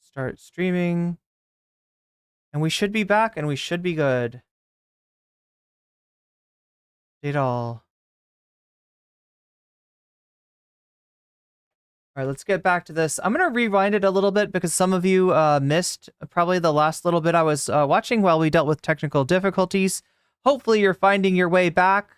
Start streaming. And we should be back and we should be good. Did all. All right, let's get back to this. I'm going to rewind it a little bit because some of you missed probably the last little bit I was watching while we dealt with technical difficulties. Hopefully you're finding your way back.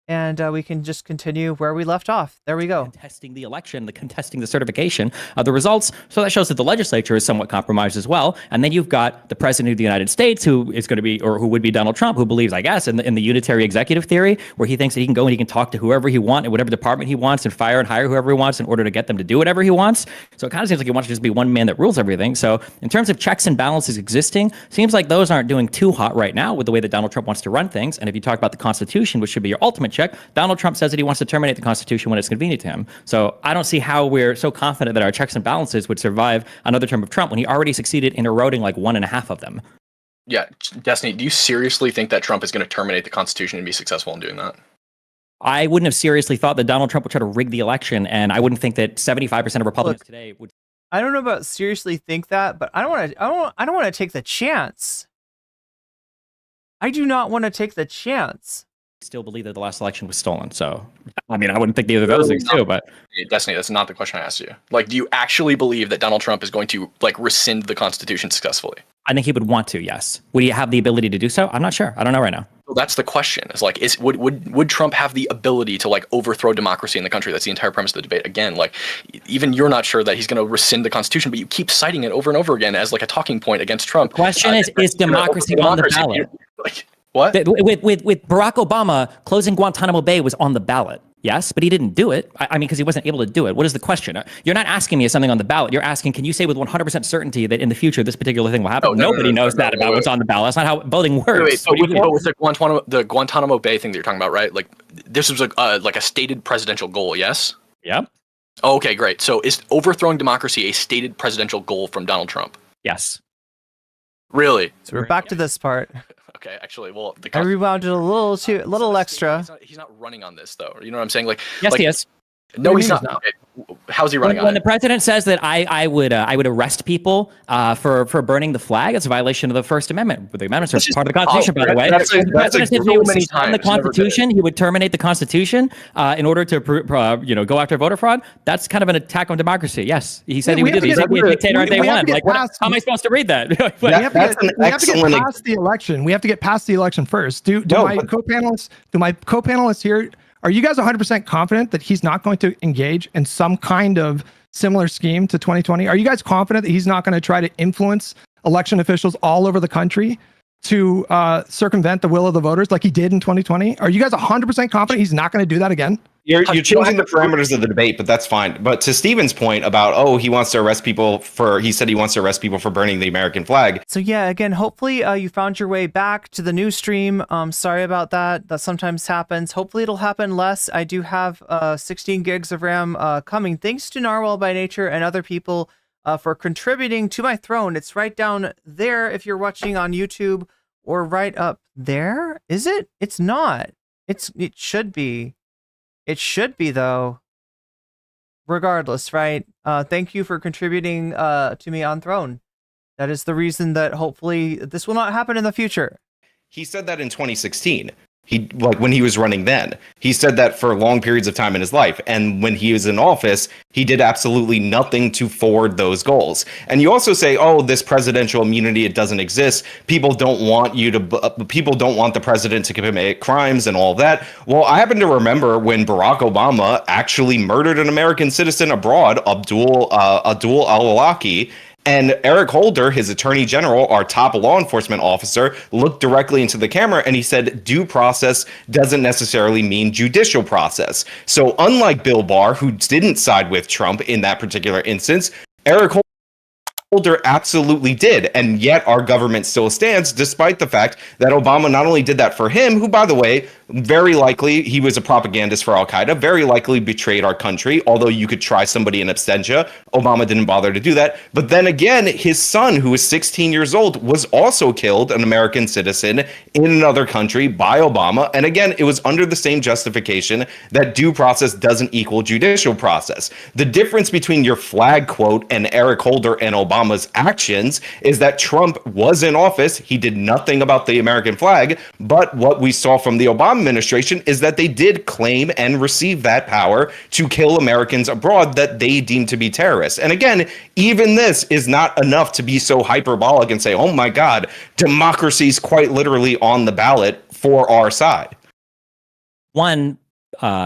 And we can just continue where we left off. There we go. Contesting the election, contesting the certification of the results. So that shows that the legislature is somewhat compromised as well. And then you've got the president of the United States, who is going to be, or who would be Donald Trump, who believes, I guess, in the unitary executive theory, where he thinks that he can go and he can talk to whoever he wants in whatever department he wants and fire and hire whoever he wants in order to get them to do whatever he wants. So it kind of seems like he wants to just be one man that rules everything. So in terms of checks and balances existing, seems like those aren't doing too hot right now with the way that Donald Trump wants to run things. And if you talk about the Constitution, which should be your ultimate check, Donald Trump says that he wants to terminate the Constitution when it's convenient to him. So I don't see how we're so confident that our checks and balances would survive another term of Trump when he already succeeded in eroding like 1.5 of them. Yeah, Destiny, do you seriously think that Trump is going to terminate the Constitution and be successful in doing that? I wouldn't have seriously thought that Donald Trump would try to rig the election, and I wouldn't think that 75% of Republicans today would. I don't know about seriously think that, but I don't want to take the chance. I do not want to take the chance. Still believe that the last election was stolen. So, I mean, I wouldn't think either of those things too, but Destiny, that's not the question I asked you. Like, do you actually believe that Donald Trump is going to like rescind the Constitution successfully? I think he would want to, yes. Would he have the ability to do so? I'm not sure. I don't know right now. Well, that's the question. Is like, would Trump have the ability to like overthrow democracy in the country? That's the entire premise of the debate. Again, like, even you're not sure that he's going to rescind the Constitution, but you keep citing it over and over again as like a talking point against Trump. The question is democracy on the ballot? Like, what? With Barack Obama, closing Guantanamo Bay was on the ballot. Yes, but he didn't do it. I mean, because he wasn't able to do it. What is the question? You're not asking me if something on the ballot. You're asking, can you say with 100% certainty that in the future this particular thing will happen? Nobody knows that about what's on the ballot. That's not how voting works. But with the Guantanamo Bay thing that you're talking about, right? Like, this was like a stated presidential goal, yes? Yep. Oh, okay, great. So is overthrowing democracy a stated presidential goal from Donald Trump? Yes. Really? So we're back to this part. Okay, actually, well, I rewound it a little extra. He's not running on this, though. You know what I'm saying? Like, yes, like, he is. No, he's not. Okay. How's he running on it? When the president says that I would arrest people for burning the flag, it's a violation of the First Amendment. The amendments are part of the Constitution, by the way. That's the president said he would many suspend times. the Constitution. He would terminate the Constitution in order to go after voter fraud. That's kind of an attack on democracy. Yes, he said he would do. He said he'd be a dictator on day one. Like, how am I supposed to read that? We have to get past the election. We have to get past the election first. Do my co-panelists here? Are you guys 100% confident that he's not going to engage in some kind of similar scheme to 2020? Are you guys confident that he's not going to try to influence election officials all over the country to circumvent the will of the voters like he did in 2020? Are you guys 100% confident he's not going to do that again? You're changing the parameters of the debate, but that's fine. But to Steven's point about, he wants to arrest people for burning the American flag. So yeah, again, hopefully you found your way back to the new stream. Sorry about that. That sometimes happens. Hopefully it'll happen less. I do have 16 gigs of RAM coming. Thanks to Narwhal by Nature and other people for contributing to my throne. It's right down there if you're watching on YouTube, or right up there. Is it? It's not. It should be. It should be, though. Regardless, right? Thank you for contributing to me on Throne. That is the reason that hopefully this will not happen in the future. He said that in 2016. When he was running then. He said that for long periods of time in his life. And when he was in office, he did absolutely nothing to forward those goals. And you also say, this presidential immunity, it doesn't exist. People don't want the president to commit crimes and all that. Well, I happen to remember when Barack Obama actually murdered an American citizen abroad, Abdul al-Awlaki. And Eric Holder, his attorney general, our top law enforcement officer, looked directly into the camera and he said, due process doesn't necessarily mean judicial process. So unlike Bill Barr, who didn't side with Trump in that particular instance, Eric Holder absolutely did. And yet our government still stands, despite the fact that Obama not only did that for him, who, by the way, Very likely he was a propagandist for Al-Qaeda, very likely betrayed our country, although you could try somebody in absentia. Obama didn't bother to do that. But then again, his son, who was 16 years old, was also killed, an American citizen, in another country by Obama. And again, it was under the same justification that due process doesn't equal judicial process. The difference between your flag quote and Eric Holder and Obama's actions is that Trump was in office. He did nothing about the American flag. But what we saw from the Obama administration is that they did claim and receive that power to kill Americans abroad that they deemed to be terrorists. And again, even this is not enough to be so hyperbolic and say, oh my God, democracy's quite literally on the ballot for our side. One,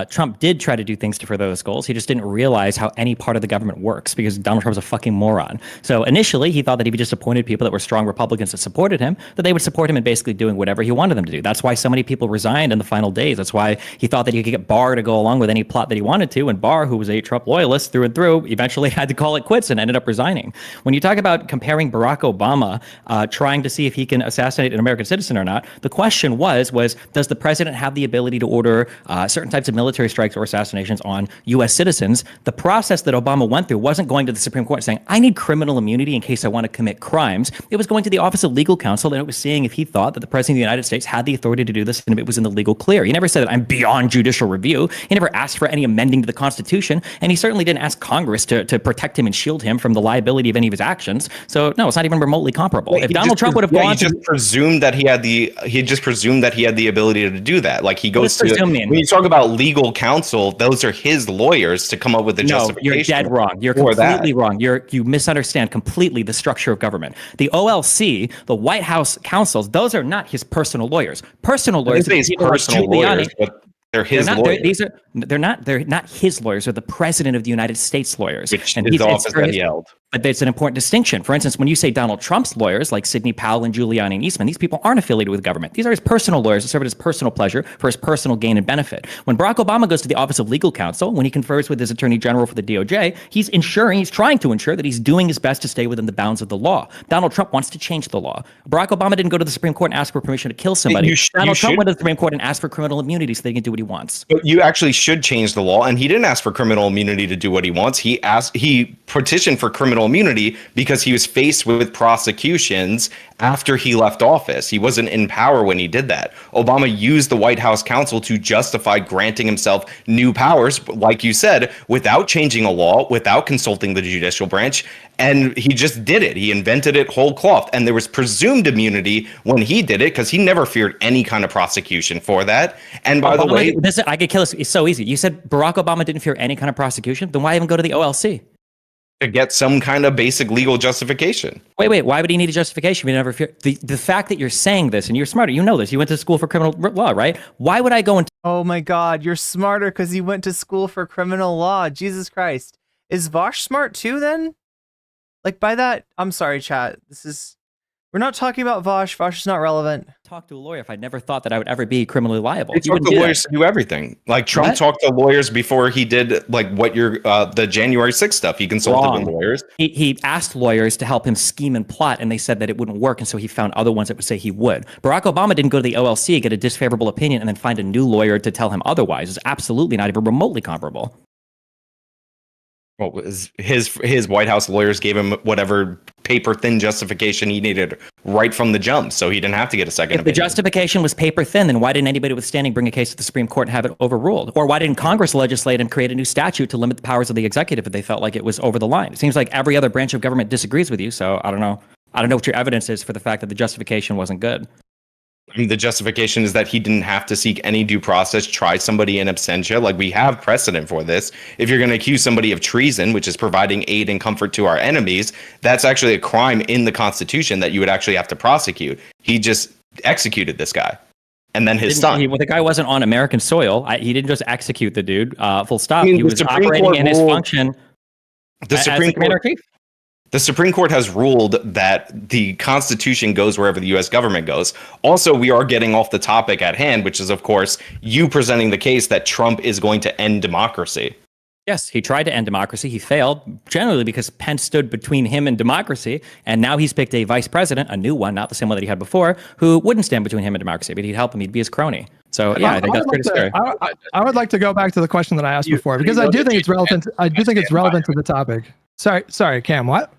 Trump did try to do things to further those goals. He just didn't realize how any part of the government works because Donald Trump's a fucking moron. So initially, he thought that if he just appointed people that were strong Republicans that supported him, that they would support him in basically doing whatever he wanted them to do. That's why so many people resigned in the final days. That's why he thought that he could get Barr to go along with any plot that he wanted to. And Barr, who was a Trump loyalist through and through, eventually had to call it quits and ended up resigning. When you talk about comparing Barack Obama, trying to see if he can assassinate an American citizen or not, the question was, does the president have the ability to order certain types of military strikes or assassinations on U.S. citizens? The process that Obama went through wasn't going to the Supreme Court saying, I need criminal immunity in case I want to commit crimes. It was going to the Office of Legal Counsel, and it was seeing if he thought that the President of the United States had the authority to do this and if it was in the legal clear. He never said that I'm beyond judicial review. He never asked for any amending to the Constitution, and he certainly didn't ask Congress to protect him and shield him from the liability of any of his actions. So no, it's not even remotely comparable. If Donald Trump would have gone, he just presumed that he had the ability to do that. Like he goes to when you talk about legal counsel, those are his lawyers to come up with the justification. You're dead wrong. You're completely wrong. You misunderstand completely the structure of government. The OLC, the White House counsels, those are not his personal lawyers. Personal lawyers. His personal lawyers, but they're his lawyers. They're not his lawyers. They're the President of the United States lawyers. Which is the office that he held. But it's an important distinction. For instance, when you say Donald Trump's lawyers, like Sidney Powell and Giuliani and Eastman, these people aren't affiliated with government. These are his personal lawyers that serve at his personal pleasure for his personal gain and benefit. When Barack Obama goes to the Office of Legal Counsel, when he confers with his Attorney General for the DOJ, he's trying to ensure that he's doing his best to stay within the bounds of the law. Donald Trump wants to change the law. Barack Obama didn't go to the Supreme Court and ask for permission to kill somebody. Donald Trump went to the Supreme Court and asked for criminal immunity so they can do what he wants. But you actually should change the law, and he didn't ask for criminal immunity to do what he wants. He petitioned for criminal immunity because he was faced with prosecutions after he left office. He wasn't in power when he did that. Obama used the White House counsel to justify granting himself new powers, like you said, without changing a law, without consulting the judicial branch. And he just did it. He invented it whole cloth. And there was presumed immunity when he did it because he never feared any kind of prosecution for that. And by the way, I could kill this. It's so easy. You said Barack Obama didn't fear any kind of prosecution. Then why even go to the OLC? To get some kind of basic legal justification. Wait. Why would he need a justification? We never fear the fact that you're saying this, and you're smarter. You know this. You went to school for criminal law, right? Why would I go and? Oh my God, you're smarter because you went to school for criminal law. Jesus Christ, is Vosh smart too? Then, like by that, I'm sorry, chat. We're not talking about Vosh. Vosh is not relevant. Talk to a lawyer if I never thought that I would ever be criminally liable. He talked to lawyers to do everything. Like Trump talked to lawyers before he did like what the January 6th stuff. He consulted with lawyers. He asked lawyers to help him scheme and plot, and they said that it wouldn't work, and so he found other ones that would say he would. Barack Obama didn't go to the OLC, get a disfavorable opinion, and then find a new lawyer to tell him otherwise. It's absolutely not even remotely comparable. Well, his White House lawyers gave him whatever paper thin justification he needed right from the jump, so he didn't have to get a second opinion. If the justification was paper thin, then why didn't anybody with standing bring a case to the Supreme Court and have it overruled? Or why didn't Congress legislate and create a new statute to limit the powers of the executive if they felt like it was over the line? It seems like every other branch of government disagrees with you, so I don't know. I don't know what your evidence is for the fact that the justification wasn't good. I mean, the justification is that he didn't have to seek any due process, try somebody in absentia. Like, we have precedent for this. If you're going to accuse somebody of treason, which is providing aid and comfort to our enemies, that's actually a crime in the Constitution that you would actually have to prosecute. He just executed this guy. And then his son. The guy wasn't on American soil. He didn't just execute the dude, full stop. I mean, he was operating in his function as the commander-in-chief. The Supreme Court has ruled that the Constitution goes wherever the U.S. government goes. Also, we are getting off the topic at hand, which is, of course, you presenting the case that Trump is going to end democracy. Yes, he tried to end democracy. He failed, generally because Pence stood between him and democracy. And now he's picked a vice president, a new one, not the same one that he had before, who wouldn't stand between him and democracy, but he'd help him. He'd be his crony. So yeah, I think that's pretty scary. I would like to go back to the question that I asked before, because I do think it's relevant. I do think it's relevant to the topic. Sorry, Cam. What?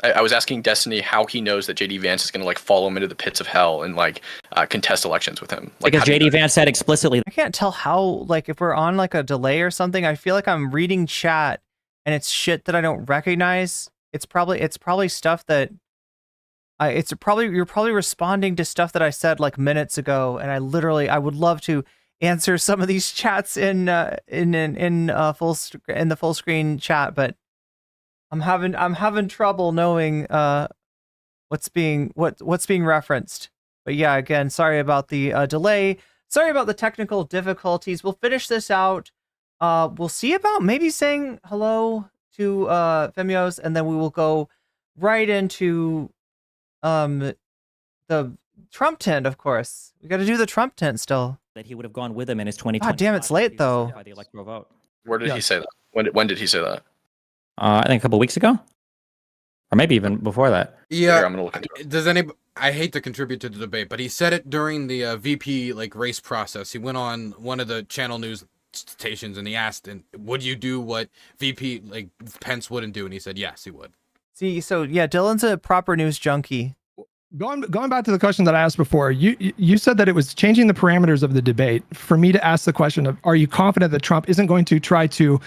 I was asking Destiny how he knows that JD Vance is going to like follow him into the pits of hell and like contest elections with him. Like, because JD Vance said explicitly. I can't tell how, like, if we're on like a delay or something, I feel like I'm reading chat and it's shit that I don't recognize. It's probably stuff that you're probably responding to stuff that I said like minutes ago, and I would love to answer some of these chats in the full screen chat, but I'm having trouble knowing what's being referenced. But yeah, again, sorry about the delay. Sorry about the technical difficulties. We'll finish this out. We'll see about maybe saying hello to Femios, and then we will go right into the Trump tent, of course. We got to do the Trump tent still. That he would have gone with him in his 2020. God damn, it's late though. By the electoral vote. Where did he say that? When did he say that? I think a couple weeks ago, or maybe even before that. Yeah. Here, I'm gonna look into it. Does anybody? I hate to contribute to the debate, but he said it during the VP like race process. He went on one of the channel news stations and he asked, "And would you do what VP like Pence wouldn't do?" And he said, "Yes, he would." See, so yeah, Dylan's a proper news junkie. Going back to the question that I asked before, you said that it was changing the parameters of the debate for me to ask the question of, are you confident that Trump isn't going to try to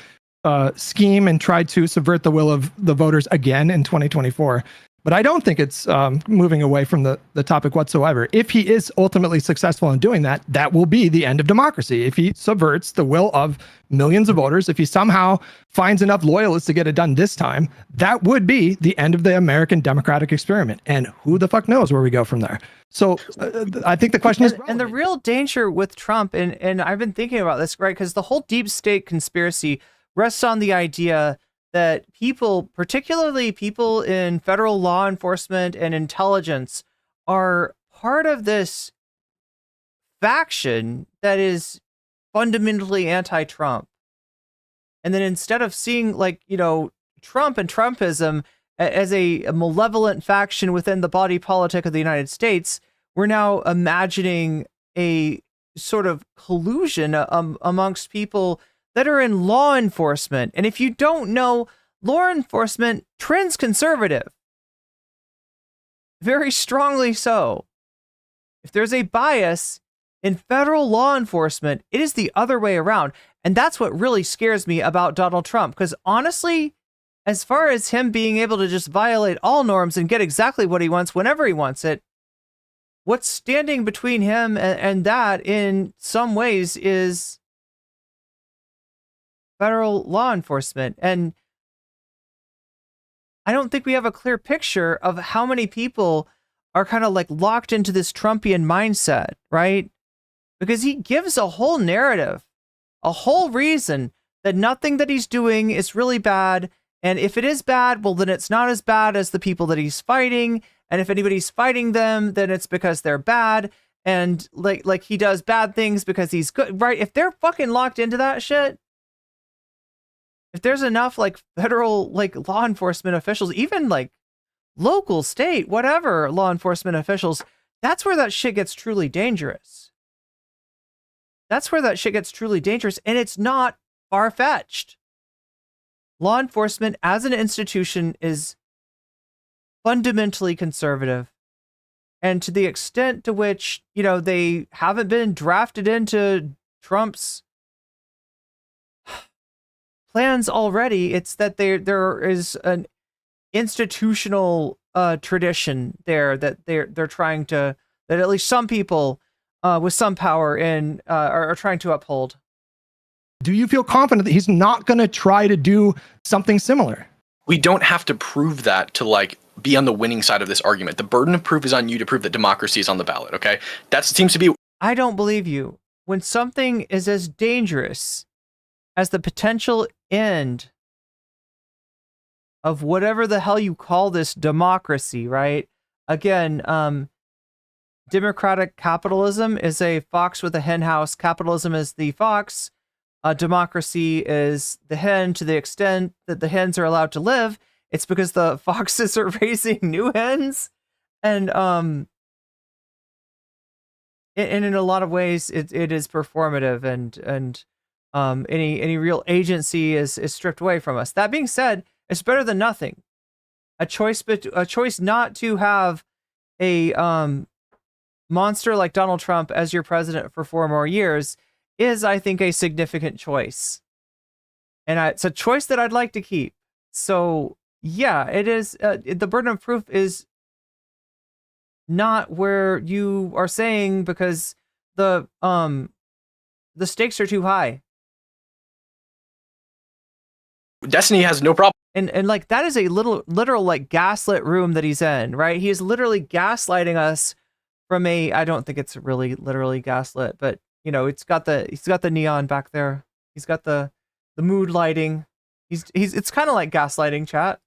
scheme and try to subvert the will of the voters again in 2024? But I don't think it's moving away from the topic whatsoever. If he is ultimately successful in doing that, that will be the end of democracy. If he subverts the will of millions of voters, if he somehow finds enough loyalists to get it done this time, that would be the end of the American democratic experiment. And who the fuck knows where we go from there? So I think the question is... And the real danger with Trump, and I've been thinking about this, right? Because the whole deep state conspiracy rests on the idea that people, particularly people in federal law enforcement and intelligence, are part of this faction that is fundamentally anti-Trump. And then instead of seeing, like, you know, Trump and Trumpism as a malevolent faction within the body politic of the United States, we're now imagining a sort of collusion amongst people that are in law enforcement. And if you don't know, law enforcement trends conservative. Very strongly so. If there's a bias in federal law enforcement, it is the other way around. And that's what really scares me about Donald Trump. Because honestly, as far as him being able to just violate all norms and get exactly what he wants whenever he wants it, what's standing between him and that in some ways is federal law enforcement. And I don't think we have a clear picture of how many people are kind of like locked into this Trumpian mindset, right? Because he gives a whole narrative, a whole reason that nothing that he's doing is really bad. And if it is bad, well, then it's not as bad as the people that he's fighting. And if anybody's fighting them, then it's because they're bad. And like he does bad things because he's good, right? If they're fucking locked into that shit, if there's enough like federal like law enforcement officials, even like local, state, whatever law enforcement officials, that's where that shit gets truly dangerous. That's where that shit gets truly dangerous. And it's not far-fetched. Law enforcement as an institution is fundamentally conservative. And to the extent to which, you know, they haven't been drafted into Trump's plans already, it's that there is an institutional tradition there that they're trying to, that at least some people with some power in are trying to uphold. Do you feel confident that he's not going to try to do something similar? We don't have to prove that to like be on the winning side of this argument. The burden of proof is on you to prove that democracy is on the ballot. Okay, that seems to be. I don't believe you. When something is as dangerous as the potential end of whatever the hell you call this democracy, right? Again, democratic capitalism is a fox with a hen house. Capitalism is the fox. Democracy is the hen. To the extent that the hens are allowed to live, it's because the foxes are raising new hens. And and in a lot of ways, it is performative, and any real agency is stripped away from us. That being said, it's better than nothing. A choice not to have a monster like Donald Trump as your president for 4 more years is, I think, a significant choice, and it's a choice that I'd like to keep. So yeah, it is. The burden of proof is not where you are saying, because the stakes are too high. Destiny has no problem. And like, that is a literal like gaslit room that he's in, right? He is literally gaslighting us from I don't think it's really literally gaslit, but you know, he's got the neon back there. He's got the mood lighting. It's kind of like gaslighting, chat.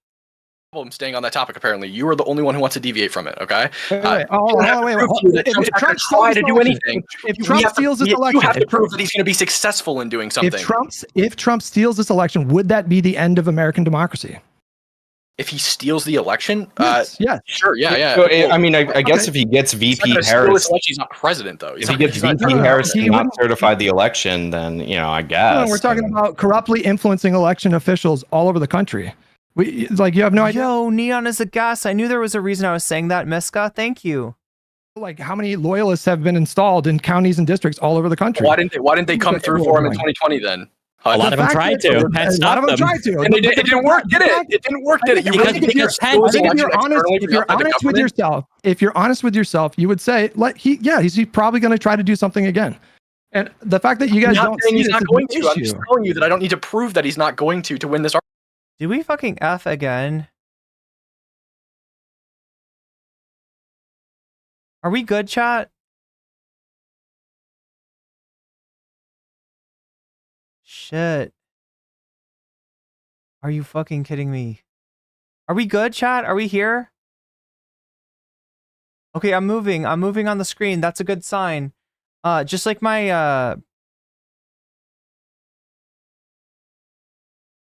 I'm staying on that topic. Apparently, you are the only one who wants to deviate from it. Okay. Wait. If Trump try to do anything, if Trump steals this election, you have to prove that he's going to be successful in doing something. If Trump steals this election, would that be the end of American democracy? If he steals the election, yes. Sure, yeah. So, I mean, I guess if he gets VP Harris, he's not president though. If he gets VP Harris to not certify the election, then I guess. No, we're talking about corruptly influencing election officials all over the country. You have no idea. Yo, neon is a gas. I knew there was a reason I was saying that, Miska. Thank you. Like, how many loyalists have been installed in counties and districts all over the country? Why didn't they come through for him in 2020 then? A lot of them tried to. A lot of them tried to. And it didn't work, did it? It didn't work, did it? If you're honest with yourself, you would say, he's probably going to try to do something again. And the fact that you guys don't see he's not going to. I'm just telling you that I don't need to prove that he's not going to win this argument. Do we fucking F again? Are we good, chat? Shit. Are you fucking kidding me? Are we good, chat? Are we here? Okay, I'm moving. I'm moving on the screen. That's a good sign. Just like my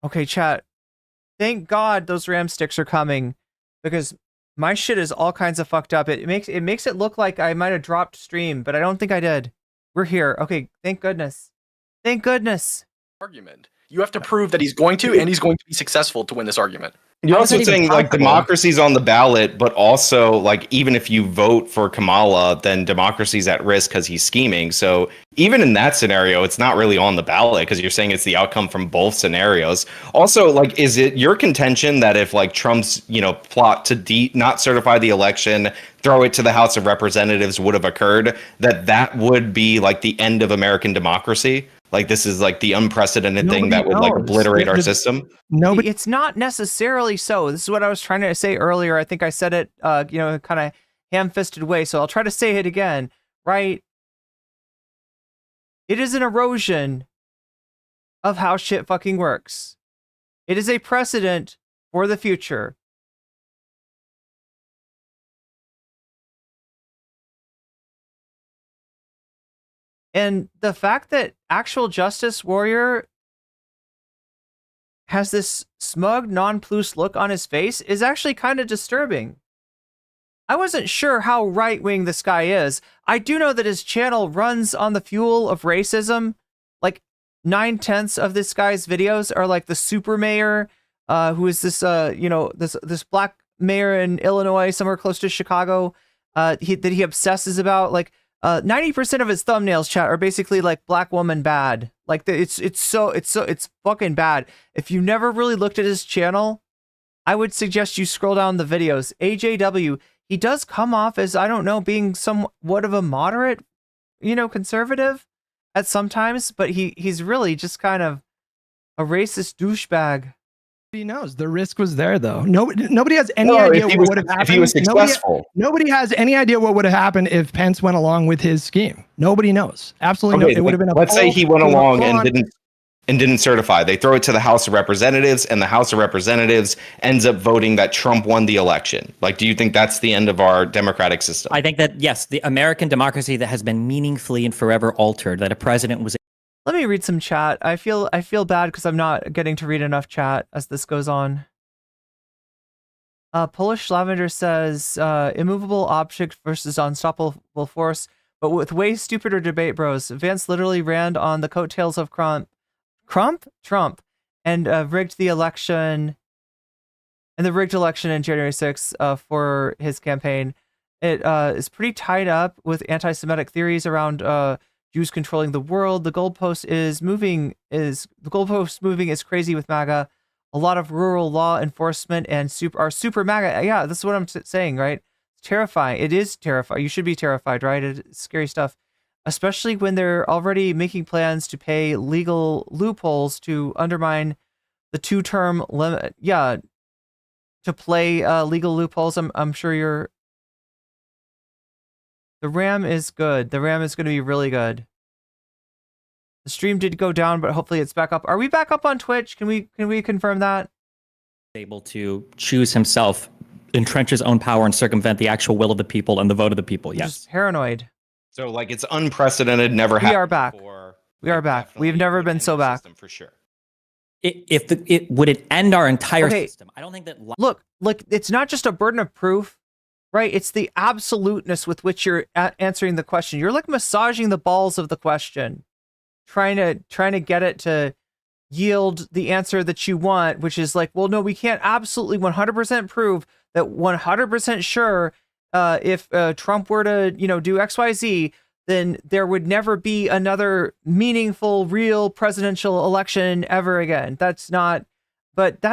Okay, chat. Thank God those RAM sticks are coming, because my shit is all kinds of fucked up. It makes it look like I might have dropped stream, but I don't think I did. We're here. Okay, thank goodness. Thank goodness. Argument. You have to prove that he's going to, and he's going to be successful to win this argument. You're also saying like democracy's on the ballot, but also like even if you vote for Kamala, then democracy's at risk because he's scheming. So even in that scenario, it's not really on the ballot because you're saying it's the outcome from both scenarios. Also, like, is it your contention that if like Trump's plot to not certify the election, throw it to the House of Representatives would have occurred, that would be like the end of American democracy? Like, this is like the unprecedented thing that would like obliterate our system. Nobody. It's not necessarily so. This is what I was trying to say earlier. I think I said it, kind of ham-fisted way. So I'll try to say it again. Right? It is an erosion of how shit fucking works. It is a precedent for the future. And the fact that actual Justice Warrior has this smug, nonplussed look on his face is actually kind of disturbing. I wasn't sure how right-wing this guy is. I do know that his channel runs on the fuel of racism. Like, 9/10 of this guy's videos are like the super mayor, who is this, this black mayor in Illinois, somewhere close to Chicago, that he obsesses about. Like, 90% of his thumbnails, chat, are basically like black woman bad. Like, it's fucking bad. If you never really looked at his channel, I would suggest you scroll down the videos. AJW, he does come off as, I don't know, being somewhat of a moderate, conservative at sometimes, but he's really just kind of a racist douchebag. He knows the risk was there, though. Nobody has any idea what would have happened. If he was successful, nobody has any idea what would have happened if Pence went along with his scheme. Nobody knows. Absolutely, okay, no. It would have been. Let's say he went along and didn't certify. They throw it to the House of Representatives, and the House of Representatives ends up voting that Trump won the election. Like, do you think that's the end of our democratic system? I think that yes, the American democracy that has been meaningfully and forever altered. That a president was. Let me read some chat. I feel bad because I'm not getting to read enough chat as this goes on. Polish Lavender says, immovable object versus unstoppable force. but with way stupider debate bros. Vance literally ran on the coattails of Trump, and rigged the election, and the rigged election in January 6th for his campaign. It is pretty tied up with anti-Semitic theories around Jews controlling the world. The goalpost moving is crazy with MAGA. A lot of rural law enforcement and super MAGA. Yeah, this is what I'm saying, right? It's terrifying. It is terrifying. You should be terrified, right? It's scary stuff, especially when they're already making plans to pay legal loopholes to undermine the 2-term limit. Yeah, to play legal loopholes. I'm sure you're. The RAM is good. The RAM is going to be really good. The stream did go down, but hopefully it's back up. Are we back up on Twitch? Can we confirm that? Able to choose himself, entrench his own power, and circumvent the actual will of the people and the vote of the people. Yes. Just paranoid. So like it's unprecedented, never happened. We are back. Before. We are back. We've never been so back. For sure. Would it end our entire system? I don't think that. Look, it's not just a burden of proof, right? It's the absoluteness with which you're answering the question. You're like massaging the balls of the question, trying to get it to yield the answer that you want, which is like, well, no, we can't absolutely 100% prove that 100% sure if Trump were to, do XYZ, then there would never be another meaningful, real presidential election ever again. That's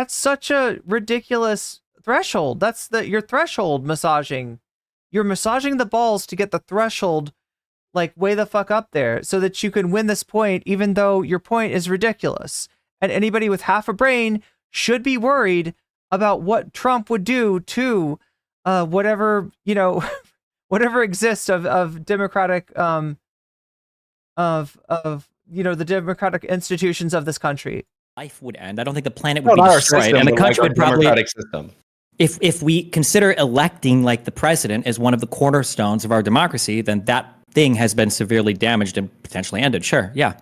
such a ridiculous threshold. That's your threshold massaging. You're massaging the balls to get the threshold like way the fuck up there so that you can win this point, even though your point is ridiculous. And anybody with half a brain should be worried about what Trump would do to whatever, whatever exists of democratic, the democratic institutions of this country. Life would end. I don't think the planet would be destroyed, and the country would probably. System. If we consider electing like the president as one of the cornerstones of our democracy, then that thing has been severely damaged and potentially ended. Sure, yeah.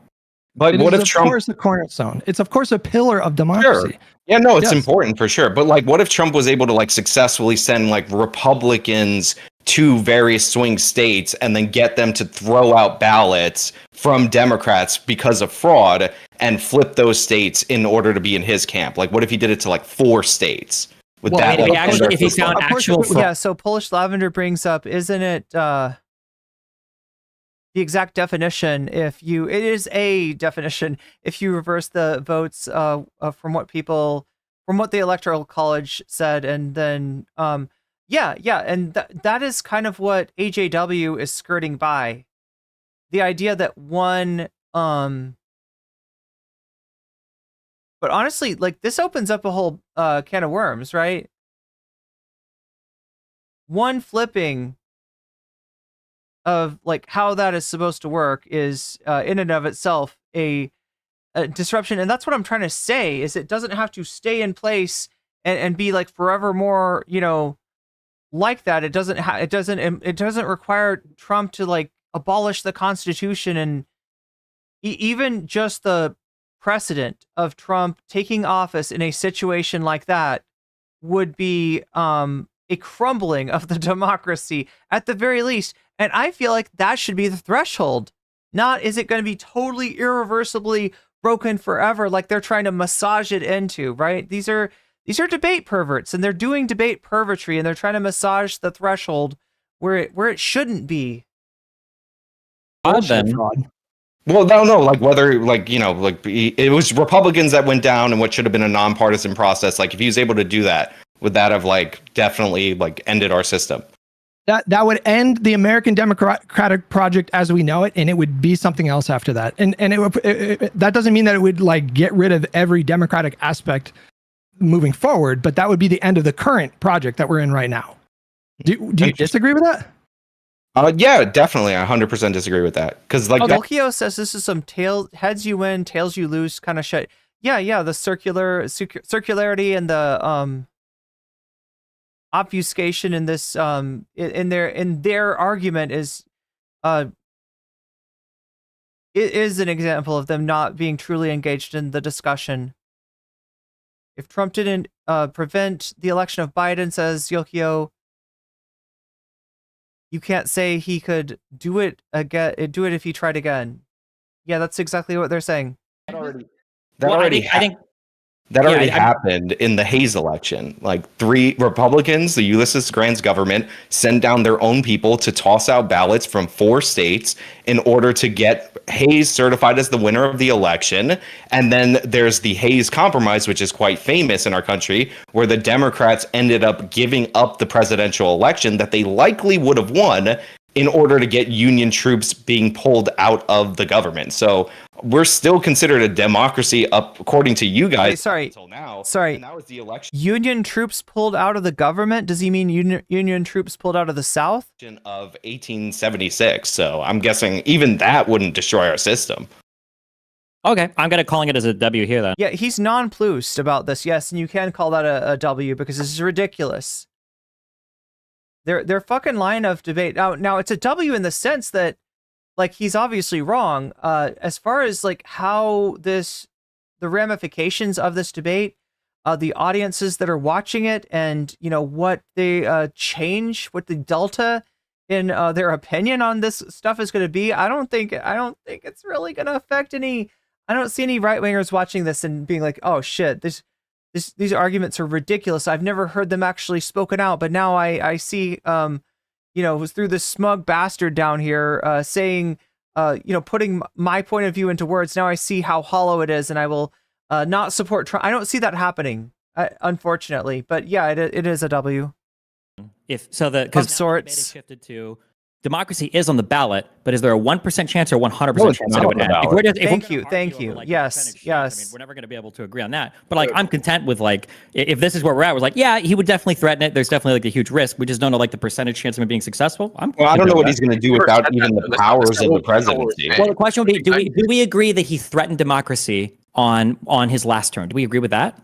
But what if Trump? Of course, a cornerstone. It's of course a pillar of democracy. Sure. Yeah, no, it's important for sure. But like, what if Trump was able to like successfully send like Republicans to various swing states and then get them to throw out ballots from Democrats because of fraud and flip those states in order to be in his camp? Like, what if he did it to like 4 states? With that, if he found actual fraud. Yeah. So Polish Lavender brings up, isn't it? The exact definition, it is a definition if you reverse the votes from what the Electoral College said, and then and that is kind of what AJW is skirting by, the idea that one but honestly, like, this opens up a whole can of worms, right? One flipping of like how that is supposed to work is in and of itself a disruption, and that's what I'm trying to say, is it doesn't have to stay in place and be like forevermore, like that. It doesn't require Trump to like abolish the Constitution, and even just the precedent of Trump taking office in a situation like that would be a crumbling of the democracy at the very least. And I feel like that should be the threshold. Not is it going to be totally irreversibly broken forever like they're trying to massage it into, right? These are debate perverts, and they're doing debate pervertry, and they're trying to massage the threshold where it shouldn't be. Fraud. Well, no, like whether like, it was Republicans that went down and what should have been a nonpartisan process. Like if he was able to do that, would that have like definitely like ended our system? That would end the American Democratic Project as we know it, and it would be something else after that. And that doesn't mean that it would like get rid of every democratic aspect moving forward, but that would be the end of the current project that we're in right now. Do you disagree with that? Yeah, definitely. I 100% disagree with that. Because like Volkio says this is some heads you win, tails you lose kind of shit. Yeah, the circularity and the obfuscation in this in their argument is it is an example of them not being truly engaged in the discussion. If Trump didn't prevent the election of Biden, says Yokio, you can't say he could do it again. Do it if he tried again. Yeah, that's exactly what they're saying. That already happened in the Hayes election. Like 3 Republicans, the Ulysses Grant's government, sent down their own people to toss out ballots from 4 states in order to get Hayes certified as the winner of the election. And then there's the Hayes Compromise, which is quite famous in our country, where the Democrats ended up giving up the presidential election that they likely would have won in order to get Union troops being pulled out of the government. So we're still considered a democracy up according to you guys. Hey, sorry. Until now. Sorry. And that was the election Union troops pulled out of the government? Does he mean Union troops pulled out of the South? of 1876. So I'm guessing even that wouldn't destroy our system. Okay, I'm gonna calling it as a W here then. Yeah, he's nonplussed about this. Yes, and you can call that a W because this is ridiculous. Their fucking line of debate. Now it's a W in the sense that, like, he's obviously wrong. As far as like how the ramifications of this debate, the audiences that are watching it, and what they change, what the delta in their opinion on this stuff is going to be. I don't think it's really going to affect any. I don't see any right wingers watching this and being like, oh shit, these arguments are ridiculous. I've never heard them actually spoken out, but now I see, through this smug bastard down here saying, putting my point of view into words. Now I see how hollow it is, and I will not support Trump. I don't see that happening, unfortunately. But yeah, it is a W. Of sorts. Shifted to democracy is on the ballot, but is there a 1% chance or 100% chance that it would end? Thank you. Like, yes. I mean, we're never going to be able to agree on that. But like, I'm content with like, if this is where we're at, we're like, yeah, he would definitely threaten it. There's definitely like a huge risk. We just don't know like the percentage chance of him being successful. I don't know what he's going to do without even the powers of the presidency. Well, the question would be, do we agree that he threatened democracy on his last term? Do we agree with that?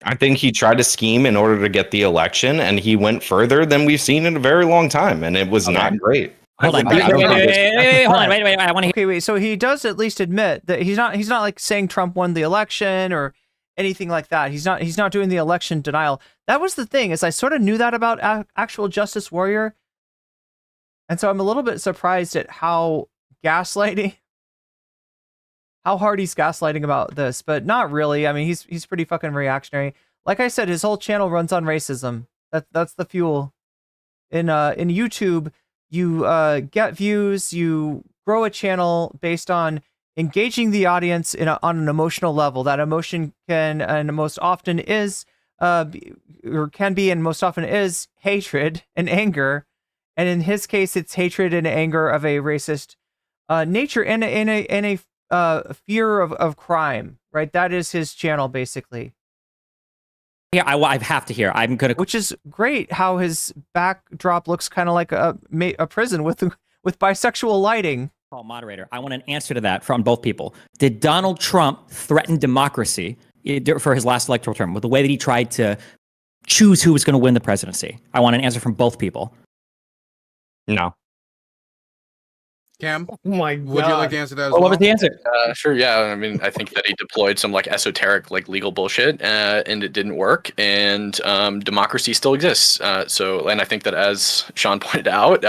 I think he tried to scheme in order to get the election, and he went further than we've seen in a very long time, and it was not great. Hold on. Wait. I want to. Okay, wait. So he does at least admit that he's not like saying Trump won the election or anything like that. He's not doing the election denial. That was the thing, is I sort of knew that about actual Justice Warrior, and so I'm a little bit surprised at how hard he's gaslighting about this, but not really. I mean, he's pretty fucking reactionary. Like I said, his whole channel runs on racism. That's the fuel. In YouTube, you get views, you grow a channel based on engaging the audience on an emotional level. That emotion can and most often is hatred and anger. And in his case, it's hatred and anger of a racist nature and a fear of crime, right? That is his channel, basically. Yeah, I have to hear. I'm gonna, which is great. How his backdrop looks kind of like a prison with bisexual lighting. Moderator, I want an answer to that from both people. Did Donald Trump threaten democracy for his last electoral term with the way that he tried to choose who was going to win the presidency? I want an answer from both people. No. Cam, oh my God. Would you like to answer that as well? What was the answer? Sure, yeah. I mean, I think that he deployed some like esoteric like legal bullshit, and it didn't work, and democracy still exists. And I think that, as Sean pointed out,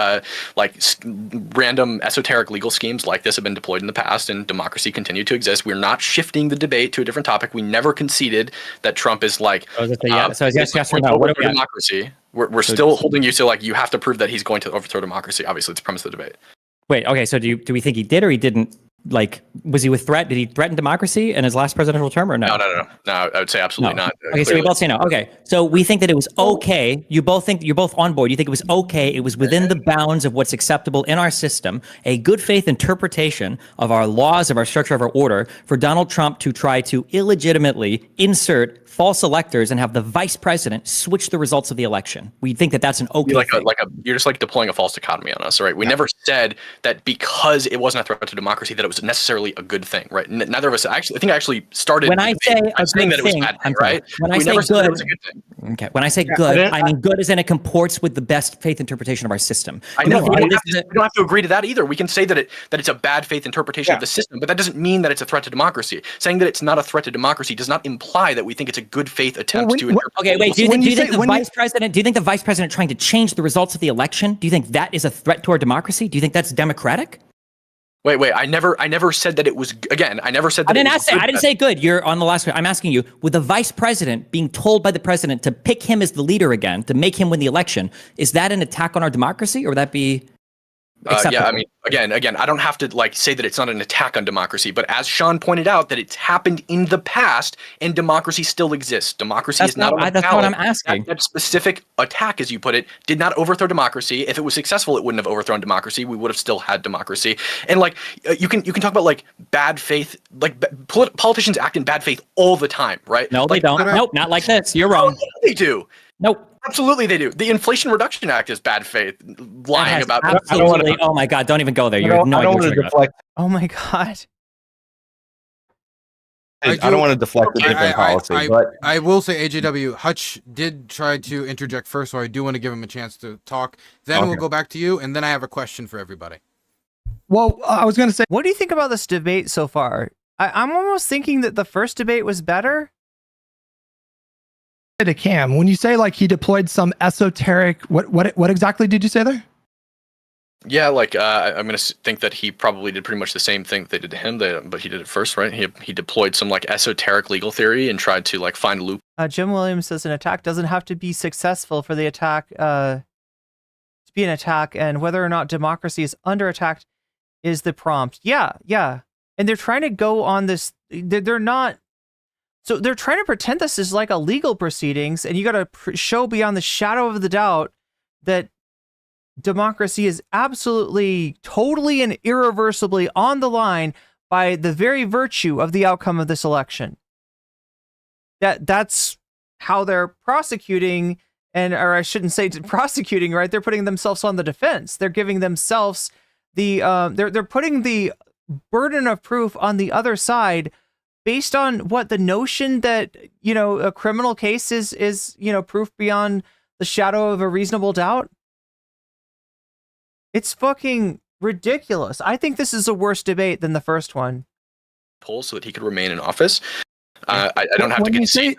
random esoteric legal schemes like this have been deployed in the past, and democracy continued to exist. We're not shifting the debate to a different topic. We never conceded that Trump is like yes or no. What democracy? We're still holding you to like you have to prove that he's going to overthrow democracy. Obviously, it's the premise of the debate. Wait, okay, so do we think he did or he didn't? Like, was he did he threaten democracy in his last presidential term or no? No, I would say absolutely not. Okay, so we both say no. Okay, so we think that it was okay. You're both on board. You think it was okay. It was within the bounds of what's acceptable in our system, a good faith interpretation of our laws, of our structure, of our order, for Donald Trump to try to illegitimately insert false electors and have the vice president switch the results of the election. We think that that's an okay thing. You're just like deploying a false dichotomy on us, right? We never said that because it wasn't a threat to democracy that it was was necessarily a good thing, right? Neither of us actually. I think I actually started. When I say a saying good that it was thing, a bad I'm thing, sorry. right? When I We say never said that it good, was a good thing. okay. When I say Yeah, good, I mean good as in it comports with the best faith interpretation of our system. I know. We don't have to agree to that either. We can say that it's a bad faith interpretation of the system, but that doesn't mean that it's a threat to democracy. Saying that it's not a threat to democracy does not imply that we think it's a good faith attempt to interpret. Okay, wait. Do you think the vice president trying to change the results of the election? Do you think that is a threat to our democracy? Do you think that's democratic? Wait. I never said that it was. Again, I never said that. I didn't say good. You're on the last one. I'm asking you, with the vice president being told by the president to pick him as the leader again, to make him win the election, is that an attack on our democracy, or would that be acceptable? Yeah, I mean, again, I don't have to say that it's not an attack on democracy, but as Sean pointed out, that it's happened in the past, and democracy still exists. Democracy is not. That's not what I'm asking. That specific attack, as you put it, did not overthrow democracy. If it was successful, it wouldn't have overthrown democracy. We would have still had democracy. And you can talk about bad faith. Politicians act in bad faith all the time, right? No, they don't. Nope, not like this. You're wrong. They do. Nope. Absolutely, they do. The Inflation Reduction Act is bad faith, lying about. Absolutely. Oh my God! Don't even go there. You have no idea. I don't want to deflect. Oh my God. I don't want to deflect a different policy, but I will say AJW Hutch did try to interject first, so I do want to give him a chance to talk. Then we'll go back to you, and then I have a question for everybody. Well, I was going to say, What do you think about this debate so far? I'm almost thinking that the first debate was better. to Cam, when you say he deployed some esoteric, what exactly did you say there? Yeah, I'm gonna think that he probably did pretty much the same thing that they did to him, but he did it first, right? He deployed some esoteric legal theory and tried to find a loop. Jim Williams says an attack doesn't have to be successful for the attack to be an attack, and whether or not democracy is under attack is the prompt. Yeah. And they're trying to go on this. They're not. So they're trying to pretend this is like a legal proceedings, and you got to show beyond the shadow of the doubt that democracy is absolutely, totally, and irreversibly on the line by the very virtue of the outcome of this election. That's how they're prosecuting, or I shouldn't say prosecuting, right? They're putting themselves on the defense. They're giving themselves the they're putting the burden of proof on the other side based on what the notion that, a criminal case is proof beyond the shadow of a reasonable doubt. It's fucking ridiculous. I think this is a worse debate than the first one. Poll so that he could remain in office. I don't have to concede.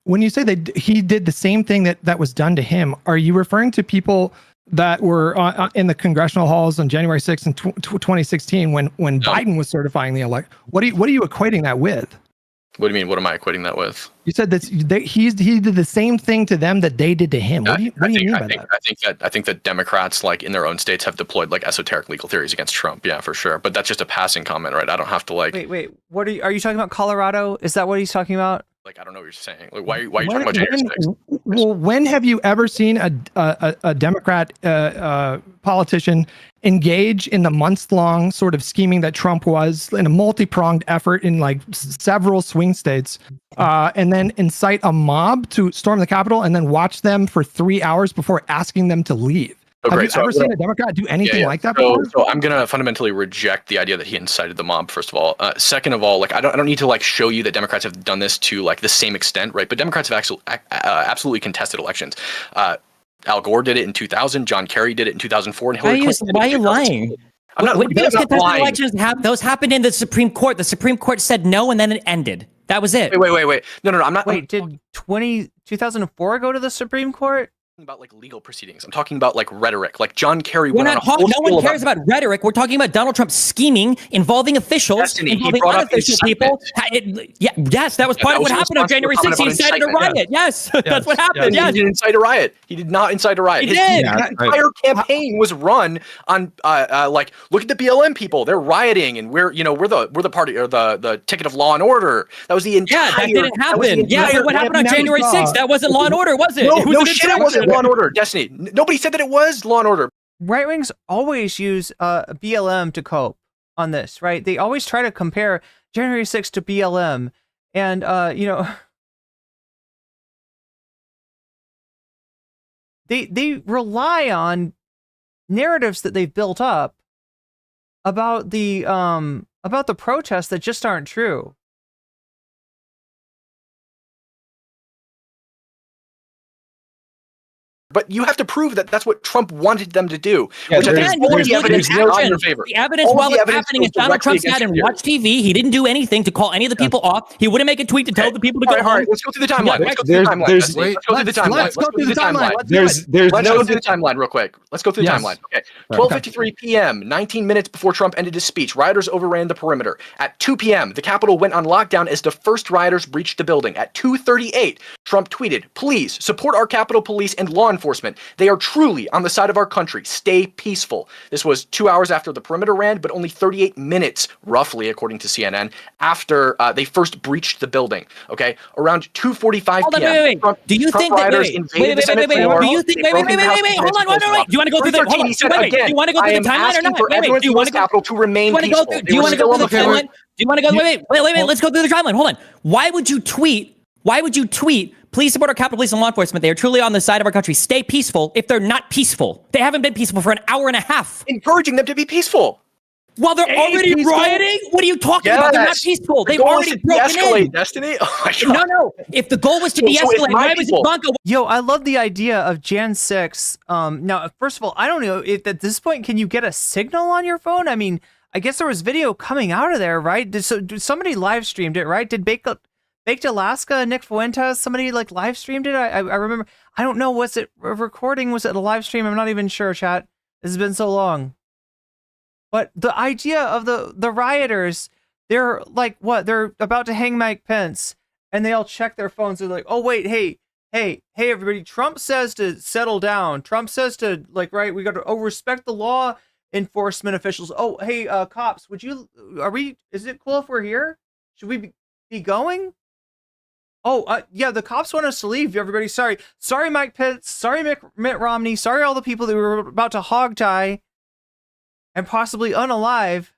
When you say that he did the same thing that was done to him, are you referring to people that were in the congressional halls on January 6th in 2016 when Biden was certifying the election? What are you equating that with? What do you mean? What am I equating that with? You said that he did the same thing to them that they did to him. What do you mean by that? I think that Democrats, in their own states, have deployed esoteric legal theories against Trump. Yeah, for sure. But that's just a passing comment, right? I don't have to Wait. What are you talking about? Colorado? Is that what he's talking about? I don't know what you're saying. Why are you talking about January 6th? Well, when have you ever seen a Democrat politician engage in the months-long sort of scheming that Trump was in a multi-pronged effort in several swing states, and then incite a mob to storm the Capitol and then watch them for 3 hours before asking them to leave? Have you ever seen a Democrat do anything like that before? So I'm going to fundamentally reject the idea that he incited the mob, first of all. Second of all, I don't need to show you that Democrats have done this to the same extent, right? But Democrats have absolutely contested elections. Al Gore did it in 2000. John Kerry did it in 2004. And Hillary Clinton did it in 2016. Why are you lying? I'm not lying. Elections those happened in the Supreme Court. The Supreme Court said no, and then it ended. That was it. Wait. No, I'm not. Wait, did 2004 go to the Supreme Court? About legal proceedings. I'm talking about rhetoric. John Kerry no one cares about rhetoric. We're talking about Donald Trump scheming involving officials, Destiny. involving unofficial people. Yes, that was part of what happened on January 6th. He incited a riot. Yes, that's what happened. Yes. He didn't incite a riot. He did not incite a riot. He did. His entire campaign was run on look at the BLM people. They're rioting, and we're the party or the ticket of law and order. That was the entire. Yeah, that didn't happen. Yeah, but what happened on January 6th? That wasn't law and order, was it? No shit, it wasn't law and order. Destiny. Nobody said that it was law and order. Right wings always use BLM to cope on this, right? They always try to compare January 6th to BLM, and they rely on narratives that they've built up about the about the protests that just aren't true. But you have to prove that that's what Trump wanted them to do. Yeah, Which I think Again, you all would the look at evidence his is not in actions. your favor. The evidence All while the it's evidence happening goes is Donald directly Trump sat against and you. watched TV. He didn't do anything to call any of the people off. He wouldn't make a tweet to tell the people to go All home. right, let's go through the timeline. Let's go through the There's- timeline. there's- Destiny. Wait, Let's go through the timeline. Let's go through the timeline. Let's do it. There's Let's no go through the timeline real quick. Let's go through the Yes. timeline. Okay. 12:53 p.m., 19 minutes before Trump ended his speech, rioters overran the perimeter. At 2 p.m., the Capitol went on lockdown as the first rioters breached the building. At 2:38, Trump tweeted, "Please support our Capitol Police and law enforcement. They are truly on the side of our country. Stay peaceful." This was 2 hours after the perimeter ran, but only 38 minutes, roughly, according to CNN, after they first breached the building. Okay, around 2:45 Hold on, p.m. wait. Do you think that? rioters Wait. invaded the Senate Do floor. you think? They Wait. broke into House Hold on. Speaker's Wait. Do you want to go through the? 3:13, Hold on. he said Wait. again, Do you want to go I through the am timeline or asking not? for Wait. everyone Do you to want use to go? Capitol to remain Do you want to peaceful. go? Do you want to go through the They were timeline? Do you want to go? Wait. Let's go through the timeline. Hold on. Why would you tweet? Please support our Capitol Police and law enforcement. They are truly on the side of our country. Stay peaceful. If they're not peaceful, they haven't been peaceful for an hour and a half. encouraging them to be peaceful. While they're already peaceful? rioting? What are you talking about? They're not Yes. peaceful. The They've goal is already to broken de-escalate, in. Destiny. Oh my god. No. If the goal was to So it's de-escalate, my why was people. Ivanka? Yo, I love the idea of Jan 6. Now, first of all, I don't know if at this point, can you get a signal on your phone? I mean, I guess there was video coming out of there, right? Did somebody live streamed it, right? Did Baked Alaska, Nick Fuentes, somebody like live streamed it? I remember. I don't know. Was it a recording? Was it a live stream? I'm not even sure, chat. This has been so long. But the idea of the rioters, they're like, what? They're about to hang Mike Pence, and they all check their phones. They're like, oh, wait, hey, everybody. Trump says to settle down. Trump says to, like, right, we got to respect the law enforcement officials. Oh, hey, cops, is it cool if we're here? Should we be going? Oh, yeah, the cops want us to leave, everybody. Sorry, Mike Pence. Sorry, Mitt Romney. Sorry, all the people that were about to hogtie and possibly unalive.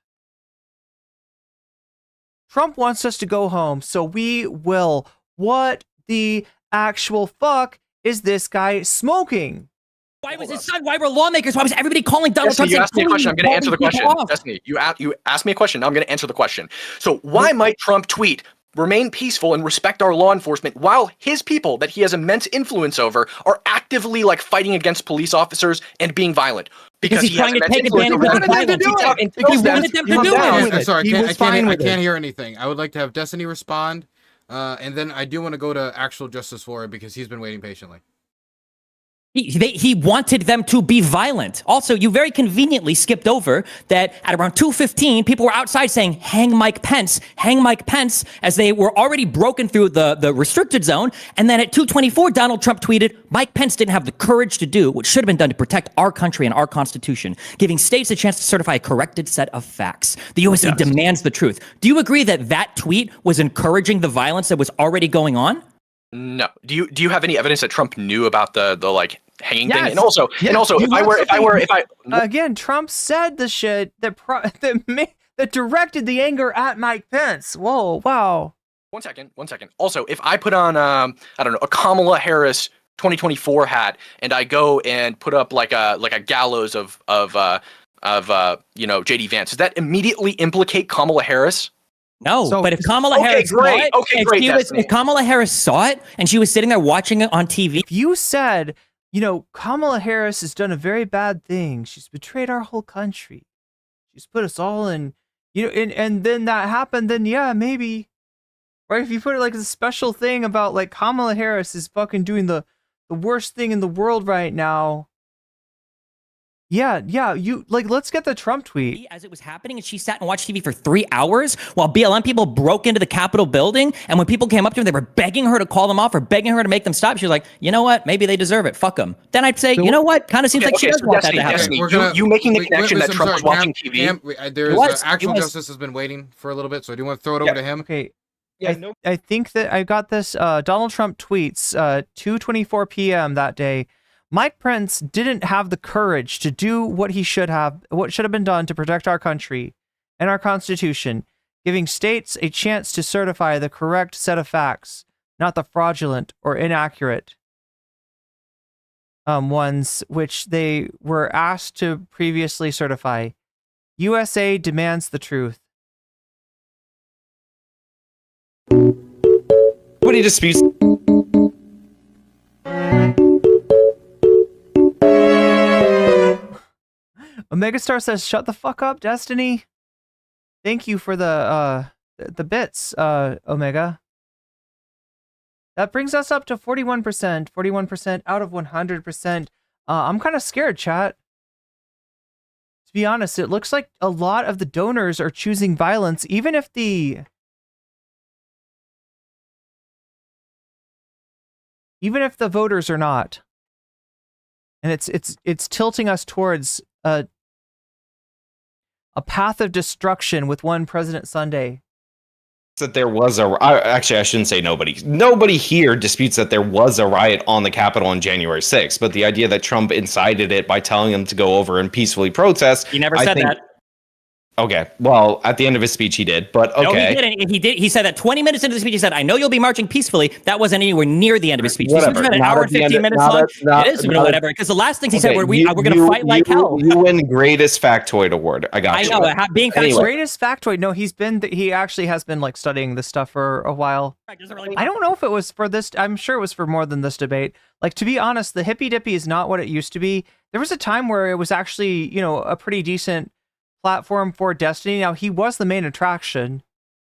Trump wants us to go home, so we will. What the actual fuck is this guy smoking? Why was his son? Why were lawmakers? Why was everybody calling Donald Destiny, Trump? you asked me a question. I'm going to answer the question. Off. Destiny, you asked me a question. Now I'm going to answer the question. So why might Trump tweet, "Remain peaceful and respect our law enforcement," while his people that he has immense influence over are actively like fighting against police officers and being violent? Because he's trying to take advantage of He the wanted them to do violence. it. He wanted them to do it. I'm sorry, He was fine I with can't it. hear anything. I would like to have Destiny respond, and then I do want to go to actual Justice for it because he's been waiting patiently. He wanted them to be violent. Also, you very conveniently skipped over that at around 2:15, people were outside saying, hang Mike Pence, as they were already broken through the restricted zone. And then at 2:24, Donald Trump tweeted, Mike Pence didn't have the courage to do what should have been done to protect our country and our Constitution, giving states a chance to certify a corrected set of facts. The USA demands the truth. Do you agree that that tweet was encouraging the violence that was already going on? No. Do you have any evidence that Trump knew about the like hanging thing? Yes. And also, if I Again, Trump said the shit that directed the anger at Mike Pence. Whoa, wow. One second. Also, if I put on I don't know, a Kamala Harris 2024 hat and I go and put up like a gallows of JD Vance, does that immediately implicate Kamala Harris? No, So- but if Kamala Harris great. saw it, Okay, great, Destiny. if Kamala Harris saw it and she was sitting there watching it on TV, If you said, Kamala Harris has done a very bad thing. She's betrayed our whole country. She's put us all in, and then that happened, then yeah, maybe. Right? If you put it like a special thing about like Kamala Harris is fucking doing the worst thing in the world right now. Yeah, let's get the Trump tweet. as it was happening, and she sat and watched TV for 3 hours while BLM people broke into the Capitol building. And when people came up to her, they were begging her to call them off or begging her to make them stop. She was like, you know what? Maybe they deserve it. Fuck them. Then I'd say, you know what? Kind of seems like she does so want that to Destiny, happen. Destiny, you making the connection that Trump was watching TV? There's actual He was. Justice has been waiting for a little bit, so I do want to throw it over to him. Okay. Yeah, no. I think that I got this. Donald Trump tweets 2:24 p.m. that day. Mike Pence didn't have the courage to do what should have been done to protect our country and our Constitution, giving states a chance to certify the correct set of facts, not the fraudulent or inaccurate ones which they were asked to previously certify. USA demands the truth. nobody disputes. Omegastar says, "Shut the fuck up, Destiny." Thank you for the bits, Omega. That brings us up to 41%. 41% out of 100%. I'm kind of scared, chat. To be honest, it looks like a lot of the donors are choosing violence, even if the voters are not. And it's tilting us towards a path of destruction with one President Sunday. That there was actually, I shouldn't say nobody here disputes that there was a riot on the Capitol on January 6th, but the idea that Trump incited it by telling them to go over and peacefully protest. He never said that. Okay, well, at the end of his speech he did, but okay. No, he didn't. He did. He said that 20 minutes into the speech. He said, "I know you'll be marching peacefully." That wasn't anywhere near the end of his speech. Whatever. He spent an hour and 15 minutes long. It is whatever. Because the last things he said were, "We're going to fight like hell." You win greatest factoid award. I got you. I know. Being factoid. Greatest factoid. No, he actually has been like studying this stuff for a while. I don't know if it was for this. I'm sure it was for more than this debate. Like, to be honest, the Hippy Dippy is not what it used to be. There was a time where it was actually, a pretty decent platform for Destiny. Now, he was the main attraction,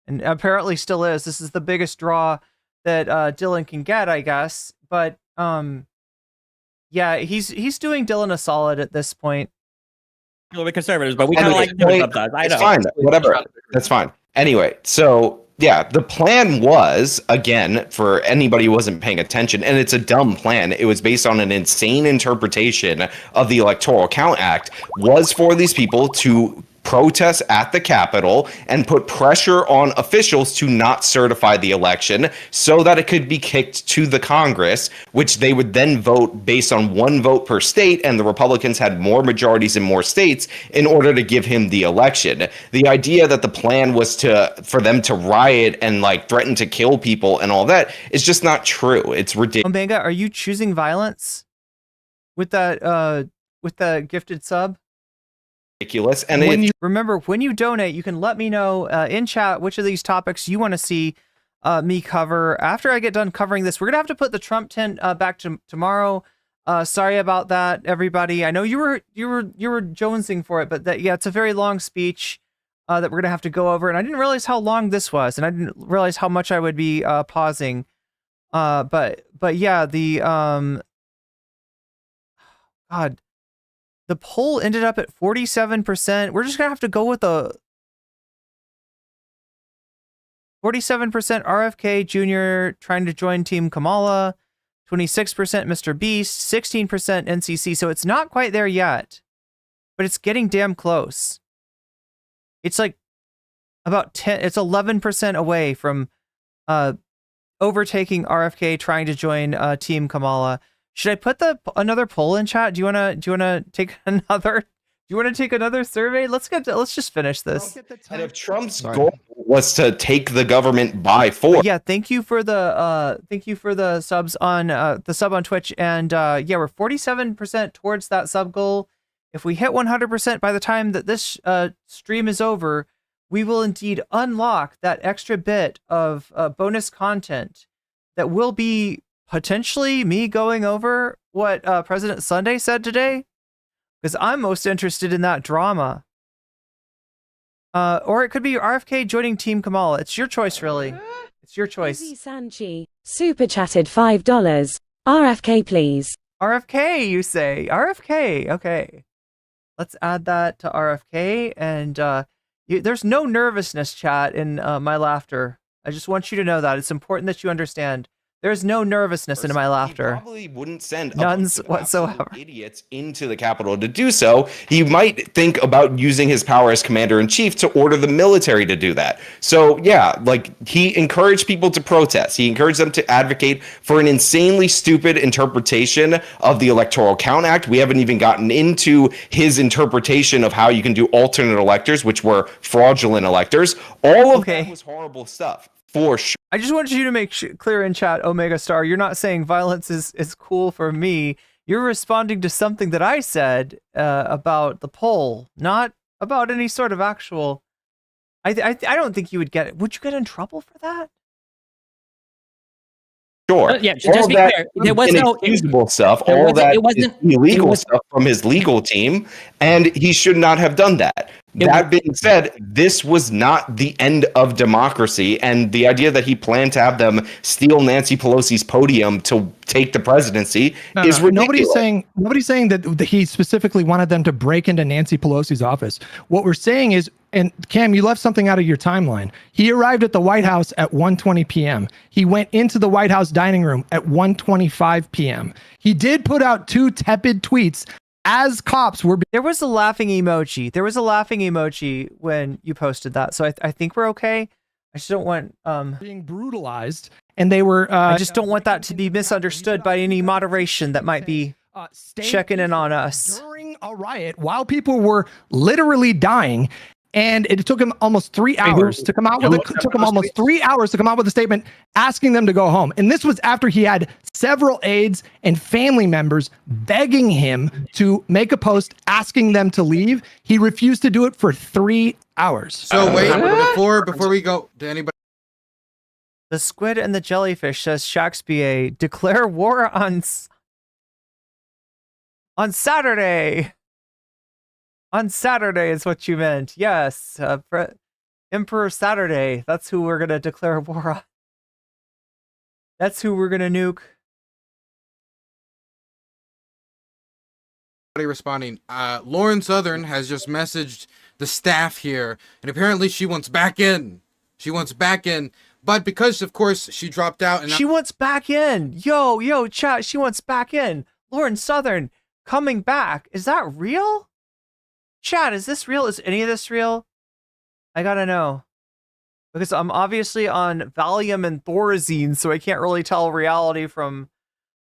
and apparently still is. This is the biggest draw that Dylan can get, I guess. But yeah, he's doing Dylan a solid at this point. A little bit conservatives, but we kind of like doing sometimes. I know. It's fine. Whatever. That's fine. Anyway, so yeah, the plan was, again, for anybody who wasn't paying attention, and it's a dumb plan, it was based on an insane interpretation of the Electoral Count Act, was for these people to protest at the Capitol and put pressure on officials to not certify the election so that it could be kicked to the Congress, which they would then vote based on one vote per state, and the Republicans had more majorities in more states in order to give him the election. The idea that the plan was for them to riot and like threaten to kill people and all that is just not true. It's ridiculous. Omega, are you choosing violence with that with the gifted sub? Ridiculous. And remember, when you donate, you can let me know in chat which of these topics you want to see me cover. After I get done covering this, we're gonna have to put the Trump tent back to tomorrow. Sorry about that, everybody. I know you were jonesing for it, but it's a very long speech that we're gonna have to go over, and I didn't realize how long this was, and I didn't realize how much I would be pausing. But yeah, the God. The poll ended up at 47%. We're just going to have to go with a 47% RFK Jr. trying to join Team Kamala, 26% Mr. Beast, 16% NCC. So it's not quite there yet, but it's getting damn close. It's like about 10, it's 11% away from overtaking RFK trying to join Team Kamala. Should I put another poll in chat? Do you wanna take another? Do you want to take another survey? Let's just finish this. And if Trump's goal was to take the government by force, yeah. Thank you for the subs on the sub on Twitch, and yeah, we're 47% towards that sub goal. If we hit 100% by the time that this stream is over, we will indeed unlock that extra bit of bonus content that will be potentially me going over what President Sunday said today, because I'm most interested in that drama. Or it could be RFK joining Team Kamala. It's your choice, really. It's your choice. Sanchi super chatted $5. RFK, please. RFK, you say. RFK. Okay. Let's add that to RFK. And there's no nervousness, chat, in my laughter. I just want you to know that. It's important that you understand. There's no nervousness in my laughter. He probably wouldn't send none whatsoever idiots into the Capitol to do so. He might think about using his power as commander-in-chief to order the military to do that. So yeah, like, he encouraged people to protest. He encouraged them to advocate for an insanely stupid interpretation of the Electoral Count Act. We haven't even gotten into his interpretation of how you can do alternate electors, which were fraudulent electors. All of that was horrible stuff. For sure. I just want you to make clear in chat, Omega Star, you're not saying violence is cool for me. You're responding to something that I said about the poll, not about any sort of actual. I don't think you would get it. Would you get in trouble for that? Sure. Yeah, all just be that clear. There was no inexcusable stuff. there All wasn't- that it wasn't- is illegal it was- stuff from his legal team, and he should not have done that. That being said, this was not the end of democracy, and the idea that he planned to have them steal Nancy Pelosi's podium to take the presidency is ridiculous. Nobody's saying that he specifically wanted them to break into Nancy Pelosi's office. What we're saying is, and Cam, you left something out of your timeline. He arrived at the White House at 1:20 p.m. He went into the White House dining room at 1:25 p.m. He did put out 2 tepid tweets as cops were. There was a laughing emoji. There was a laughing emoji when you posted that. So I think we're okay. I just don't want being brutalized, and they were. I just don't want that to be misunderstood by any moderation that might be checking in on us during a riot while people were literally dying. And it took him almost 3 hours to come out with a statement asking them to go home. And this was after he had several aides and family members begging him to make a post asking them to leave. He refused to do it for 3 hours. So wait, before we go to anybody. The squid and the jellyfish, says Shakespeare, declare war on Saturday. On Saturday is what you meant. Yes. Emperor Saturday. That's who we're going to declare war on. That's who we're going to nuke. Responding. Lauren Southern has just messaged the staff here, and apparently she wants back in. But because, of course, she dropped out. And she wants back in. Yo, chat. She wants back in. Lauren Southern coming back. Is that real? Chat, is this real? Is any of this real? I gotta know. Because I'm obviously on Valium and Thorazine, so I can't really tell reality from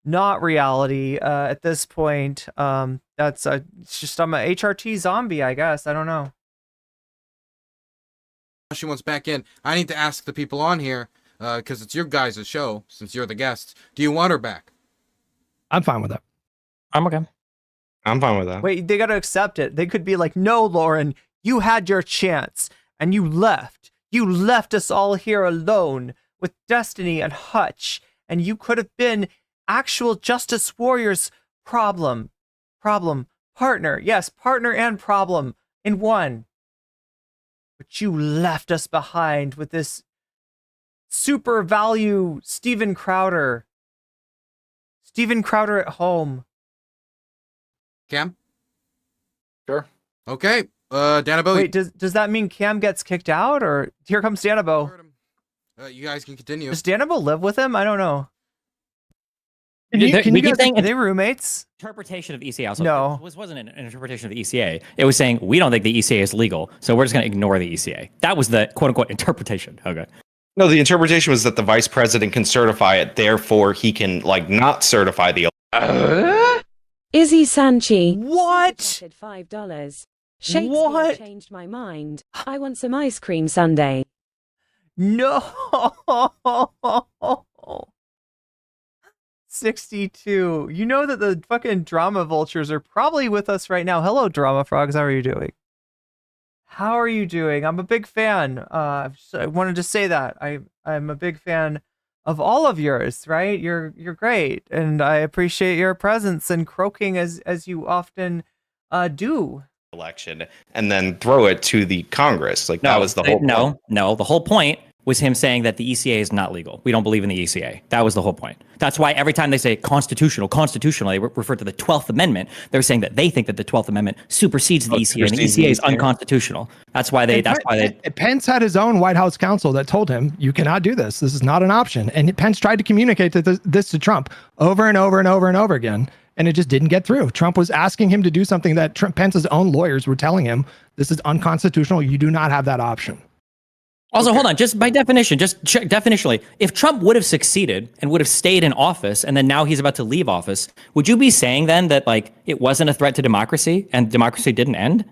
not reality at this point. It's just, I'm a HRT zombie, I guess. I don't know. She wants back in. I need to ask the people on here, because it's your guys' show, since you're the guests. Do you want her back? I'm fine with that. I'm okay. I'm fine with that. Wait, they gotta accept it. They could be like, no, Lauren, you had your chance, and you left. You left us all here alone with Destiny and Hutch, and you could have been actual Justice Warriors partner. Yes, partner and problem in one. But you left us behind with this super value Steven Crowder. Steven Crowder at home. Cam? Sure. Okay. Danabo. Wait, does that mean Cam gets kicked out, or here comes Danabo? You guys can continue. Does Danabo live with him? I don't know. Can you guys are they roommates? Interpretation of the ECA also. No. This wasn't an interpretation of the ECA. It was saying, we don't think the ECA is legal, so we're just going to ignore the ECA. That was the quote-unquote interpretation. Okay. No, the interpretation was that the vice president can certify it, therefore he can, not certify the Izzy Sanchi. What? $5. Shakespeare What? changed my mind. I want some ice cream sundae. No. 62. You know that the fucking drama vultures are probably with us right now. Hello, drama frogs. How are you doing? How are you doing? I'm a big fan. I wanted to say that. I'm a big fan of all of yours, right? You're great, and I appreciate your presence and croaking as you often do. Election and then throw it to the Congress. That was the whole point. No, the whole point was him saying that the ECA is not legal. We don't believe in the ECA. That was the whole point. That's why every time they say constitutional, they refer to the 12th Amendment. They're saying that they think that the 12th Amendment supersedes the ECA, and the ECA is unconstitutional. That's why they. Pence had his own White House counsel that told him, "You cannot do this. This is not an option." And Pence tried to communicate this to Trump over and over and over and over again, and it just didn't get through. Trump was asking him to do something that Pence's own lawyers were telling him, "This is unconstitutional. You do not have that option." Also, hold on. Just by definition, just check definitionally, if Trump would have succeeded and would have stayed in office, and then now he's about to leave office, would you be saying then that it wasn't a threat to democracy and democracy didn't end?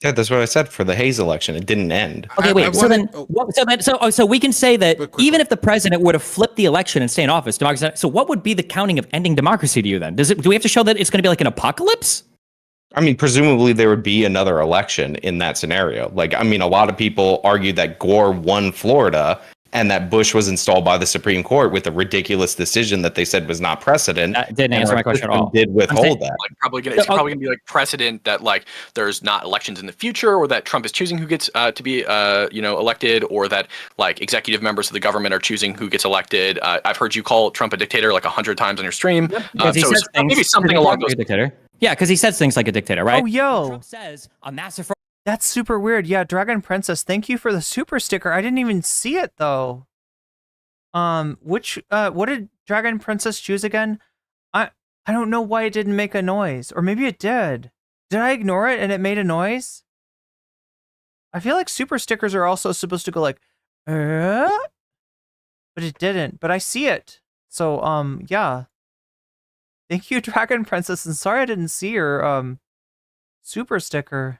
Yeah, that's what I said for the Hayes election. It didn't end. Okay, wait. So we can say that even if the president would have flipped the election and stay in office, democracy. So what would be the counting of ending democracy to you then? Do we have to show that it's going to be like an apocalypse? I mean, presumably there would be another election in that scenario. A lot of people argue that Gore won Florida and that Bush was installed by the Supreme Court with a ridiculous decision that they said was not precedent. That didn't answer my question at all. Did withhold that. Like it's probably gonna be like precedent that like there's not elections in the future, or that Trump is choosing who gets to be elected, or that like executive members of the government are choosing who gets elected. I've heard you call Trump a dictator like 100 times on your stream. Because he says things maybe something along those. Dictator. Yeah, because he says things like a dictator, right? Oh, yo. Trump says a massive fraud. That's super weird. Yeah, Dragon Princess, thank you for the super sticker. I didn't even see it though. What did Dragon Princess choose again? I don't know why it didn't make a noise, or maybe it did. Did I ignore it and it made a noise? I feel like super stickers are also supposed to go like, but it didn't. But I see it. So yeah. Thank you, Dragon Princess, and sorry I didn't see your super sticker.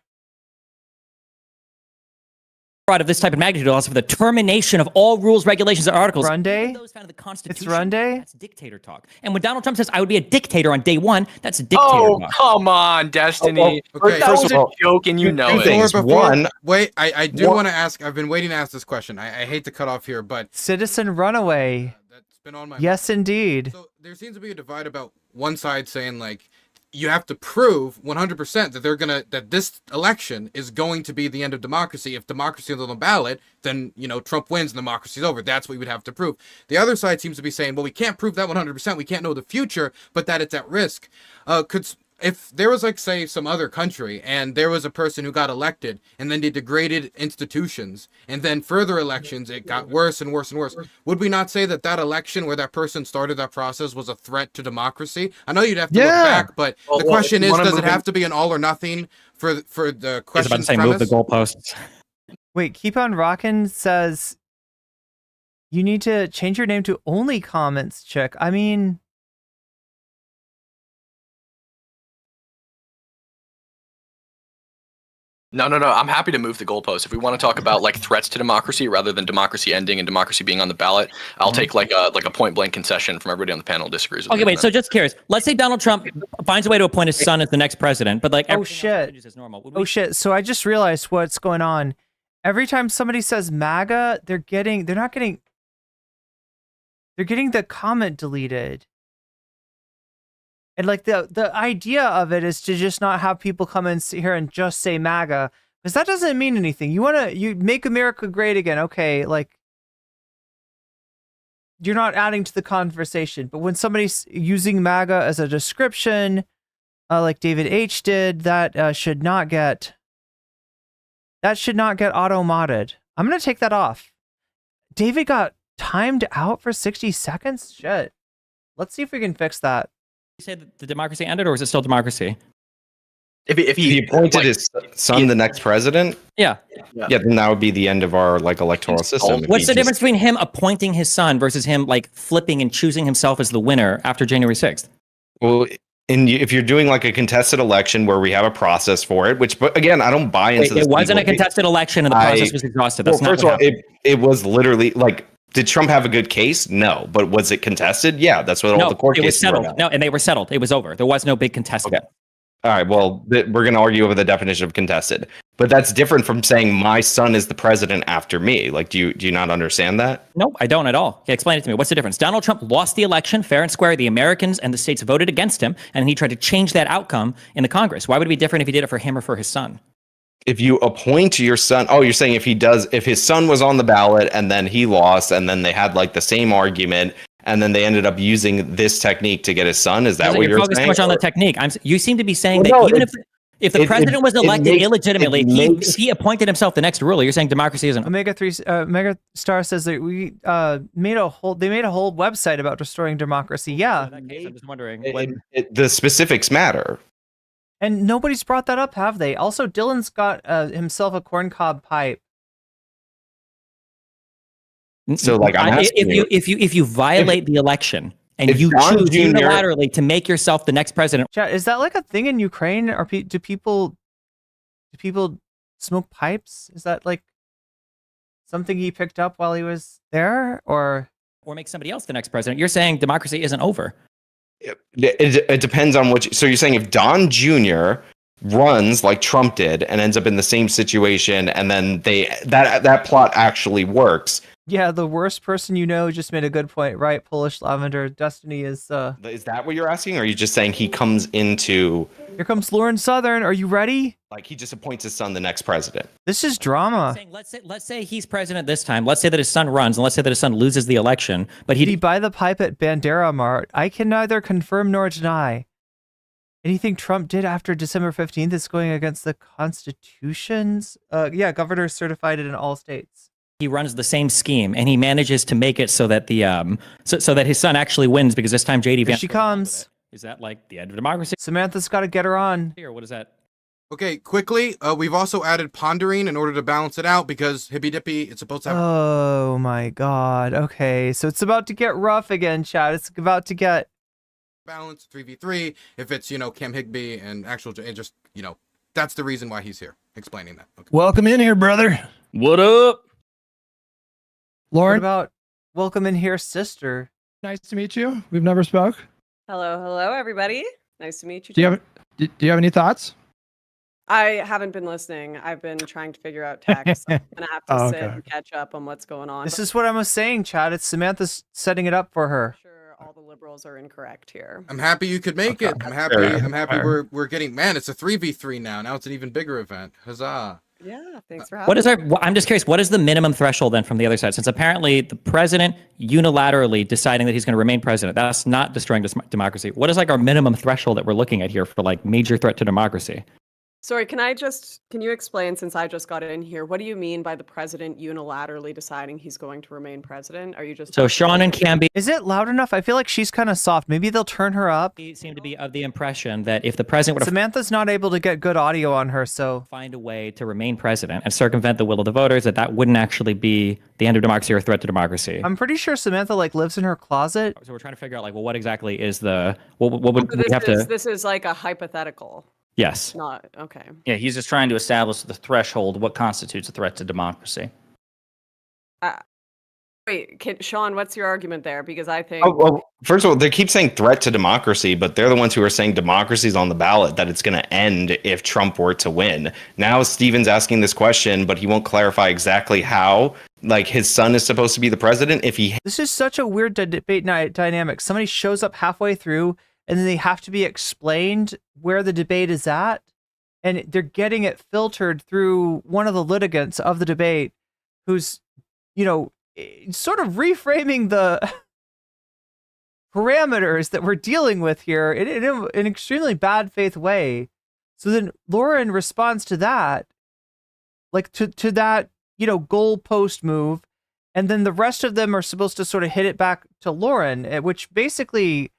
Of this type of magnitude allows for the termination of all rules, regulations, and articles. Run day? Those found in the Constitution. It's run day? That's dictator talk. And when Donald Trump says, I would be a dictator on day one, that's a dictator talk. Come on, Destiny. Okay. That was a joke, and you know Before, it. wait, I do want to ask. I've been waiting to ask this question. I hate to cut off here, but Citizen Runaway. that's been on my Yes, indeed. So there seems to be a divide about one side saying like you have to prove 100% that this election is going to be the end of democracy. If democracy is on the ballot, then Trump wins and democracy's over. That's what we would have to prove. The other side seems to be saying, well, we can't prove that 100%. We can't know the future, but that it's at risk. If there was, like, say, some other country and there was a person who got elected and then they degraded institutions and then further elections, it got worse and worse and worse, would we not say that election where that person started that process was a threat to democracy? I know you'd have to look back, but the question is, does it have to be an all or nothing for the question? I was about to say, move the goalposts. Wait, Keep on Rockin' says you need to change your name to Only Comments Chick. I mean... No. I'm happy to move the goalpost. If we want to talk about like threats to democracy rather than democracy ending and democracy being on the ballot, I'll take like a point blank concession from everybody on the panel who disagrees with me. Okay, wait. So just curious. Let's say Donald Trump finds a way to appoint his son as the next president, but like oh shit, is normal. Oh shit. So I just realized what's going on. Every time somebody says MAGA, they're getting the comment deleted. And like the idea of it is to just not have people come in here and just say MAGA, because that doesn't mean anything. You make America great again. Okay, like you're not adding to the conversation. But when somebody's using MAGA as a description, like David H did, that should not get auto-modded. I'm gonna take that off. David got timed out for 60 seconds? Shit. Let's see if we can fix that. You say that the democracy ended, or is it still democracy? If he appointed his son the next president, yeah, then that would be the end of our like electoral system. What's the difference between him appointing his son versus him like flipping and choosing himself as the winner after January 6th? Well, if you're doing like a contested election where we have a process for it, which, but again, I don't buy into this. It wasn't a contested election and the process was exhausted. That's first of all, it was literally like, did Trump have a good case? No. But was it contested? Yeah, that's what all the court cases were. It was settled. No, and they were settled. It was over. There was no big contested. Okay. All right, well, we're going to argue over the definition of contested. But that's different from saying my son is the president after me. Like, do you not understand that? No, I don't at all. Okay, explain it to me. What's the difference? Donald Trump lost the election fair and square. The Americans and the states voted against him, and he tried to change that outcome in the Congress. Why would it be different if he did it for him or for his son? If you appoint your son, you're saying if his son was on the ballot and then he lost and then they had like the same argument and then they ended up using this technique to get his son, is that what you're saying? Focused too much on the technique. You seem to be saying that even if the president was elected illegitimately, he appointed himself the next ruler. You're saying democracy isn't. Omega Star says that we made a whole website about restoring democracy. Yeah. In that case, I'm just wondering the specifics matter. And nobody's brought that up, have they? Also, Dylan's got himself a corncob pipe. So, like, I'm asking if you violate the election and you choose unilaterally to make yourself the next president, chat, is that like a thing in Ukraine? Or do people smoke pipes? Is that like something he picked up while he was there, or make somebody else the next president? You're saying democracy isn't over. It depends on what. So you're saying if Don Jr. runs like Trump did and ends up in the same situation, and then that plot actually works, Yeah, the worst person you know just made a good point, right? Polish Lavender. Destiny is Is that what you're asking? Or are you just saying he comes into, Here comes Lauren Southern. Are you ready? like, he just appoints his son the next president? This is drama. Saying, let's say he's president this time. Let's say that his son runs, and let's say that his son loses the election. But Did he buy the pipe at Bandera Mart? I can neither confirm nor deny. Anything Trump did after December 15th is going against the constitutions. Yeah, governors certified it in all states. he runs the same scheme, and he manages to make it so that the so that his son actually wins because this time JD Here Vance she goes along with comes. it. Is that like the end of democracy? Samantha's got to get her on. Or what is that? Okay, quickly, we've also added pondering in order to balance it out because Hippy Dippy, it's supposed to have... Oh my god. Okay, so it's about to get rough again, Chad. It's about to get... balance 3v3 if it's Cam Higby and actual it just that's the reason why he's here explaining that. Okay. Welcome in here, brother. What up? What Lauren, about welcome in here, sister? nice to meet you. We've never spoke. Hello, everybody. Nice to meet you. Do you too. have do you have any thoughts? I haven't been listening. I've been trying to figure out text. I'm gonna have to sit Okay. and catch up on what's going on. This is what I was saying, Chad. It's Samantha's setting it up for her. I'm sure all the liberals are incorrect here. I'm happy you could make it. I'm happy. I'm happy we're getting, man, it's a 3v3 now. Now it's an even bigger event. Huzzah. Yeah, thanks for having What is me. I'm just curious, what is the minimum threshold then from the other side? Since apparently the president unilaterally deciding that he's going to remain president, that's not destroying democracy. What is like our minimum threshold that we're looking at here for like major threat to democracy? Sorry, can you explain, since I just got in here, what do you mean by the president unilaterally deciding he's going to remain president? Are you just So Sean and Camby Is it loud enough? I feel like she's kind of soft. Maybe they'll turn her up. seem to be of the impression that if the president were to Samantha's not able to get good audio on her, so... find a way to remain president and circumvent the will of the voters, that wouldn't actually be the end of democracy or a threat to democracy. I'm pretty sure Samantha like lives in her closet. So we're trying to figure out like, well, what exactly is the what would we have to? This is like a hypothetical. Yes. Not okay. Yeah, he's just trying to establish the threshold, what constitutes a threat to democracy. Wait, Sean, what's your argument there? Because I think Oh, well, first of all, they keep saying threat to democracy, but they're the ones who are saying democracy's on the ballot, that it's going to end if Trump were to win. Now Steven's asking this question, but he won't clarify exactly how, like, his son is supposed to be the president if he... This is such a weird debate night dynamic. Somebody shows up halfway through, and then they have to be explained where the debate is at, and they're getting it filtered through one of the litigants of the debate, who's, sort of reframing the parameters that we're dealing with here in an extremely bad faith way. So then Lauren responds to that, like to that, goalpost move. And then the rest of them are supposed to sort of hit it back to Lauren, which basically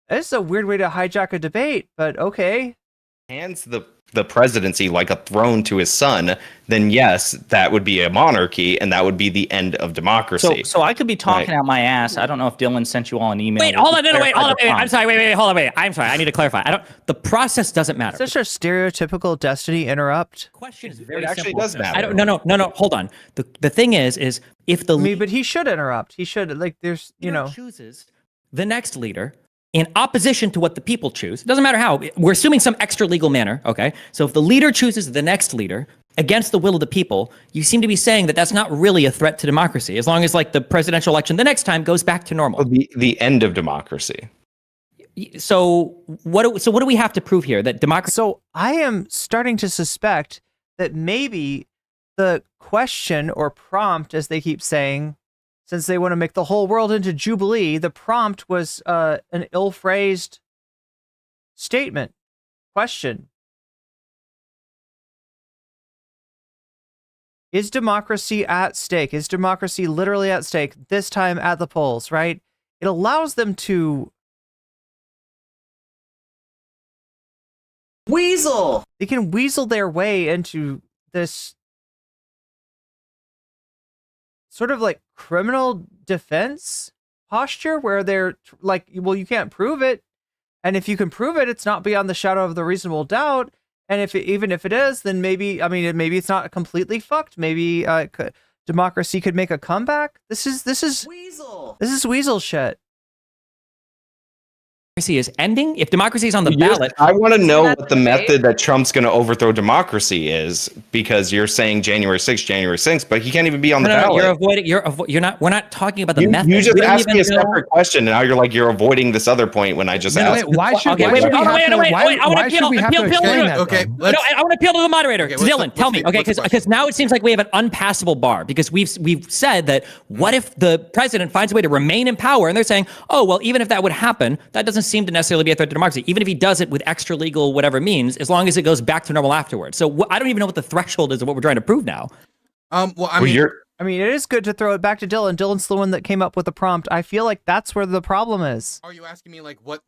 is a weird way to hijack a debate, but okay. hands the presidency like a throne to his son, then yes, that would be a monarchy, and that would be the end of democracy. So I could be talking out my ass. I don't know if Dylan sent you all an email. Wait, hold on, wait, I'm sorry, wait, hold on, wait. I'm sorry, I need to clarify. The process doesn't matter. Such a stereotypical Destiny interrupt. Question is very It actually simple. does matter. No, hold on. The thing is if the But he should interrupt. He should, there's, leader chooses the next leader in opposition to what the people choose. It doesn't matter how. We're assuming some extra legal manner, okay? So if the leader chooses the next leader against the will of the people, you seem to be saying that that's not really a threat to democracy, as long as the presidential election the next time goes back to normal. The end of democracy. So what do we have to prove here? That democracy... So I am starting to suspect that maybe the question or prompt, as they keep saying, since they want to make the whole world into Jubilee, the prompt was an ill-phrased statement. Question. Is democracy at stake? Is democracy literally at stake this time at the polls, right? It allows them to weasel. They can weasel their way into this sort of like criminal defense posture where they're like, well, you can't prove it. And if you can prove it, it's not beyond the shadow of the reasonable doubt. And even if it is, then maybe it's not completely fucked. Maybe democracy could make a comeback. This is weasel. This is weasel shit. is ending, if democracy is on the ballot. I want to know what the method that Trump's going to overthrow democracy is, because you're saying January 6th, but he can't even be on the ballot. You're avoiding. You're not. We're not talking about the method. You just asked me a separate question, and now you're like you're avoiding this other point when I just asked. Wait, why should we have to explain that? Okay, no, I want to appeal to the moderator. Okay, Dylan, tell me. Okay, because now it seems like we have an unpassable bar, because we've said that what if the president finds a way to remain in power, and they're saying, oh well, even if that would happen, that doesn't seem to necessarily be a threat to democracy. Even if he does it with extra legal whatever means, as long as it goes back to normal afterwards. So I don't even know what the threshold is of what we're trying to prove now. Well, I mean, it is good to throw it back to Dylan. Dylan's the one that came up with the prompt. I feel like that's where the problem is. Are you asking me like what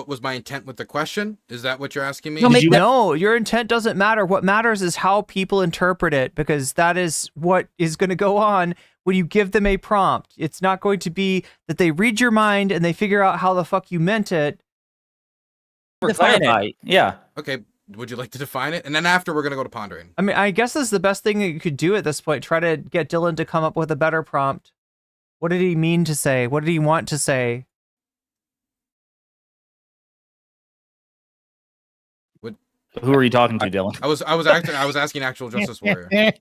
was my intent with the question? Is that what you're asking me? No, your intent doesn't matter. What matters is how people interpret it, because that is what is going to go on when you give them a prompt. It's not going to be that they read your mind and they figure out how the fuck you meant it. Yeah. Okay. Would you like to define it? And then after, we're going to go to pondering. I mean, I guess this is the best thing that you could do at this point. Try to get Dylan to come up with a better prompt. What did he mean to say? What did he want to say? Who are you talking to, Dylan? I was asking actual Justice Warrior.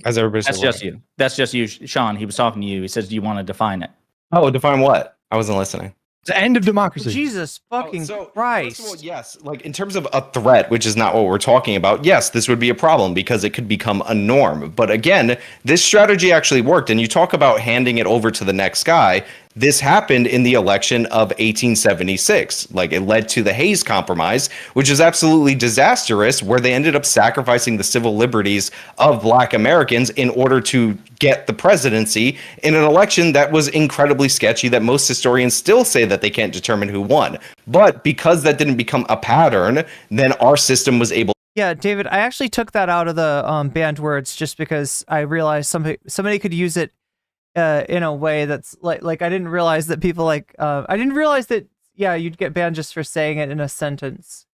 As everybody That's just you. That's just you, Sean. He was talking to you. He says, do you want to define it? Oh, define what? I wasn't listening. The end of democracy. Jesus fucking Christ. First of all, yes, like in terms of a threat, which is not what we're talking about, yes, this would be a problem because it could become a norm. But again, this strategy actually worked. And you talk about handing it over to the next guy. This happened in the election of 1876. Like, it led to the Hayes Compromise, which is absolutely disastrous, where they ended up sacrificing the civil liberties of Black Americans in order to get the presidency in an election that was incredibly sketchy, that most historians still say that they can't determine who won. But because that didn't become a pattern, then our system was able. Yeah, David, I actually took that out of the banned words just because I realized somebody could use it in a way that's like I didn't realize that people I didn't realize that you'd get banned just for saying it in a sentence.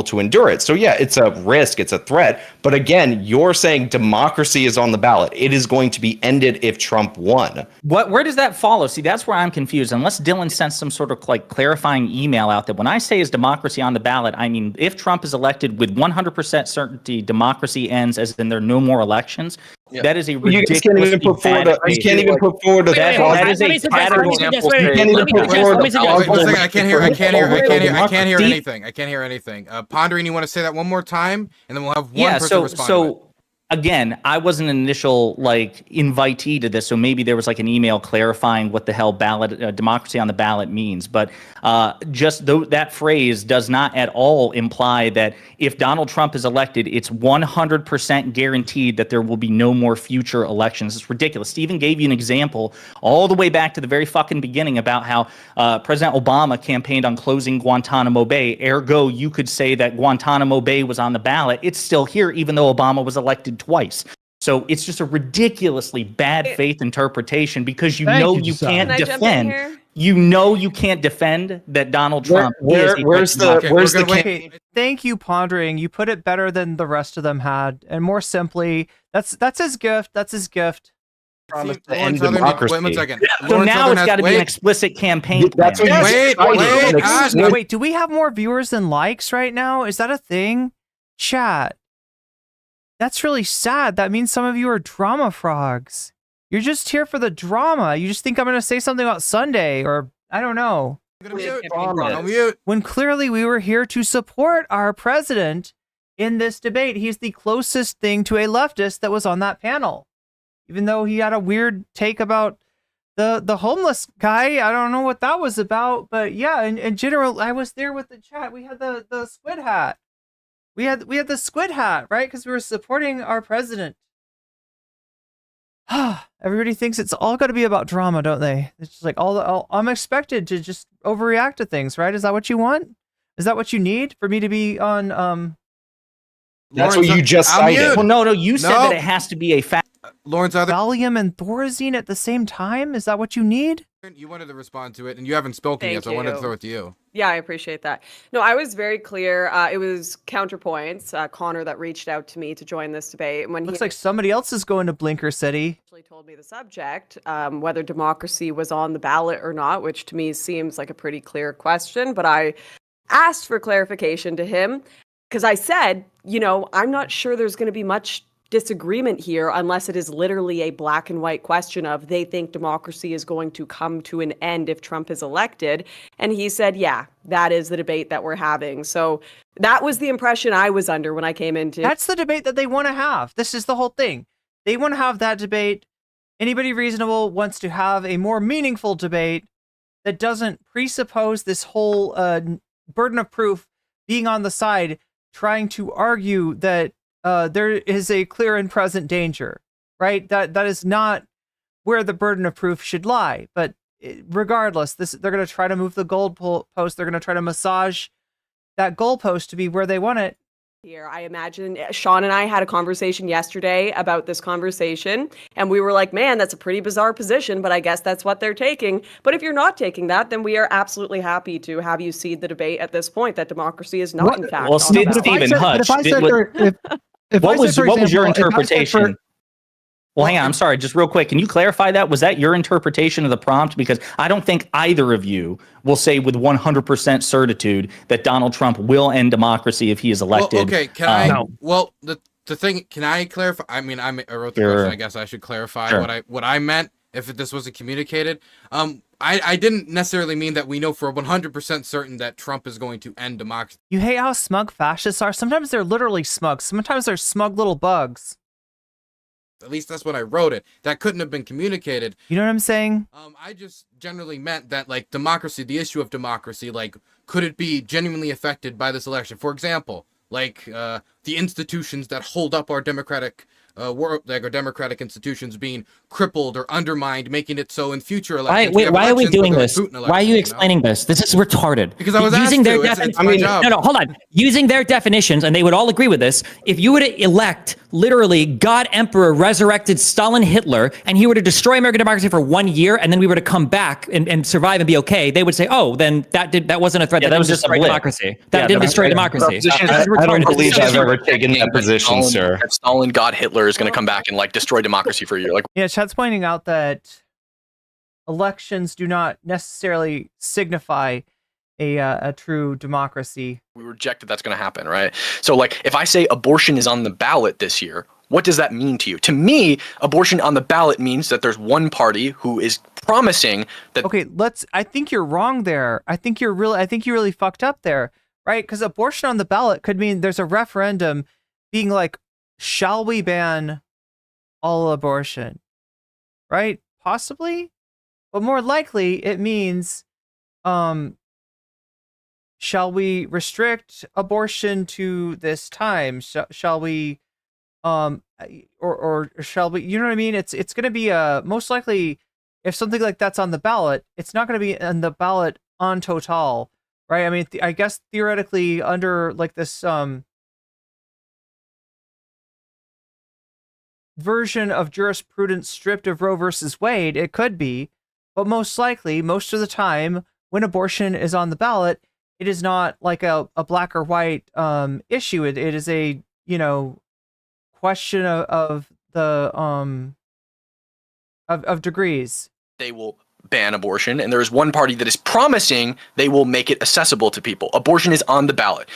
To endure it. So yeah, it's a risk, it's a threat. But again, you're saying democracy is on the ballot. It is going to be ended if Trump won. Where does that follow? See, that's where I'm confused. Unless Dylan sent some sort of like clarifying email out that when I say is democracy on the ballot, I mean, if Trump is elected with 100% certainty, democracy ends as in there are no more elections. Yeah. That is a ridiculous. You can't even put forward a that is a category. I can't hear anything. I can't hear anything. Pondering, you want to say that one more time, and then we'll have one person respond. So again, I wasn't an initial invitee to this, so maybe there was an email clarifying what the hell democracy on the ballot means. But just that phrase does not at all imply that if Donald Trump is elected, it's 100% guaranteed that there will be no more future elections. It's ridiculous. Stephen gave you an example all the way back to the very fucking beginning about how President Obama campaigned on closing Guantanamo Bay. Ergo, you could say that Guantanamo Bay was on the ballot. It's still here, even though Obama was elected twice. So it's just a ridiculously bad faith interpretation because you can't defend. You know you can't defend that Donald Trump Thank you, Pondering. You put it better than the rest of them had, and more simply, that's his gift. That's his gift. Promise to end democracy. Wait 1 second. So now it's got to be an explicit campaign. That's what Wait, do we have more viewers than likes right now? Is that a thing? Chat. That's really sad. That means some of you are drama frogs. You're just here for the drama. You just think I'm going to say something about Sunday, or I don't know. When clearly we were here to support our president in this debate. He's the closest thing to a leftist that was on that panel. Even though he had a weird take about the homeless guy. I don't know what that was about. But yeah, in general, I was there with the chat. We had the squid hat. We had the squid hat, right? Because we were supporting our president. Everybody thinks it's all got to be about drama, don't they? It's just like I'm expected to just overreact to things, right? Is that what you want? Is that what you need for me to be on? That's Lawrence, what you just cited. Well, no, you said that it has to be a fact. Lawrence, Valium and Thorazine at the same time? Is that what you need? You wanted to respond to it, and you haven't spoken yet, so I wanted to throw it to you. Yeah, I appreciate that. No, I was very clear. It was Counterpoints, Connor, that reached out to me to join this debate. When Looks like somebody else is going to Blinker City. Actually told me the subject, whether democracy was on the ballot or not, which to me seems like a pretty clear question. But I asked for clarification to him because I said, I'm not sure there's going to be much disagreement here unless it is literally a black and white question of they think democracy is going to come to an end if Trump is elected. And he said, yeah, that is the debate that we're having. So that was the impression I was under when I came into. That's the debate that they want to have. This is the whole thing. They want to have that debate. Anybody reasonable wants to have a more meaningful debate that doesn't presuppose this whole burden of proof being on the side, trying to argue that there is a clear and present danger, right? That is not where the burden of proof should lie. But regardless, they're going to try to move the goalpost. They're going to try to massage that goalpost to be where they want it. Here, I imagine Sean and I had a conversation yesterday about this conversation, and we were like, man, that's a pretty bizarre position, but I guess that's what they're taking. But if you're not taking that, then we are absolutely happy to have you cede the debate at this point that democracy is not, in fact, well, on the ballot. Stephen Hutch. What was your interpretation? Well, hang on. I'm sorry. Just real quick. Can you clarify that? Was that your interpretation of the prompt? Because I don't think either of you will say with 100% certitude that Donald Trump will end democracy if he is elected. Well, okay. Can I? No. Well, the thing. Can I clarify? I mean, I wrote the question. I guess I should clarify what I meant if this wasn't communicated. I didn't necessarily mean that we know for 100% certain that Trump is going to end democracy. You hate how smug fascists are? Sometimes they're literally smug. Sometimes they're smug little bugs. At least that's what I wrote it. That couldn't have been communicated. You know what I'm saying? I just generally meant that, like, democracy, the issue of democracy, like, could it be genuinely affected by this election? For example, like, the institutions that hold up our democratic like our democratic institutions being crippled or undermined, making it so in future elections. Why are we doing this? Why are you explaining this? This is retarded. Because I was using their no, hold on. Using their definitions, and they would all agree with this. If you were to elect literally God Emperor resurrected Stalin Hitler, and he were to destroy American democracy for 1 year, and then we were to come back and survive and be okay, they would say, oh, then that wasn't a threat. Yeah, that was just destroy democracy. That didn't destroy democracy. I don't believe I've ever taken that position, sir. Stalin God Hitler is going to come back and like destroy democracy for a year. Like, yeah, Chad's pointing out that elections do not necessarily signify a true democracy. We reject that that's going to happen, right? So, like, if I say abortion is on the ballot this year, what does that mean to you? To me, abortion on the ballot means that there's one party who is promising that. Okay, I think you're wrong there. I think you really fucked up there, right? Because abortion on the ballot could mean there's a referendum being like, shall we ban all abortion, right? Possibly, but more likely it means, shall we restrict abortion to this time? Shall we, or shall we? You know what I mean? It's going to be most likely, if something like that's on the ballot, it's not going to be on the ballot on total, right? I mean, I guess theoretically under like this version of jurisprudence stripped of Roe versus Wade, it could be, but most likely, most of the time, when abortion is on the ballot, it is not like a black or white issue. It is a, question of the of degrees. They will ban abortion, and there is one party that is promising they will make it accessible to people. Abortion is on the ballot.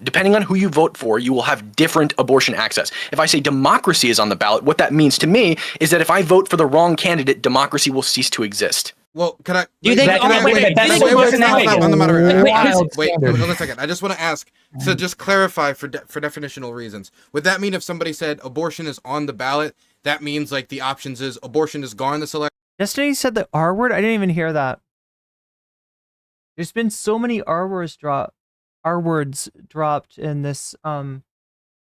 Depending on who you vote for, you will have different abortion access. If I say democracy is on the ballot, what that means to me is that if I vote for the wrong candidate, democracy will cease to exist. Well, can I? Do you think? Wait, hold on a second. I just want to ask to just clarify for definitional reasons. Would that mean if somebody said abortion is on the ballot, that means like the options is abortion is gone this election? Yesterday said the R word. I didn't even hear that. There's been so many R words dropped in this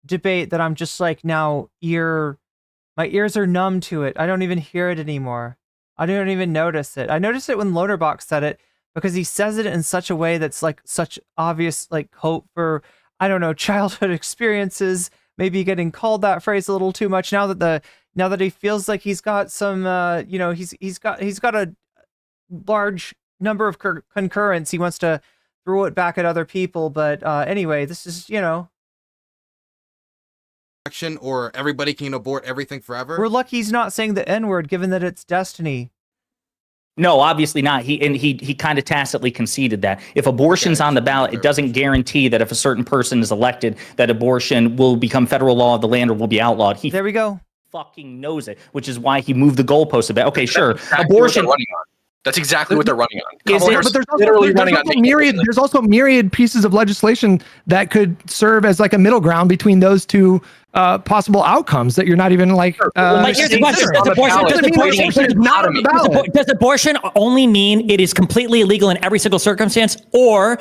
debate that I'm just like now my ears are numb to it. I don't even hear it anymore. I don't even notice it. I noticed it when Lonerbox said it because he says it in such a way that's like such obvious like hope for, I don't know, childhood experiences, maybe getting called that phrase a little too much now that he feels like he's got some he's got a large number of concurrents. He wants to throw it back at other people. But anyway, this is, action, or everybody can abort everything forever. we're lucky he's not saying the N-word, given that it's destiny. No, obviously not. He kind of tacitly conceded that if abortion's on the ballot, it doesn't guarantee that if a certain person is elected, that abortion will become federal law of the land or will be outlawed. He There we go. fucking knows it, which is why he moved the goalpost a bit. Okay, sure. Exactly Abortion. That's exactly what they're running on. Is Kamala it- Harris But there's literally also, running on making abortion there's also myriad pieces of legislation that could serve as like a middle ground between those two possible outcomes that you're not even like. Mike, here's the question. Does abortion only mean it is completely illegal in every single circumstance, or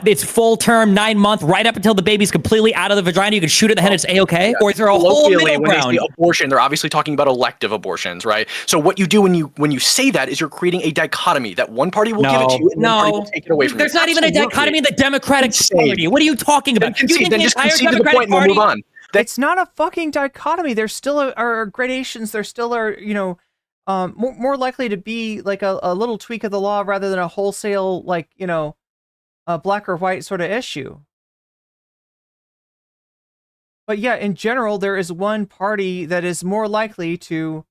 it's full term, 9 month, right up until the baby's completely out of the vagina, you can shoot it in the head, it's A-okay? Or is there a whole Colloquially, middle when ground? they say abortion, they're obviously talking about elective abortions, right? So what you do when you say that is you're creating a dichotomy that one party will give it to you and one party will take it away from you. There's not even a dichotomy in the Democratic Party. What are you talking about? You think Then the just entire concede to the Democratic point and we'll Party? move on. It's not a fucking dichotomy. There still are gradations. There still are, more likely to be like a little tweak of the law rather than a wholesale, like, a black or white sort of issue. But yeah, in general, there is one party that is more likely to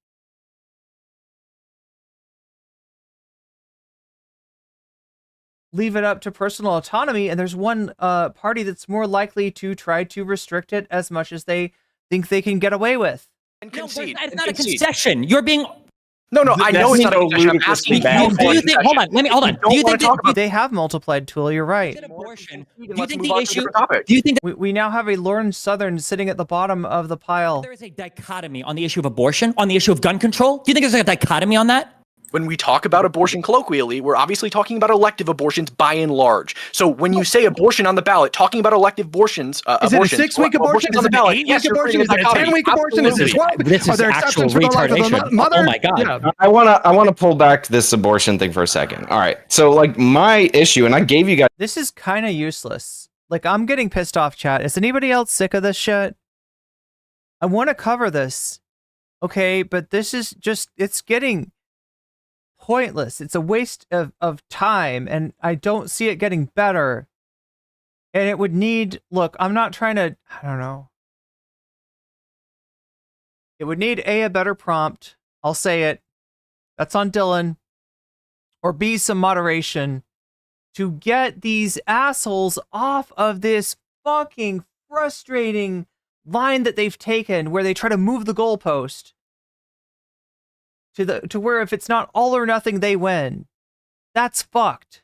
leave it up to personal autonomy, and there's one party that's more likely to try to restrict it as much as they think they can get away with. No, it's not a concession. You're being... No, I know it's not a concession. I'm asking Do you think... Hold on. Do you think they have multiplied, Tool? You're right. abortion? Do you think the issue... Do you think that We now have a Lauren Southern sitting at the bottom of the pile. there is a dichotomy on the issue of abortion, on the issue of gun control? Do you think there's a dichotomy on that? When we talk about abortion colloquially, we're obviously talking about elective abortions by and large. So when you say abortion on the ballot, talking about elective abortions, Is it a 6-week abortion? on Is the it an ballot, 8-week abortion? Is it a 10-week abortion? Is it 12? This Are is there actual exceptions for the life of the retardation. mother? Oh my God. Yeah. I wanna pull back this abortion thing for a second. All right. So like my issue, and I gave you guys This is kind of useless. Like, I'm getting pissed off, chat. Is anybody else sick of this shit? I want to cover this. Okay, but this is just, it's getting pointless. It's a waste of time, and I don't see it getting better. And it would need, look, I'm not trying to, I don't know. It would need A, a better prompt. I'll say it. That's on Dylan. Or B, some moderation to get these assholes off of this fucking frustrating line that they've taken where they try to move the goalpost to where if it's not all or nothing, they win. That's fucked.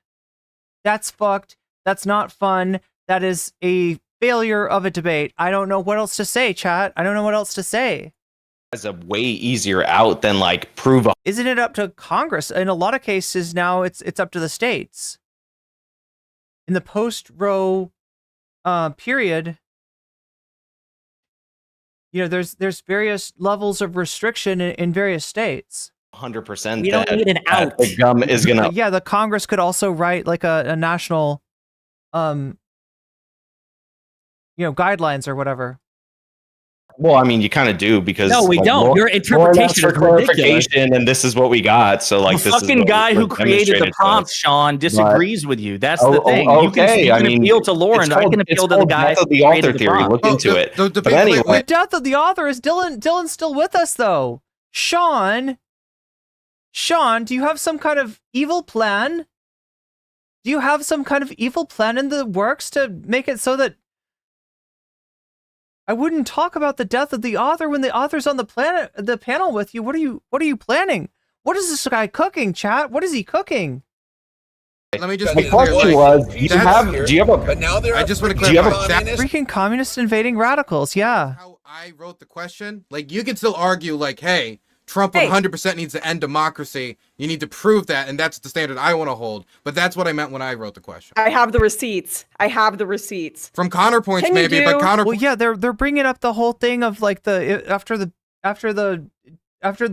That's fucked. That's not fun. That is a failure of a debate. I don't know what else to say, chat. I don't know what else to say. as a way easier out than like prove a Isn't it up to Congress? In a lot of cases now, it's up to the states. In the post-Roe period, there's various levels of restriction in various states. 100%. We don't need an out. The gum is gonna. Yeah, the Congress could also write like a national, guidelines or whatever. Well, I mean, you kind of do because No, we don't. Your interpretation is ridiculous. and this is what we got. So, like, The this fucking is guy who created the prompt, Sean, disagrees with you. That's the thing. You can appeal to Lauren. I can appeal to the guy who who author created the theory. prompt. Look into it. But The anyway, death of the author is Dylan. Dylan's still with us though. Sean, do you have some kind of evil plan? Do you have some kind of evil plan in the works to make it so that I wouldn't talk about the death of the author when the author's on the panel with you? What are you planning? What is this guy cooking, chat? What is he cooking? Let me just the be clear. question was, do you have a? But now there I just want to Do you have a- clarify that Freaking communists invading radicals, yeah. how I wrote the question. Like, you can still argue, like, hey, Trump Hey. 100% needs to end democracy. You need to prove that, and that's the standard I want to hold. But that's what I meant when I wrote the question. I have the receipts. From counterpoints, Can you maybe, do- but counterpoints. Well, yeah, they're bringing up the whole thing of like after the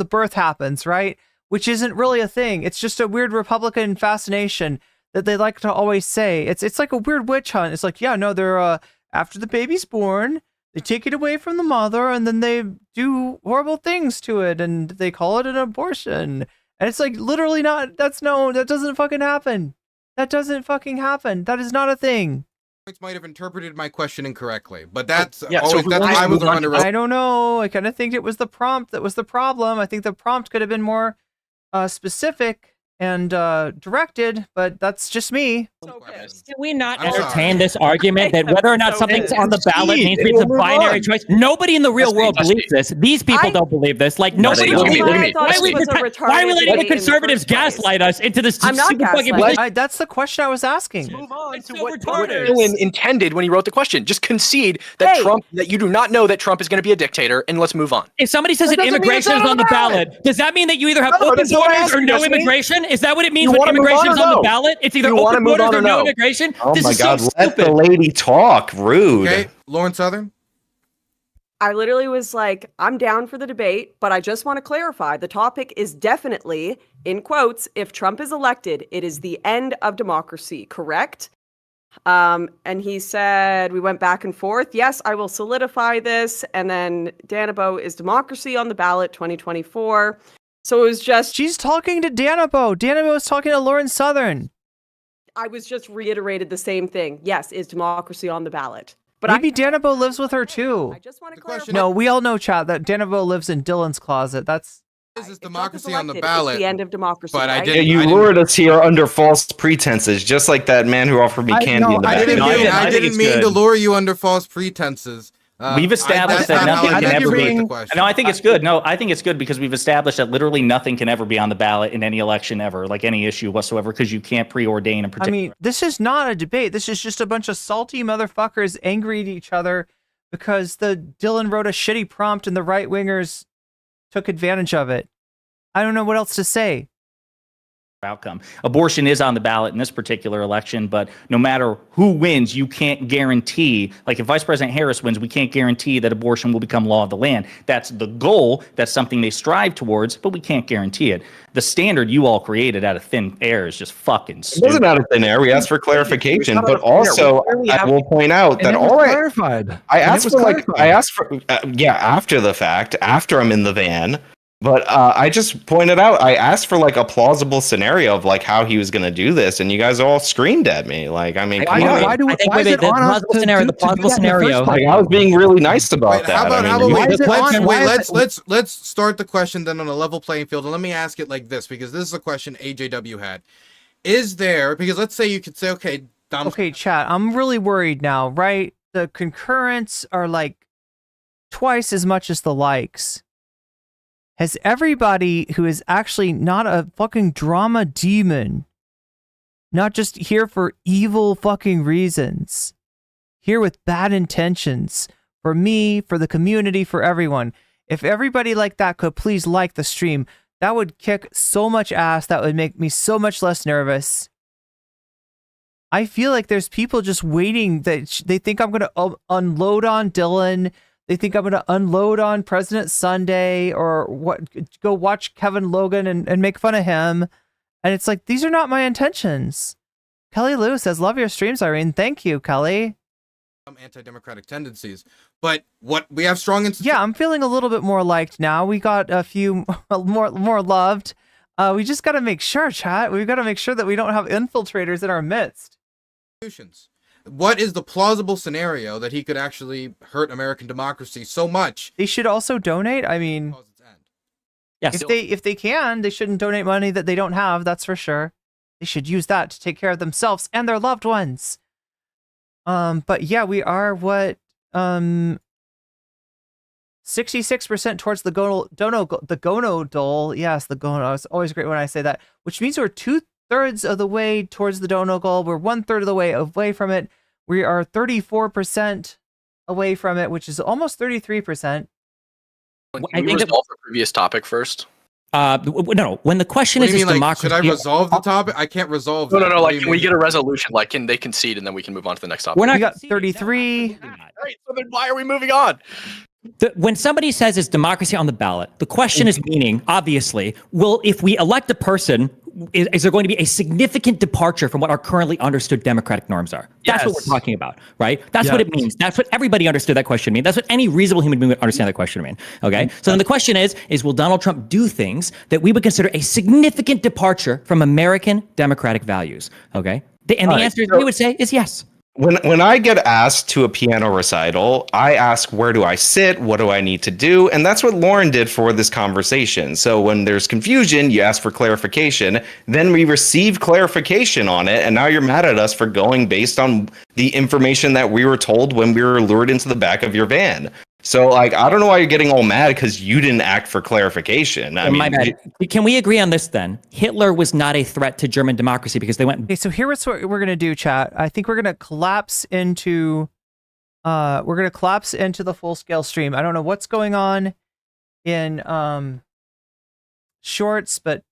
birth happens, right? Which isn't really a thing. It's just a weird Republican fascination that they like to always say. It's like a weird witch hunt. It's like, yeah, no, they're after the baby's born, they take it away from the mother, and then they do horrible things to it, and they call it an abortion. And it's like literally not. That doesn't fucking happen. That doesn't fucking happen. That is not a thing. Might have interpreted my question incorrectly, but that's Yeah, always so that's I I was was under. I don't know. I kind of think it was the prompt that was the problem. I think the prompt could have been more specific and directed, but that's just me. Can we not I'm entertain sorry. this argument that whether or not something's on the ballot means it's a binary choice? Nobody in the real world believes this. These people don't believe this. Like nobody. Look at me, look at me. Why are we letting the conservatives gaslight us into this I'm not super fucking gaslighting. position? That's the question I was asking. Move on It's to so what retarded. Dylan intended when he wrote the question. Just concede that Hey. that you do not know that Trump is going to be a dictator, and let's move on. If somebody says that doesn't mean it's immigration is not on the on the ballot. ballot, does that mean that you either have No, open that's what I borders or asked, no Jesse. immigration? Is that what it means You when wanna move immigration is on or on the no? ballot? It's either You wanna open move borders on or or no no? immigration. Oh This my is God, so let the stupid. lady talk. Rude. Okay, Lauren Southern. I literally was like, I'm down for the debate, but I just want to clarify the topic is definitely, in quotes, if Trump is elected, it is the end of democracy, correct? And he said, we went back and forth. Yes, I will solidify this. And then Danabo is democracy on the ballot 2024. So it was just, She's talking to Danabo. Danabo is talking to Lauren Southern. I was just reiterated the same thing. Yes, is democracy on the ballot? But Maybe Danabo lives with her too. I just want to The question- clarify. No, we all know, chat, that Danabo lives in Dylan's closet. That's This is If Trump democracy on the elected, ballot. It's the end of democracy. but I right? did- Yeah, you I didn't- lured us here under false pretenses, just like that man who offered me I- candy no, in the I back. didn't I mean- didn't, I I think didn't it's mean to good. lure you under false pretenses. We've established that's that not nothing how I can ever interpret be- the question. No, I think it's good. No, I think it's good because we've established that literally nothing can ever be on the ballot in any election ever, like any issue whatsoever, because you can't preordain and I protect. mean, this is not a debate. This is just a bunch of salty motherfuckers angry at each other because the Dylan wrote a shitty prompt and the right wingers took advantage of it. I don't know what else to say. outcome. Abortion is on the ballot in this particular election, but no matter who wins, you can't guarantee, like if Vice President Harris wins, we can't guarantee that abortion will become law of the land. That's the goal. That's something they strive towards, but we can't guarantee it. The standard you all created out of thin air is just fucking It stupid. wasn't out of thin air. We asked for clarification, but also I will point out that And it was all clarified. I And it asked was for, like, clarified. I asked for, yeah, after the fact, after I'm in the van. But I just pointed out, I asked for like a plausible scenario of like how he was going to do this, and you guys all screamed at me. Like, I mean, come on. Why I think why is wait, it the on us plausible to scenario- do- the to do plausible that in the first scenario- place? Like, I was being really nice about Wait, that. how about, I how mean, about why wait, is it let's, on- wait, why is let's start the question then on a level playing field, and let me ask it like this, because this is a question AJW had. Is there, because let's say you could say, okay, Donald Okay, chat, I'm really worried now, right? The concurrents are like twice as much as the likes. Has everybody who is actually not a fucking drama demon, not just here for evil fucking reasons, here with bad intentions, for me, for the community, for everyone, if everybody like that could please like the stream, that would kick so much ass, that would make me so much less nervous. I feel like there's people just waiting that they think I'm going to unload on Dylan. They think I'm going to unload on President Sunday or what? Go watch Kevin Logan and make fun of him. And it's like, these are not my intentions. Kelly Lou says, love your streams, Irene. Thank you, Kelly. some anti-democratic tendencies, but what we have strong Yeah, I'm feeling a little bit more liked now. We got a few more loved. We just got to make sure, chat. We've got to make sure that we don't have infiltrators in our midst. institutions. What is the plausible scenario that he could actually hurt American democracy so much? They should also donate. I mean, Cause its end? Yes. if they can, they shouldn't donate money that they don't have. That's for sure. They should use that to take care of themselves and their loved ones. But yeah, we are what 66% towards the Gono. Yes, the Gono. It's always great when I say that. Which means we're 2/3 of the way towards the Dono goal. We're 1/3 of the way away from it. We are 34% away from it, which is almost 33%. Can I we think that- resolve the previous topic first? No. When the question What do is you mean, like, democracy, should I resolve the topic? I can't resolve No, that. no, no. What Like, do you can we mean? get a resolution? Like, can they concede and then we can move on to the next topic? we're not. We got conceding. No, 33. absolutely not. Right. So then why are we moving on? When somebody says is democracy on the ballot, the question is meaning, obviously, if we elect a person, is there going to be a significant departure from what our currently understood democratic norms are? That's what we're talking about, right? That's what it means. That's what everybody understood that question mean. That's what any reasonable human being would understand that question mean. Okay? So then the question is will Donald Trump do things that we would consider a significant departure from American democratic values? Okay? The answer we would say is yes. When I get asked to a piano recital, I ask, where do I sit? What do I need to do? And that's what Lauren did for this conversation. So when there's confusion, you ask for clarification. Then we receive clarification on it. And now you're mad at us for going based on the information that we were told when we were lured into the back of your van. So, like, I don't know why you're getting all mad because you didn't act for clarification. I mean, my bad. Can we agree on this then? Hitler was not a threat to German democracy because they went. Okay, so here's what we're gonna do, chat. I think we're gonna collapse into the full scale stream. I don't know what's going on in shorts, but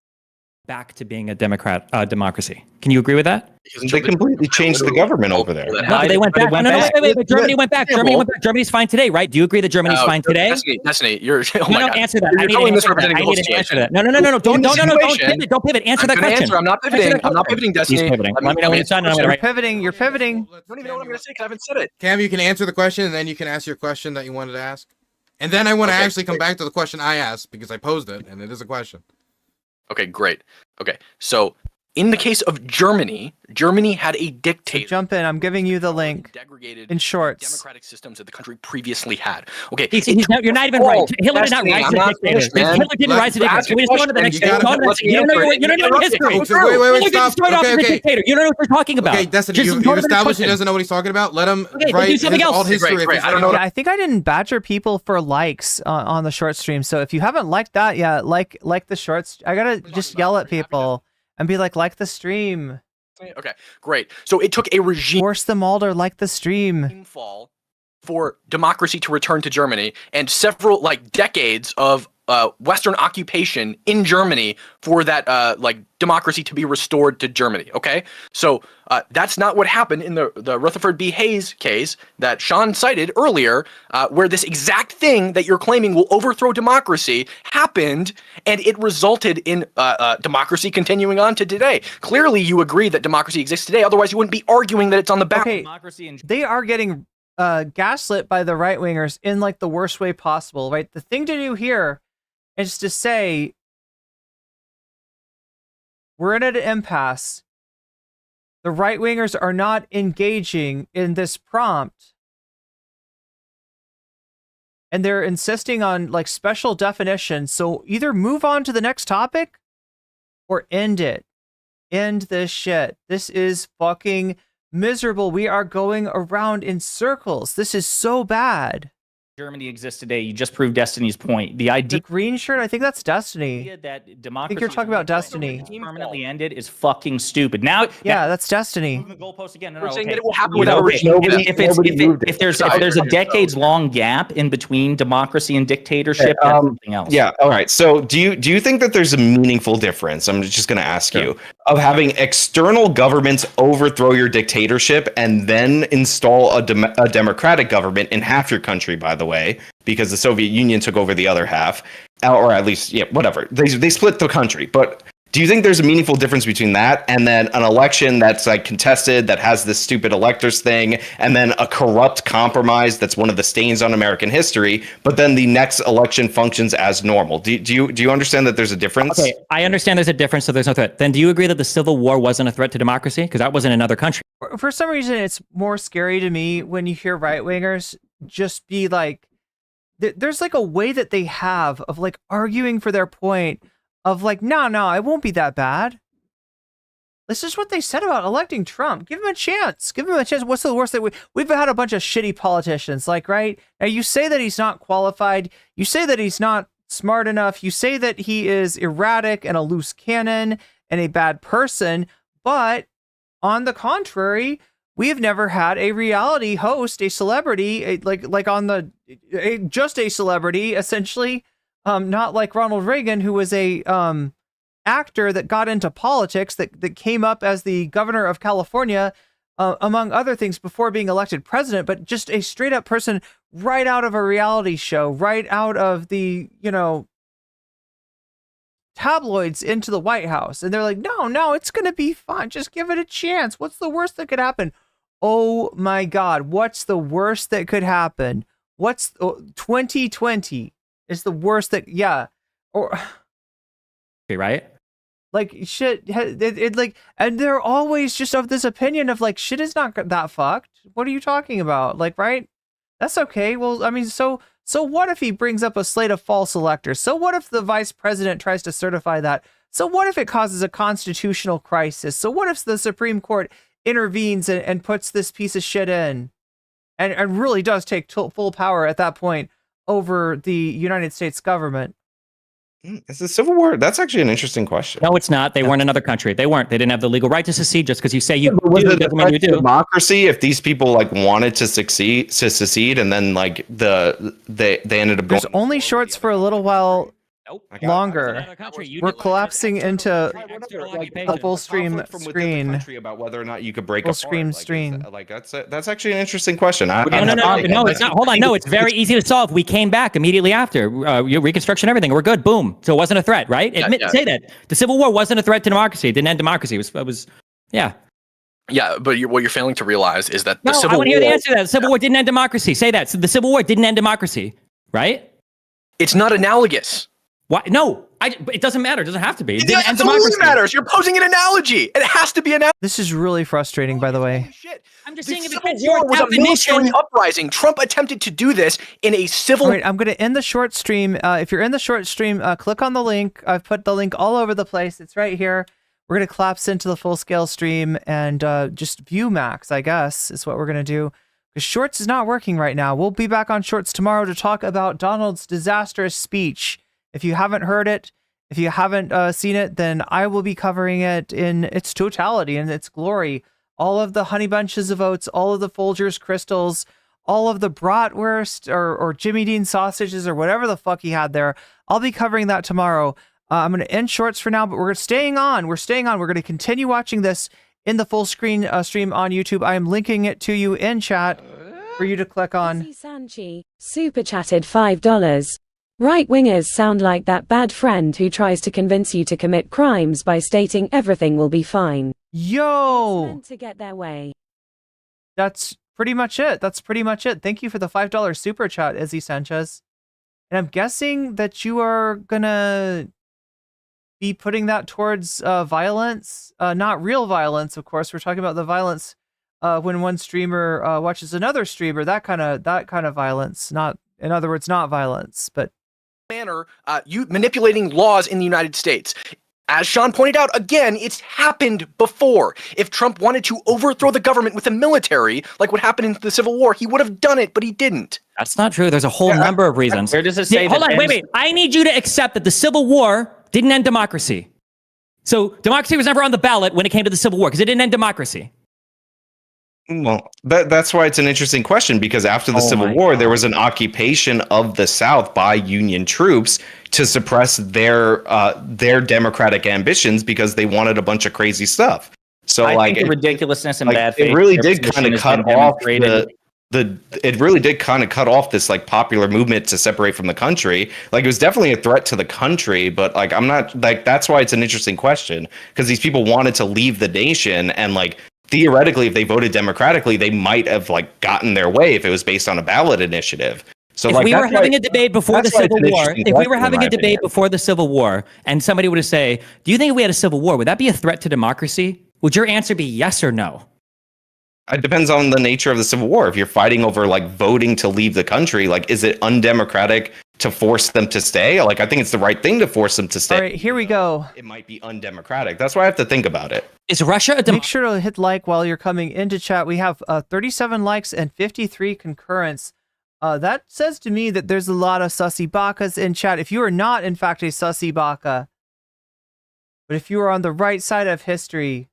back to being a democracy. Can you agree with that? They completely changed the government over there. No, they went back. Wait. Germany went back. Germany went back. Germany's fine today, right? Do you agree that Germany's fine today? Destiny, you're. Oh my God. Answer that. I need an answer to that. No. Don't pivot. Answer that question. I'm not pivoting. I'm not pivoting, Destiny. He's pivoting. Let me know when it's done. You're pivoting. You're pivoting. I don't even know what I'm going to say because I haven't said it. Cam, you can answer the question, and then you can ask your question that you wanted to ask. And then I want to actually come back to the question I asked because I posed it, and it is a question. Okay, great. Okay, so in the case of Germany, Germany had a dictator. So jump in. I'm giving you the link. Degraded in shorts. Democratic systems that the country previously had. Okay, you're not even right. Hitler did not rise to dictator. Hitler didn't rise to dictator. Can we just go on to the next thing? You don't know history. Wait, stop. Okay. You don't know what you're talking about. Okay, Destiny, you've established he doesn't know what he's talking about. Let him write all history. I don't know. I think I didn't badger people for likes on the short stream. So if you haven't liked that yet, like the shorts, I gotta just yell at people and be like the stream. Okay, great. So it took a regime force them all to like the stream fall for democracy to return to Germany and several decades of Western occupation in Germany for that democracy to be restored to Germany. Okay, so that's not what happened in the Rutherford B. Hayes case that Sean cited earlier, where this exact thing that you're claiming will overthrow democracy happened, and it resulted in democracy continuing on to today. Clearly, you agree that democracy exists today. Otherwise, you wouldn't be arguing that it's on the back. Okay, they are getting gaslit by the right wingers in the worst way possible. Right, the thing to do here is to say we're at an impasse. The right wingers are not engaging in this prompt. And they're insisting on special definitions. So either move on to the next topic or end it. End this shit. This is fucking miserable. We are going around in circles. This is so bad. Germany exists today. You just proved Destiny's point. The idea, the green shirt, I think that's Destiny. That democracy, I think you're talking about Destiny. Permanently ended is fucking stupid. Now, that's Destiny. Moving the goalpost again. We're saying that it will happen without if there's a decades-long gap in between democracy and dictatorship, that's something else. Yeah. All right. So do you think that there's a meaningful difference? I'm just going to ask you of having external governments overthrow your dictatorship and then install a democratic government in half your country, by the way, because the Soviet Union took over the other half, or at least, whatever. They split the country. But do you think there's a meaningful difference between that and then an election that's contested, that has this stupid electors thing, and then a corrupt compromise that's one of the stains on American history, but then the next election functions as normal? Do you understand that there's a difference? Okay, I understand there's a difference, so there's no threat. Then do you agree that the Civil War wasn't a threat to democracy? Because that was in another country. For some reason, it's more scary to me when you hear right-wingers just be there's a way that they have of arguing for their point of no, it won't be that bad. This is what they said about electing Trump. Give him a chance. What's the worst that we've had a bunch of shitty politicians, right? Now you say that he's not qualified. You say that he's not smart enough. You say that he is erratic and a loose cannon and a bad person. But on the contrary, we have never had a reality host, a celebrity, just a celebrity, essentially, not like Ronald Reagan, who was a actor that got into politics, that came up as the governor of California, among other things, before being elected president, but just a straight up person right out of a reality show, right out of the, tabloids into the White House. And they're like, no, it's going to be fine. Just give it a chance. What's the worst that could happen? Oh my God. What's the worst that could happen? 2020 is the worst that, or right? Like shit, it like, and they're always just of this opinion of like, shit is not that fucked. What are you talking about? Like, right? That's okay. Well, I mean, so what if he brings up a slate of false electors? So what if the vice president tries to certify that? So what if it causes a constitutional crisis? So what if the Supreme Court intervenes and puts this piece of shit in and really does take full power at that point over the United States government? Is the Civil War? That's actually an interesting question. No, it's not. They weren't another country. They weren't. They didn't have the legal right to secede. Just because you say you do doesn't mean you do. Democracy. If these people like wanted to secede, and then like they ended up. There's only shorts for a little while. Nope. Longer. We're collapsing into the full stream screen. About whether or not you could break full apart. screen screen. That's actually an interesting question. No, it's not. Hold on. No, it's very easy to solve. We came back immediately after Reconstruction, everything. We're good. Boom. So it wasn't a threat, right? Say that the Civil War wasn't a threat to democracy. It didn't end democracy. It was. Yeah, but what you're failing to realize is that the Civil War. I want to hear the answer to that. The Civil War didn't end democracy. Say that. So the Civil War didn't end democracy, right? It's not analogous. Why? No, it doesn't matter. It doesn't have to be. It didn't end democracy. democracy. Matters. You're posing an analogy. It has to be an. This is really frustrating, by the way. I'm just saying, if the Civil War was a military uprising. Trump attempted to do this in a civil. All right, I'm going to end the short stream. If you're in the short stream, click on the link. I've put the link all over the place. It's right here. We're going to collapse into the full scale stream and just view max, I guess, is what we're going to do. Because Shorts is not working right now. We'll be back on Shorts tomorrow to talk about Donald's disastrous speech. If you haven't heard it, if you haven't seen it, then I will be covering it in its totality and its glory. All of the honey bunches of oats, all of the Folgers crystals, all of the bratwurst or Jimmy Dean sausages or whatever the fuck he had there. I'll be covering that tomorrow. I'm going to end Shorts for now, but we're staying on. We're going to continue watching this in the full screen stream on YouTube. I am linking it to you in chat for you to click on. Sanchi super chatted $5. Right-wingers sound like that bad friend who tries to convince you to commit crimes by stating everything will be fine. Yo! It's meant to get their way. That's pretty much it. Thank you for the $5 super chat, Izzy Sanchez. And I'm guessing that you are gonna be putting that towards violence. Not real violence, of course. We're talking about the violence when one streamer watches another streamer. That kind of violence. Not, in other words, not violence, but manner, you manipulating laws in the United States. As Sean pointed out, again, it's happened before. If Trump wanted to overthrow the government with the military, like what happened in the Civil War, he would have done it, but he didn't. That's not true. There's a whole number of reasons. Where does it say? Hold on, wait. I need you to accept that the Civil War didn't end democracy. So democracy was never on the ballot when it came to the Civil War because it didn't end democracy. Well, that's why it's an interesting question, because after the Civil War, there was an occupation of the South by Union troops to suppress their democratic ambitions because they wanted a bunch of crazy stuff. So I think the ridiculousness and bad faith. It really did kind of cut off it really did kind of cut off this like popular movement to separate from the country. Like it was definitely a threat to the country, but like I'm not like that's why it's an interesting question, because these people wanted to leave the nation, and like theoretically, if they voted democratically, they might have like gotten their way if it was based on a ballot initiative. So if like, we were having a debate before the Civil War, if we were having a debate before the Civil War, and somebody were to say, "Do you think if we had a Civil War, would that be a threat to democracy?" Would your answer be yes or no? It depends on the nature of the Civil War. If you're fighting over like voting to leave the country, like is it undemocratic to force them to stay? Like I think it's the right thing to force them to stay. All right, here we go. It might be undemocratic. That's why I have to think about it. Is Russia Make sure to hit like while you're coming into chat. We have 37 likes and 53 concurrents. That says to me that there's a lot of sussy bakas in chat. If you are not, in fact, a sussy baka, but if you are on the right side of history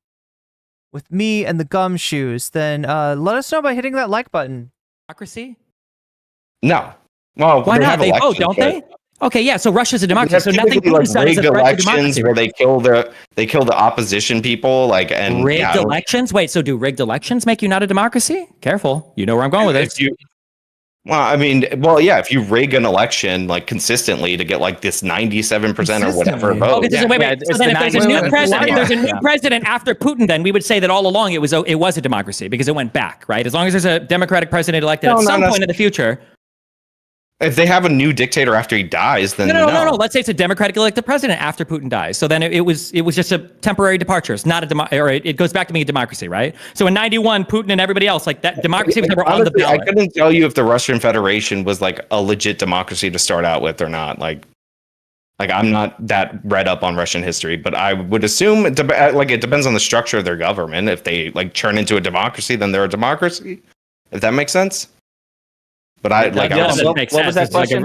with me and the gumshoes, then let us know by hitting that like button. Democracy? No. Well, why not? They vote, don't they? Okay, yeah. So Russia's a democracy. So nothing like Putin said is a threat to democracy. Where they kill the opposition people, like and rigged elections. Wait, so do rigged elections make you not a democracy? Careful, you know where I'm going with it. Well, I mean, yeah, if you rig an election like consistently to get like this 97% or whatever vote. Okay, so wait. So then if there's a new president, if there's a new president after Putin, then we would say that all along it was a democracy because it went back, right? As long as there's a democratic president elected at some point in the future. If they have a new dictator after he dies, then no. Let's say it's a democratic elected president after Putin dies. So then it was just a temporary departure. It's not it goes back to being a democracy, right? So in '91, Putin and everybody else, like that democracy was never on the ballot. I couldn't tell you if the Russian Federation was like a legit democracy to start out with or not. Like I'm not that read up on Russian history, but I would assume it depends on the structure of their government. If they like turn into a democracy, then they're a democracy. If that makes sense. But what was that question?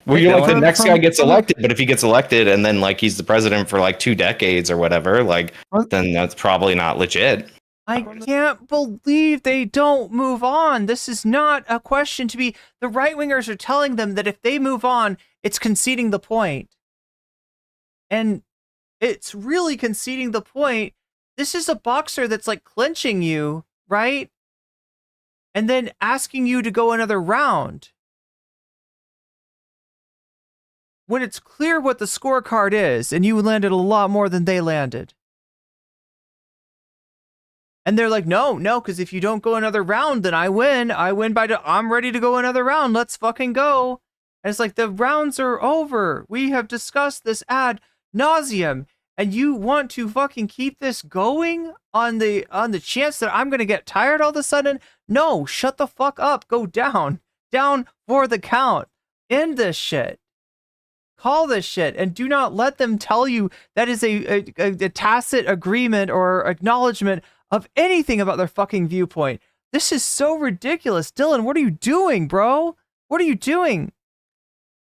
The next guy gets elected, but if he gets elected and then like he's the president for like 2 decades or whatever, like then that's probably not legit. I can't believe they don't move on. This is not a question to be. The right wingers are telling them that if they move on, it's conceding the point. And it's really conceding the point. This is a boxer that's like clinching you, right? And then asking you to go another round. When it's clear what the scorecard is, and you landed a lot more than they landed. And they're like, no, because if you don't go another round, then I win. I'm ready to go another round. Let's fucking go. And it's like, the rounds are over. We have discussed this ad nauseum. And you want to fucking keep this going on the chance that I'm going to get tired all of a sudden? No, shut the fuck up. Go down for the count. End this shit. Call this shit, and do not let them tell you that is a tacit agreement or acknowledgement of anything about their fucking viewpoint. This is so ridiculous. Dylan, what are you doing, bro? What are you doing?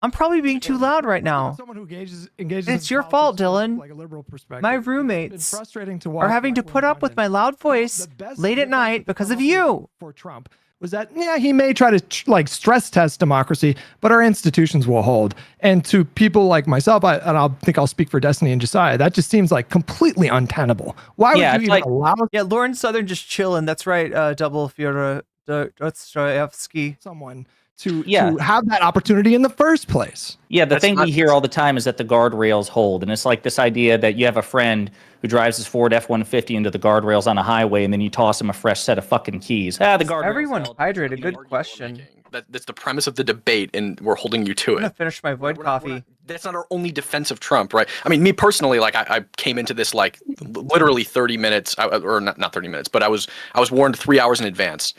I'm probably being too loud right now. Someone who engages it's your fault, Dylan. Like a liberal perspective. My roommates are having to put up with my loud voice late at night because of you. For Trump was that, yeah, he may try to stress test democracy, but our institutions will hold. And to people like myself, I think I'll speak for Destiny and Josiah, that just seems like completely untenable. Why would you even allow? Yeah, Lauren Southern just chilling. That's right, Double Fyodor Dostoevsky. Someone to have that opportunity in the first place. Yeah, the thing we hear all the time is that the guardrails hold. And it's like this idea that you have a friend who drives his Ford F-150 into the guardrails on a highway, and then you toss him a fresh set of fucking keys. The guardrails. Everyone hydrated. Good question. That's the premise of the debate, and we're holding you to it. I'm gonna finish my Void coffee. That's not our only defense of Trump, right? I mean, me personally, like I came into this like literally 30 minutes, or not 30 minutes, but I was warned 3 hours in advance.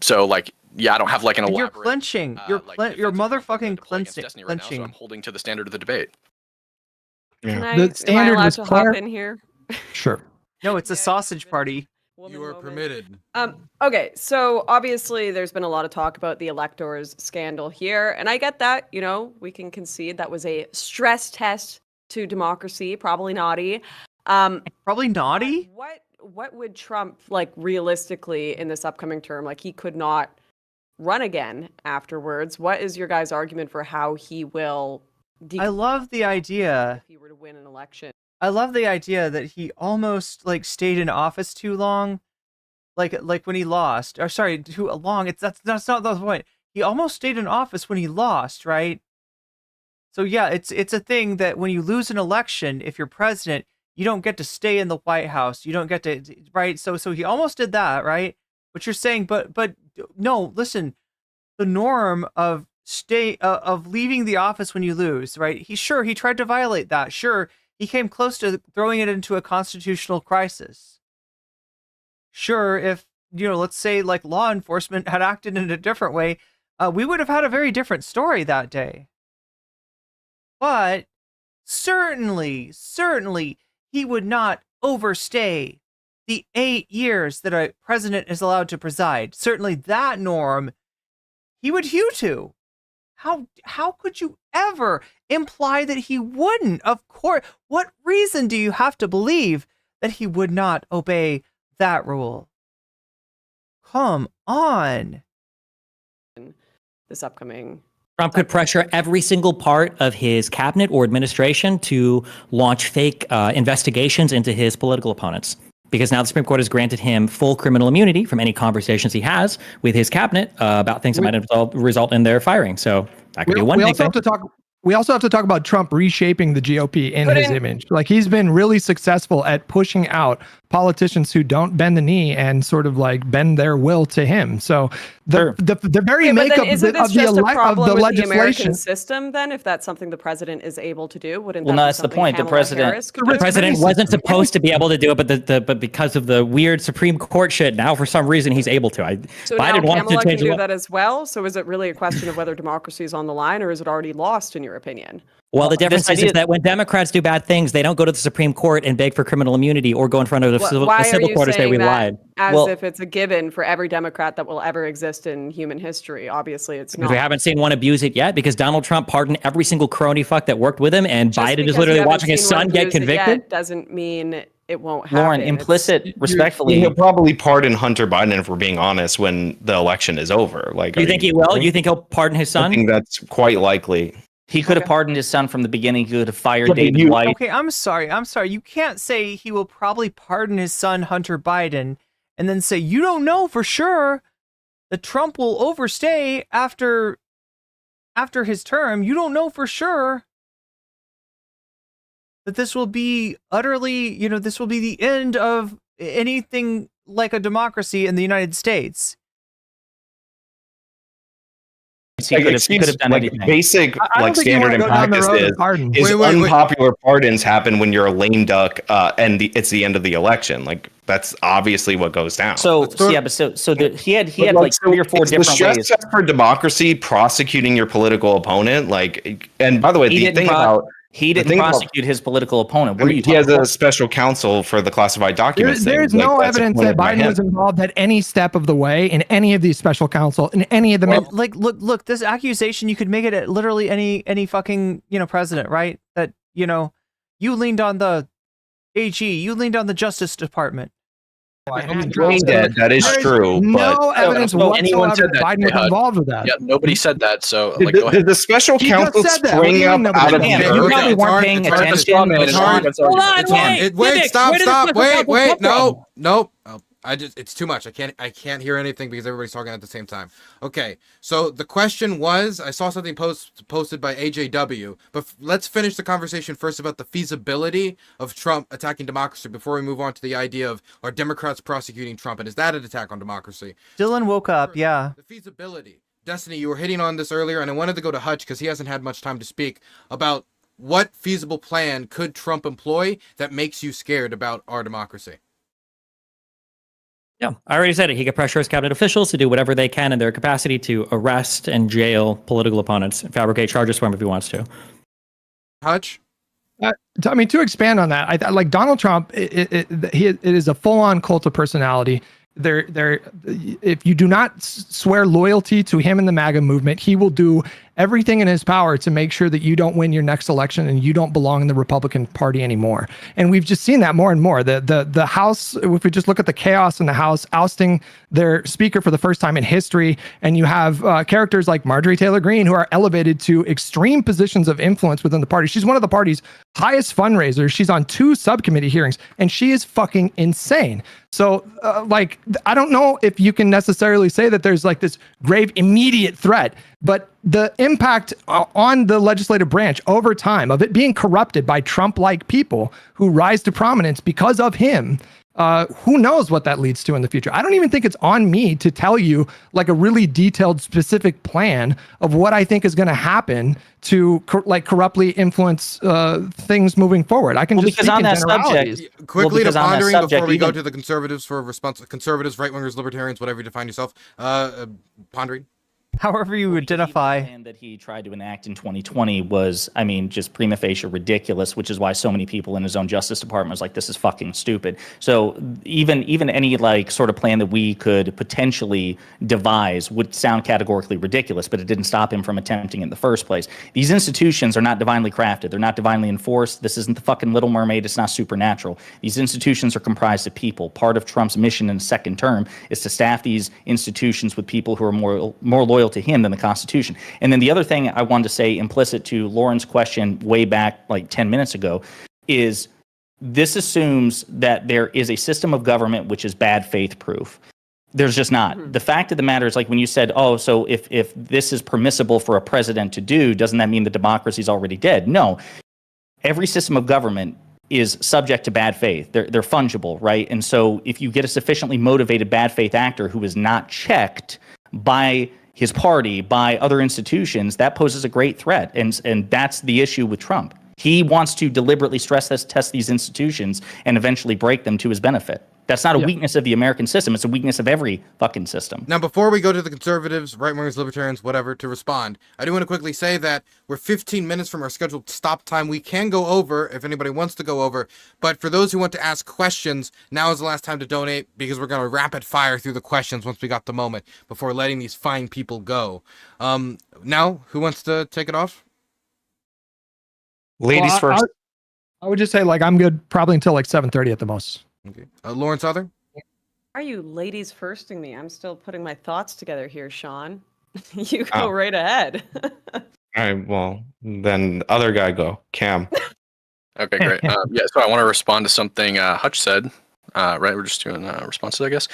So like. Yeah, I don't have like an elaborate. You're clinching. You're motherfucking clinching. Right now, so I'm holding to the standard of the debate. Yeah. Am I allowed to hop in here? Sure. No, it's a sausage party. You are permitted. Okay, so obviously there's been a lot of talk about the electors scandal here, and I get that. You know, we can concede that was a stress test to democracy. Probably naughty. Probably naughty. What would Trump like realistically in this upcoming term? Like he could not run again afterwards. What is your guys' argument for how he will? I love the idea. If he were to win an election, I love the idea that he almost like stayed in office too long, like when he lost. Or sorry, too long. That's not the point. He almost stayed in office when he lost, right? So yeah, it's a thing that when you lose an election, if you're president, you don't get to stay in the White House. You don't get to, right? So he almost did that, right? What you're saying, but no, listen, the norm of leaving the office when you lose, right? He tried to violate that. Sure, he came close to throwing it into a constitutional crisis. Sure, if, let's say like law enforcement had acted in a different way, we would have had a very different story that day. But certainly, he would not overstay the 8 years that a president is allowed to preside. Certainly that norm, he would hew to. How could you ever imply that he wouldn't? Of course. What reason do you have to believe that he would not obey that rule? Come on. This upcoming... Trump could pressure every single part of his cabinet or administration to launch fake investigations into his political opponents. because now the Supreme Court has granted him full criminal immunity from any conversations he has with his cabinet about things that might result in their firing. So that could be one big thing. We also have to talk about Trump reshaping the GOP in his image. Like, he's been really successful at pushing out politicians who don't bend the knee and sort of like bend their will to him. So the very makeup of the legislation system, then, if that's something the president is able to do, wouldn't well, that that's the point. The president wasn't supposed to be able to do it, but because of the weird Supreme Court shit, now for some reason he's able to. So Biden now Kamala can do that as well. So is it really a question of whether democracy is on the line, or is it already lost in your opinion? Well, the difference is that when Democrats do bad things, they don't go to the Supreme Court and beg for criminal immunity or go in front of the civil court and say we lied. As if it's a given for every Democrat that will ever exist in human history. Obviously, it's not. We haven't seen one abuse it yet, because Donald Trump pardoned every single crony fuck that worked with him, and Biden is literally watching his son get convicted. Doesn't mean it won't happen. Lauren, implicit, respectfully. He'll probably pardon Hunter Biden, if we're being honest, when the election is over. Like, you think he will? You think he'll pardon his son? I think that's quite likely. He could have pardoned his son from the beginning. He could have fired David White. Okay, I'm sorry. You can't say he will probably pardon his son, Hunter Biden, and then say, you don't know for sure that Trump will overstay after his term. You don't know for sure that this will be utterly, this will be the end of anything like a democracy in the United States. He could have done anything. Basic standard in practice is unpopular pardons happen when you're a lame duck and it's the end of the election. Like, that's obviously what goes down. He had like 3 or 4 different ways. Just for democracy, prosecuting your political opponent, like, and by the way, he didn't prosecute his political opponent. What are you talking about? He has a special counsel for the classified documents. There's no evidence that Biden was involved at any step of the way in any of these special counsel, in any of the... look, this accusation, you could make it at literally any fucking, president, right? That, you leaned on the AG, you leaned on the Justice Department. That is true. No evidence whatsoever that Biden was involved with that. Yeah, nobody said that. So, did the special counsel spring up out of you probably weren't paying attention. Wait, stop. Wait, no. It's too much. I can't hear anything because everybody's talking at the same time. Okay, so the question was, I saw something posted by AJW, but let's finish the conversation first about the feasibility of Trump attacking democracy before we move on to the idea of, are Democrats prosecuting Trump, and is that an attack on democracy? Dylan woke up, yeah. The feasibility. Destiny, you were hitting on this earlier, and I wanted to go to Hutch because he hasn't had much time to speak about what feasible plan could Trump employ that makes you scared about our democracy. Yeah, I already said it. He could pressure his cabinet officials to do whatever they can in their capacity to arrest and jail political opponents and fabricate charges for him if he wants to. Hutch? To expand on that, like Donald Trump, it is a full-on cult of personality. If you do not swear loyalty to him and the MAGA movement, he will do everything in his power to make sure that you don't win your next election and you don't belong in the Republican Party anymore. And we've just seen that more and more. The House, if we just look at the chaos in the House, ousting their speaker for the first time in history, and you have characters like Marjorie Taylor Greene who are elevated to extreme positions of influence within the party. She's one of the party's highest fundraisers. She's on 2 subcommittee hearings, and she is fucking insane. So, I don't know if you can necessarily say that there's like this grave immediate threat, but the impact on the legislative branch over time of it being corrupted by Trump-like people who rise to prominence because of him, who knows what that leads to in the future. I don't even think it's on me to tell you like a really detailed, specific plan of what I think is going to happen to corruptly influence things moving forward. I can just because on that subject, quickly to pondering before we go to the conservatives for response. Conservatives, right-wingers, libertarians, whatever you define yourself. Pondering. However you identify. The plan that he tried to enact in 2020 was, just prima facie ridiculous, which is why so many people in his own Justice Department was like, this is fucking stupid. So even any sort of plan that we could potentially devise would sound categorically ridiculous, but it didn't stop him from attempting it in the first place. These institutions are not divinely crafted. They're not divinely enforced. This isn't the fucking Little Mermaid. It's not supernatural. These institutions are comprised of people. Part of Trump's mission in the second term is to staff these institutions with people who are more loyal to him than the Constitution. And then the other thing I wanted to say, implicit to Lauren's question way back like 10 minutes ago, is this assumes that there is a system of government which is bad faith proof. There's just not. The fact of the matter is, like when you said, oh, so if this is permissible for a president to do, doesn't that mean the democracy is already dead? No. Every system of government is subject to bad faith. They're fungible, right? And so if you get a sufficiently motivated bad faith actor who is not checked by his party, by other institutions, that poses a great threat. And that's the issue with Trump. He wants to deliberately test these institutions and eventually break them to his benefit. That's not a weakness of the American system. It's a weakness of every fucking system. Now, before we go to the conservatives, right-wingers, libertarians, whatever, to respond, I do want to quickly say that we're 15 minutes from our scheduled stop time. We can go over if anybody wants to go over. But for those who want to ask questions, now is the last time to donate because we're going to rapid fire through the questions once we got the moment before letting these fine people go. Now, who wants to take it off? Ladies first. I would just say, like, I'm good probably until like 7:30 at the most. Okay. Lawrence Other? Are you ladies firsting me? I'm still putting my thoughts together here, Sean. You go right ahead. All right, well, then other guy go. Cam. Okay, great. Yeah, so I want to respond to something Hutch said. Right, we're just doing responses, I guess.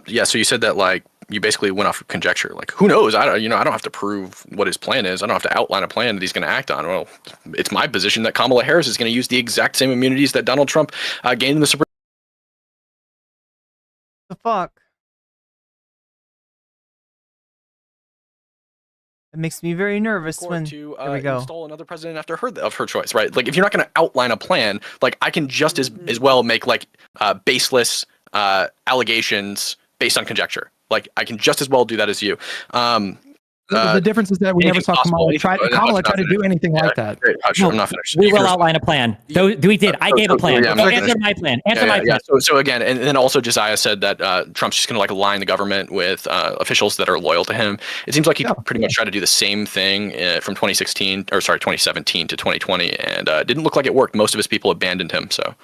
Yeah, so you said that, like, you basically went off of conjecture. Like, who knows? I don't have to prove what his plan is. I don't have to outline a plan that he's going to act on. Well, it's my position that Kamala Harris is going to use the exact same immunities that Donald Trump gained in the Supreme. The fuck? It makes me very nervous when to here we go. Install another president after her choice, right? Like, if you're not going to outline a plan, like, I can just as well make like baseless allegations based on conjecture. Like, I can just as well do that as you. The difference is that we never saw Kamala try to do anything like that. Great, Hutch, I'm not finished. We will outline a plan. We did. I gave a plan. Answer my plan. Answer my plan. So again, and then also Josiah said that Trump's just going to like align the government with officials that are loyal to him. It seems like he pretty much tried to do the same thing from 2017 to 2020, and it didn't look like it worked. Most of his people abandoned him. So.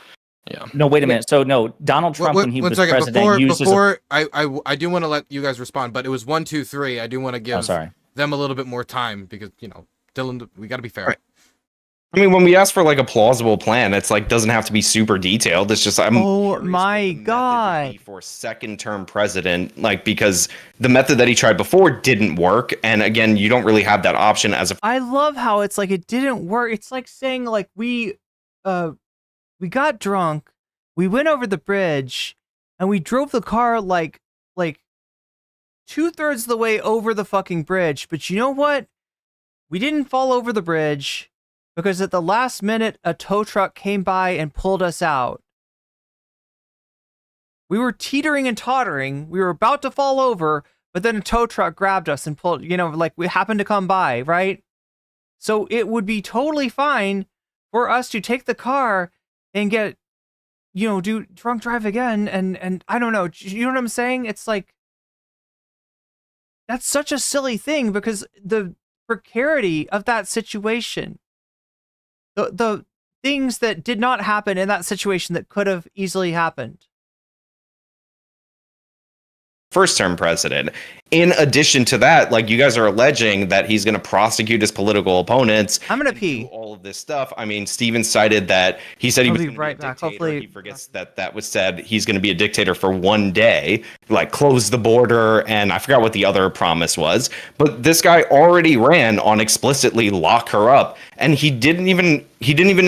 Yeah. No, wait a minute. So no, Donald Trump when he was president used I do want to let you guys respond, but it was 1, 2, 3. I do want to give them a little bit more time because Dylan, we got to be fair. Right. I mean, when we ask for like a plausible plan, it's like doesn't have to be super detailed. It's just oh my god, for second term president, like because the method that he tried before didn't work, and again, you don't really have that option as a. I love how it's like it didn't work. It's like saying like we got drunk, we went over the bridge, and we drove the car like 2/3 of the way over the fucking bridge. But you know what? We didn't fall over the bridge because at the last minute, a tow truck came by and pulled us out. We were teetering and tottering. We were about to fall over, but then a tow truck grabbed us and pulled, like we happened to come by, right? So it would be totally fine for us to take the car and get, do drunk drive again. And I don't know. You know what I'm saying? It's like, that's such a silly thing because the precarity of that situation, the things that did not happen in that situation that could have easily happened. First term president. In addition to that, like you guys are alleging that he's going to prosecute his political opponents. I'm going to pee. All of this stuff. I mean, Steven cited that he said he was going to be a dictator. Hopefully, he forgets that was said. He's going to be a dictator for one day, like close the border, and I forgot what the other promise was. But this guy already ran on explicitly lock her up, and he didn't even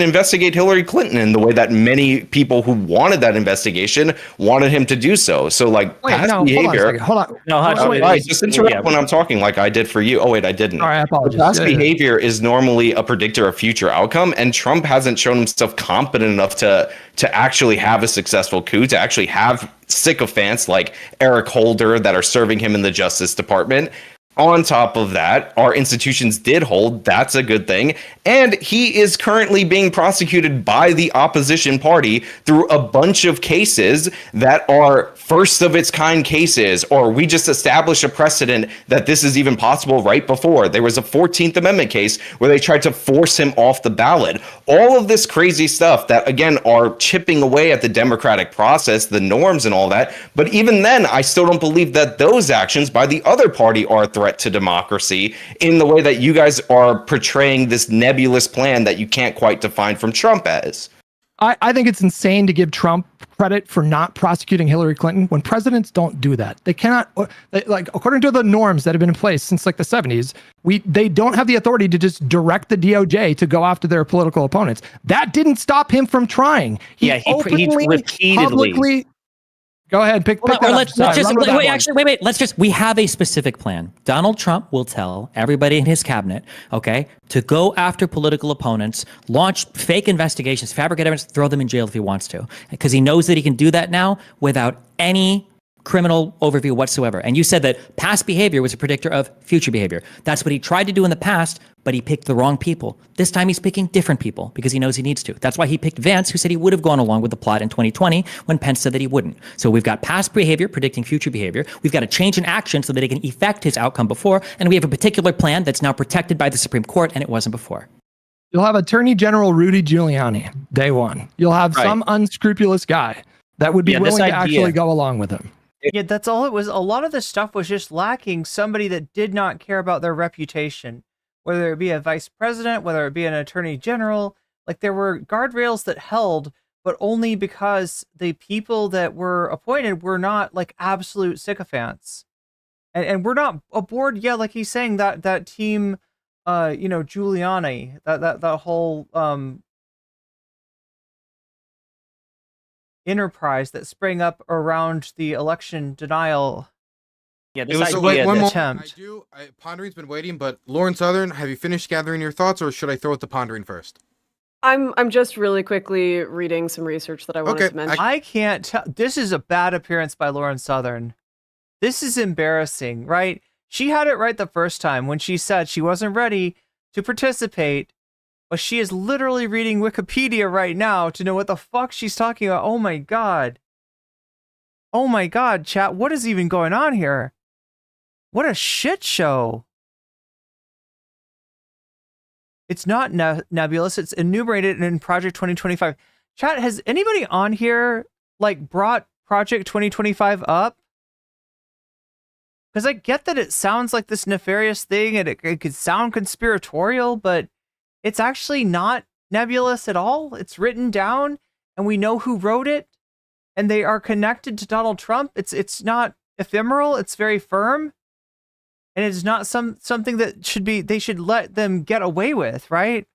investigate Hillary Clinton in the way that many people who wanted that investigation wanted him to do so. So, like, past behavior. Hold on. No, just interrupt when I'm talking like I did for you. Oh, wait, I didn't. All right, I apologize. Past behavior is normally a predictor of future outcome, and Trump hasn't shown himself competent enough to actually have a successful coup, to actually have sycophants like Eric Holder that are serving him in the Justice Department. On top of that, our institutions did hold. That's a good thing. And he is currently being prosecuted by the opposition party through a bunch of cases that are first of its kind cases, or we just established a precedent that this is even possible right before. There was a 14th Amendment case where they tried to force him off the ballot. All of this crazy stuff that, again, are chipping away at the democratic process, the norms and all that. But even then, I still don't believe that those actions by the other party are a threat to democracy in the way that you guys are portraying this nebulous plan that you can't quite define from Trump as. I think it's insane to give Trump credit for not prosecuting Hillary Clinton when presidents don't do that. They cannot, like, according to the norms that have been in place since like the 70s, they don't have the authority to just direct the DOJ to go after their political opponents. That didn't stop him from trying. He openly, repeatedly. publicly. Go ahead, pick that up. Let's just wait. We have a specific plan. Donald Trump will tell everybody in his cabinet, okay, to go after political opponents, launch fake investigations, fabricate evidence, throw them in jail if he wants to, because he knows that he can do that now without any criminal overview whatsoever. And you said that past behavior was a predictor of future behavior. That's what he tried to do in the past, but he picked the wrong people. This time he's picking different people because he knows he needs to. That's why he picked Vance, who said he would have gone along with the plot in 2020 when Pence said that he wouldn't. So we've got past behavior predicting future behavior. We've got a change in action so that it can effect his outcome before. And we have a particular plan that's now protected by the Supreme Court, and it wasn't before. You'll have Attorney General Rudy Giuliani, day one. You'll have some unscrupulous guy that would be willing to actually go along with him. Yeah, that's all it was. A lot of this stuff was just lacking somebody that did not care about their reputation, whether it be a vice president, whether it be an attorney general. Like, there were guardrails that held, but only because the people that were appointed were not like absolute sycophants. And we're not aboard. Yeah, like he's saying, that team, Giuliani, that whole enterprise that sprang up around the election denial. Yeah, this idea one attempt. Pondering's been waiting, but Lauren Southern, have you finished gathering your thoughts, or should I throw it to Pondering first? I'm just really quickly reading some research that I wanted to mention. I can't tell. This is a bad appearance by Lauren Southern. This is embarrassing, right? She had it right the first time when she said she wasn't ready to participate, but she is literally reading Wikipedia right now to know what the fuck she's talking about. Oh my god. Oh my god, chat. What is even going on here? What a shit show. It's not nebulous. It's enumerated in Project 2025. Chat, has anybody on here like brought Project 2025 up? Because I get that it sounds like this nefarious thing and it could sound conspiratorial, but it's actually not nebulous at all. It's written down and we know who wrote it and they are connected to Donald Trump. It's not ephemeral. It's very firm. And it's not something that they should let them get away with, right?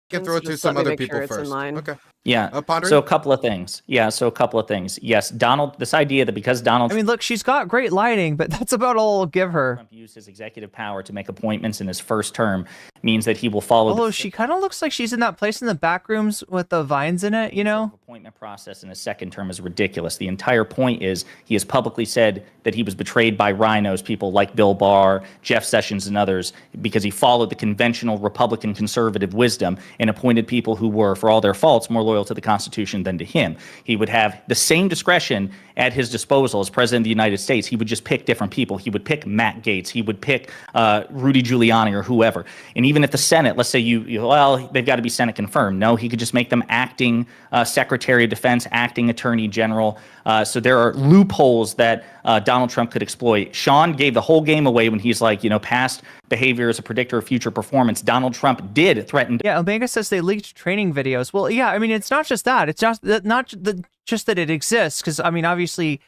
Can throw it to some other people first. Okay. Yeah. So a couple of things. Yes, Donald, this idea that because Donald... I mean, look, she's got great lighting, but that's about all I'll give her. Trump used his executive power to make appointments in his first term means that he will follow... Although she kind of looks like she's in that place in the back rooms with the vines in it, you know? Appointment process in his second term is ridiculous. The entire point is he has publicly said that he was betrayed by rhinos, people like Bill Barr, Jeff Sessions, and others, because he followed the conventional Republican conservative wisdom and appointed people who were, for all their faults, more loyal to the Constitution than to him. He would have the same discretion at his disposal as President of the United States. He would just pick different people. He would pick Matt Gaetz. He would pick Rudy Giuliani or whoever. And even at the Senate, let's say they've got to be Senate confirmed. No, he could just make them acting Secretary of Defense, acting Attorney General. So there are loopholes that Donald Trump could exploit. Sean gave the whole game away when he's like, past behavior is a predictor of future performance. Donald Trump did threaten. Yeah, Omega says they leaked training videos. Well, yeah, I mean, it's not just that. It's just that it exists, because I mean, obviously,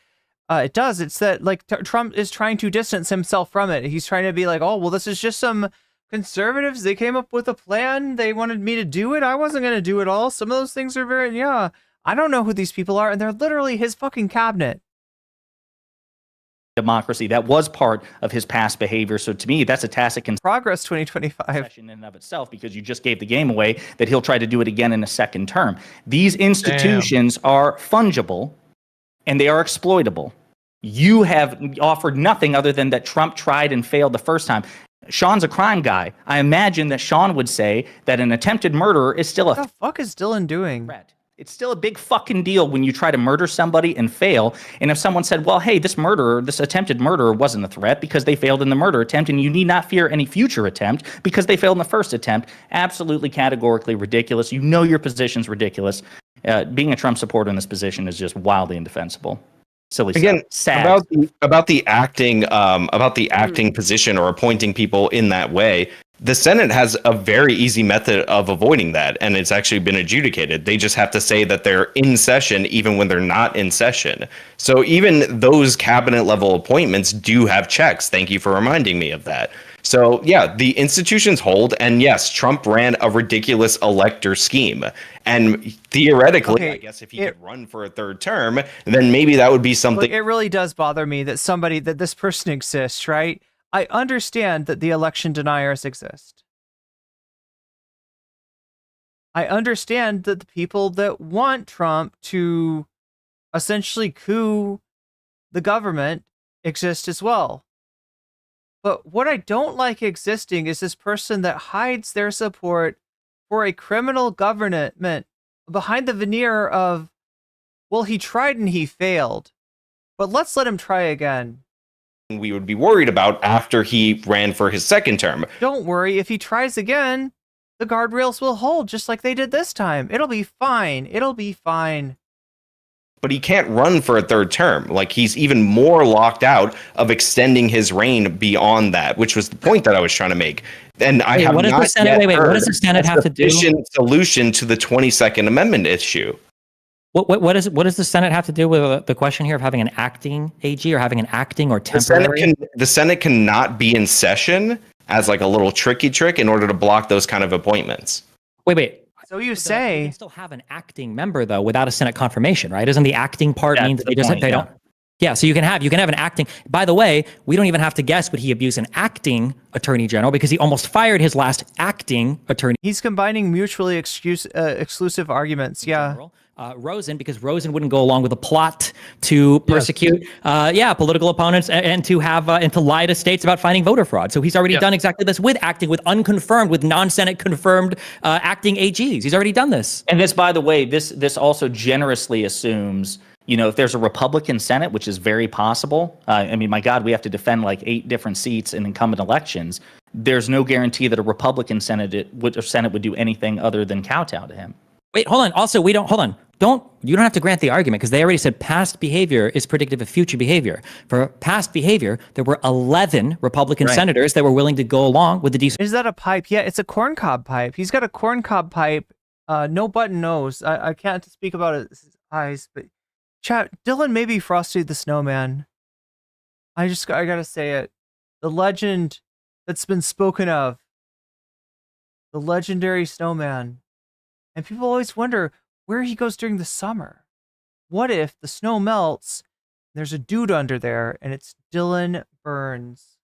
it does. It's that like Trump is trying to distance himself from it. He's trying to be like, oh, well, this is just some conservatives. They came up with a plan. They wanted me to do it. I wasn't going to do it all. Some of those things are I don't know who these people are, and they're literally his fucking cabinet. Democracy. That was part of his past behavior. So to me, that's a tacit progress 2025 in and of itself, because you just gave the game away that he'll try to do it again in a second term. These institutions are fungible and they are exploitable. You have offered nothing other than that Trump tried and failed the first time. Sean's a crime guy. I imagine that Sean would say that an attempted murderer is still what the fuck is Dylan doing? Threat. It's still a big fucking deal when you try to murder somebody and fail. And if someone said, well, hey, this attempted murderer wasn't a threat because they failed in the murder attempt, and you need not fear any future attempt because they failed in the first attempt, absolutely categorically ridiculous. You know your position's ridiculous. Being a Trump supporter in this position is just wildly indefensible. Silly. Again, sad. about the acting position or appointing people in that way. The Senate has a very easy method of avoiding that, and it's actually been adjudicated. They just have to say that they're in session even when they're not in session. So even those cabinet level appointments do have checks. Thank you for reminding me of that. So yeah, the institutions hold, and yes, Trump ran a ridiculous elector scheme. And theoretically, I guess if he could run for a third term, then maybe that would be something. It really does bother me that this person exists, right? I understand that the election deniers exist. I understand that the people that want Trump to essentially coup the government exist as well. But what I don't like existing is this person that hides their support for a criminal government behind the veneer of, well, he tried and he failed, but let's let him try again. We would be worried about after he ran for his second term. Don't worry, if he tries again, the guardrails will hold just like they did this time. It'll be fine. It'll be fine. But he can't run for a third term. Like, he's even more locked out of extending his reign beyond that, which was the point that I was trying to make. And I have what does not the Senate, yet what does the Senate have to do? Solution to the 22nd Amendment issue. What does the Senate have to do with the question here of having an acting AG or having an acting or temporary? The Senate cannot be in session as like a little tricky trick in order to block those kind of appointments. Wait. So you say they can still have an acting member though without a Senate confirmation, right? Doesn't the acting part mean that they don't? Yeah, so you can have an acting. By the way, we don't even have to guess would he abuse an acting attorney general because he almost fired his last acting attorney. He's combining mutually exclusive arguments. Yeah. Rosen, because Rosen wouldn't go along with a plot to persecute, political opponents and to have and to lie to states about finding voter fraud. So he's already done exactly this with acting, with unconfirmed, with non-Senate confirmed acting AGs. He's already done this. And this, by the way, this also generously assumes, if there's a Republican Senate, which is very possible. I mean, my God, we have to defend like 8 different seats in incumbent elections. There's no guarantee that a Republican Senate would do anything other than kowtow to him. Wait, hold on. Also, you don't have to grant the argument because they already said past behavior is predictive of future behavior. For past behavior, there were 11 Republican senators that were willing to go along with the Is that a pipe? Yeah, it's a corncob pipe. He's got a corncob pipe, no button nose. I can't speak about his eyes, but chat, Dylan may be Frosty the Snowman. I gotta say it. The legend that's been spoken of. The legendary snowman. And people always wonder where he goes during the summer. What if the snow melts, there's a dude under there, and it's Dylan Burns.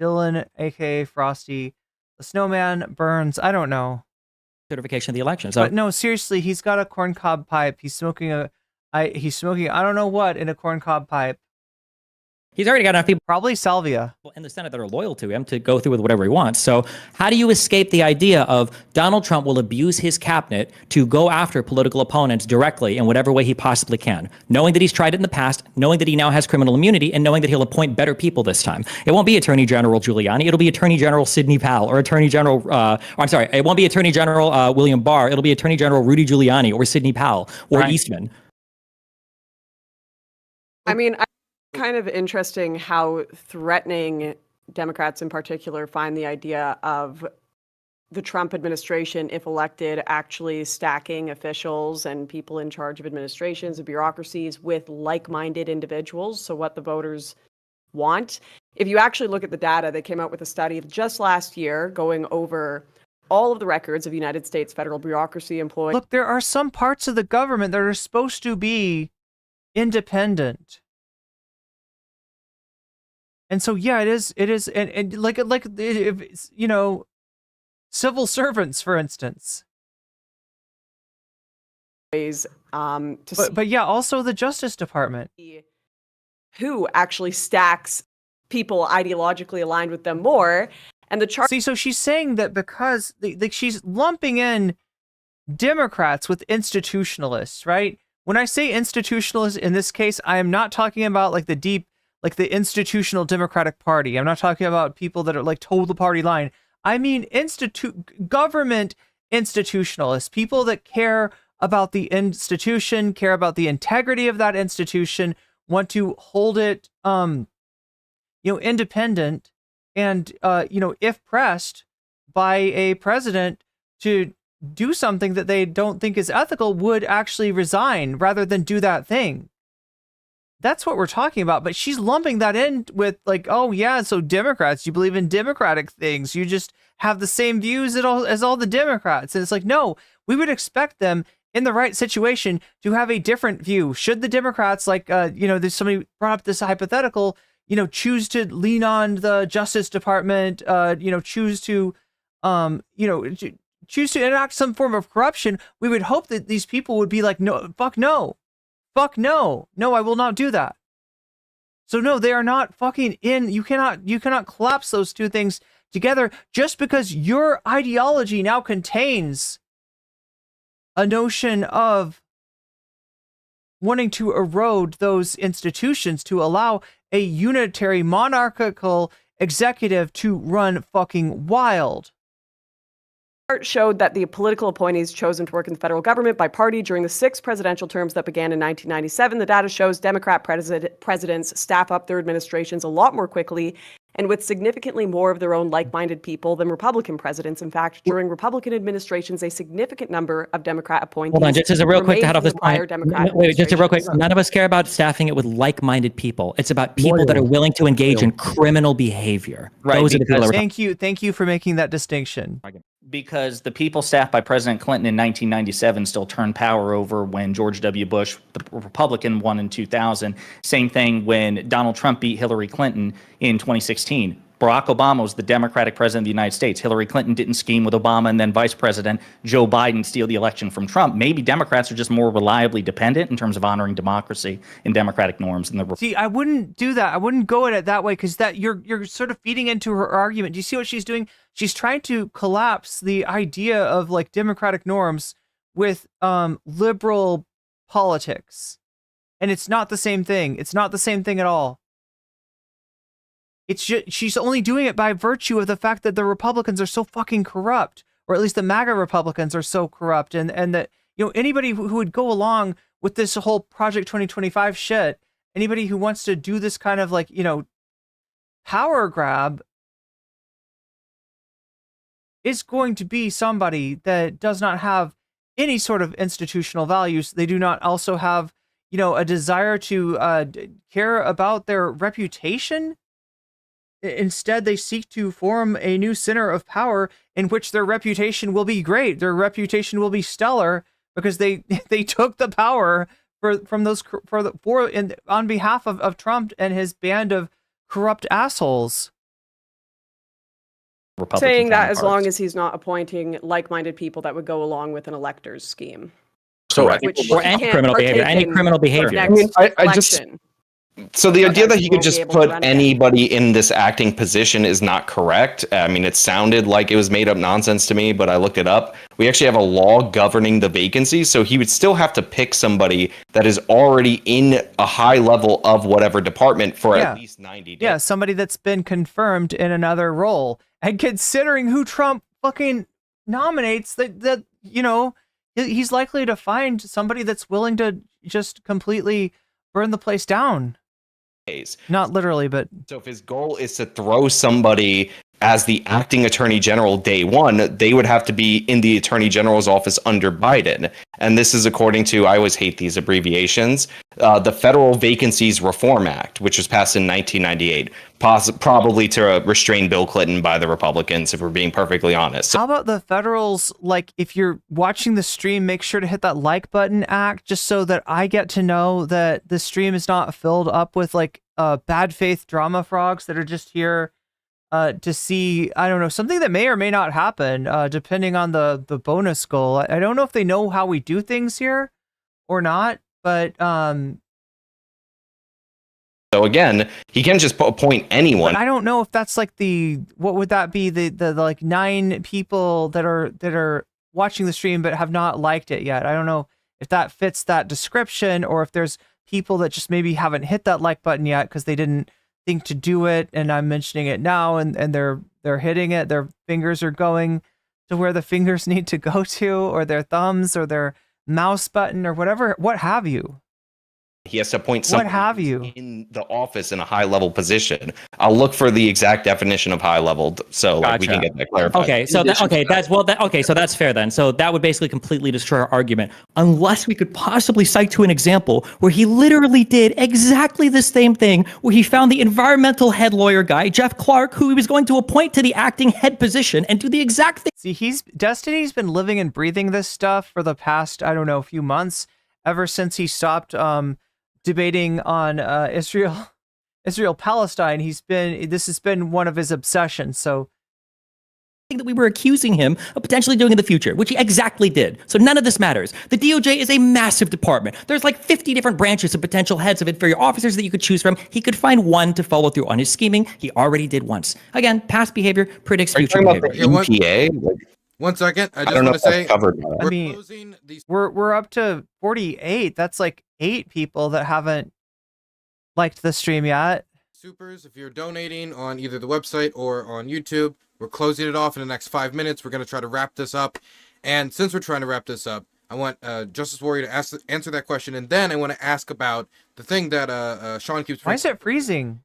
Dylan, aka Frosty. The snowman Burns. I don't know. Certification of the election. But no, seriously, he's got a corncob pipe. He's smoking I don't know what in a corncob pipe. He's already got enough people, probably salvia, in the Senate that are loyal to him to go through with whatever he wants. So how do you escape the idea of Donald Trump will abuse his cabinet to go after political opponents directly in whatever way he possibly can, knowing that he's tried it in the past, knowing that he now has criminal immunity, and knowing that he'll appoint better people this time? It won't be Attorney General Giuliani. It'll be Attorney General Sidney Powell or Attorney General, it won't be Attorney General William Barr. It'll be Attorney General Rudy Giuliani or Sidney Powell or Eastman. I mean, kind of interesting how threatening Democrats in particular find the idea of the Trump administration, if elected, actually stacking officials and people in charge of administrations and bureaucracies with like-minded individuals. So what the voters want. If you actually look at the data, they came out with a study just last year going over all of the records of United States federal bureaucracy employees. Look, there are some parts of the government that are supposed to be independent. And so, yeah, it is, and like if it's, civil servants, for instance. But yeah, also the Justice Department. Who actually stacks people ideologically aligned with them more. And the chart. See, so she's saying that because she's lumping in Democrats with institutionalists, right? When I say institutionalists in this case, I am not talking about like the institutional Democratic Party. I'm not talking about people that are like toe the party line. I mean government institutionalists, people that care about the institution, care about the integrity of that institution, want to hold it independent, and if pressed, by a president to do something that they don't think is ethical would actually resign rather than do that thing. That's what we're talking about. But she's lumping that in with like, oh yeah, so Democrats, you believe in democratic things. You just have the same views as all the Democrats. And it's like, no, we would expect them in the right situation to have a different view. Should the Democrats, like, there's somebody brought up this hypothetical, choose to lean on the Justice Department, choose to, choose to enact some form of corruption, we would hope that these people would be like, no, fuck no, I will not do that. So no, they are not fucking in. You cannot collapse those two things together just because your ideology now contains a notion of wanting to erode those institutions to allow a unitary monarchical executive to run fucking wild. Showed that the political appointees chosen to work in the federal government by party during the 6 presidential terms that began in 1997. The data shows Democrat presidents staff up their administrations a lot more quickly and with significantly more of their own like-minded people than Republican presidents. In fact, during Republican administrations, a significant number of Democrat appointees. Hold on, just as a real quick to head off this point. Wait, just a real quick. administrations. None of us care about staffing it with like-minded people. It's about people that are willing to engage in criminal behavior. Right, Those are the people that we're Thank you for making that distinction. Because the people staffed by President Clinton in 1997 still turned power over when George W. Bush, the Republican, won in 2000. Same thing when Donald Trump beat Hillary Clinton in 2016. Barack Obama was the Democratic president of the United States. Hillary Clinton didn't scheme with Obama, and then Vice President Joe Biden steal the election from Trump. Maybe Democrats are just more reliably dependent in terms of honoring democracy and democratic norms. See, I wouldn't do that. I wouldn't go at it that way because that you're sort of feeding into her argument. Do you see what she's doing? She's trying to collapse the idea of like democratic norms with liberal politics, and it's not the same thing. It's not the same thing at all. It's just, she's only doing it by virtue of the fact that the Republicans are so fucking corrupt, or at least the MAGA Republicans are so corrupt, and that anybody who would go along with this whole Project 2025 shit, anybody who wants to do this kind of like power grab, is going to be somebody that does not have any sort of institutional values. They do not also have a desire to care about their reputation. Instead, they seek to form a new center of power in which their reputation will be great. Their reputation will be stellar because they took the power on behalf of Trump and his band of corrupt assholes. Republican Saying that counterparts. as long as he's not appointing like-minded people that would go along with an elector's scheme. So or any criminal behavior. Any criminal behavior. I mean, I just. So the idea that he could just put anybody in this acting position is not correct. I mean, it sounded like it was made up nonsense to me, but I looked it up. We actually have a law governing the vacancy, so he would still have to pick somebody that is already in a high level of whatever department for at least 90 days. Yeah, somebody that's been confirmed in another role. And considering who Trump fucking nominates, that he's likely to find somebody that's willing to just completely burn the place down. Not literally, but so if his goal is to throw somebody as the acting attorney general day one, they would have to be in the attorney general's office under Biden. And this is according to, I always hate these abbreviations, the Federal Vacancies Reform Act, which was passed in 1998, probably to restrain Bill Clinton by the Republicans, if we're being perfectly honest. How about the federals, like, if you're watching the stream, make sure to hit that like button act, just so that I get to know that the stream is not filled up with, like, bad faith drama frogs that are just here to see, I don't know, something that may or may not happen, depending on the bonus goal. I don't know if they know how we do things here or not, but so again, he can just appoint anyone. But I don't know if that's like what would that be, the like 9 people that are watching the stream but have not liked it yet. I don't know if that fits that description, or if there's people that just maybe haven't hit that like button yet because they didn't think to do it, and I'm mentioning it now, and they're hitting it. Their fingers are going to where the fingers need to go to, or their thumbs, or their mouse button, or whatever, what have you. He has to appoint What someone have you? in the office in a high-level position. I'll look for the exact definition of high-level, so like we can Gotcha. get that clarified. Okay, so that's fair then. So that would basically completely destroy our argument, unless we could possibly cite to an example where he literally did exactly the same thing, where he found the environmental head lawyer guy, Jeff Clark, who he was going to appoint to the acting head position and do the exact thing. See, Destiny's been living and breathing this stuff for the past, I don't know, few months, ever since he stopped debating on Israel Palestine. This has been one of his obsessions. So That we were accusing him of potentially doing in the future, which he exactly did. So none of this matters. The DOJ is a massive department. There's like 50 different branches of potential heads of inferior officers that you could choose from. He could find one to follow through on his scheming. He already did once. Again, past behavior predicts Are you future talking about behavior. the EPA? Like, 1 second. I I just don't know want if to that's say covered by that. we're I mean, closing these. we're up to 48. That's like 8 people that haven't liked the stream yet. Supers, if you're donating on either the website or on YouTube, we're closing it off in the next 5 minutes. We're going to try to wrap this up. And since we're trying to wrap this up, I want Justice Warrior to answer that question. And then I want to ask about the thing that Sean keeps... Why is it freezing?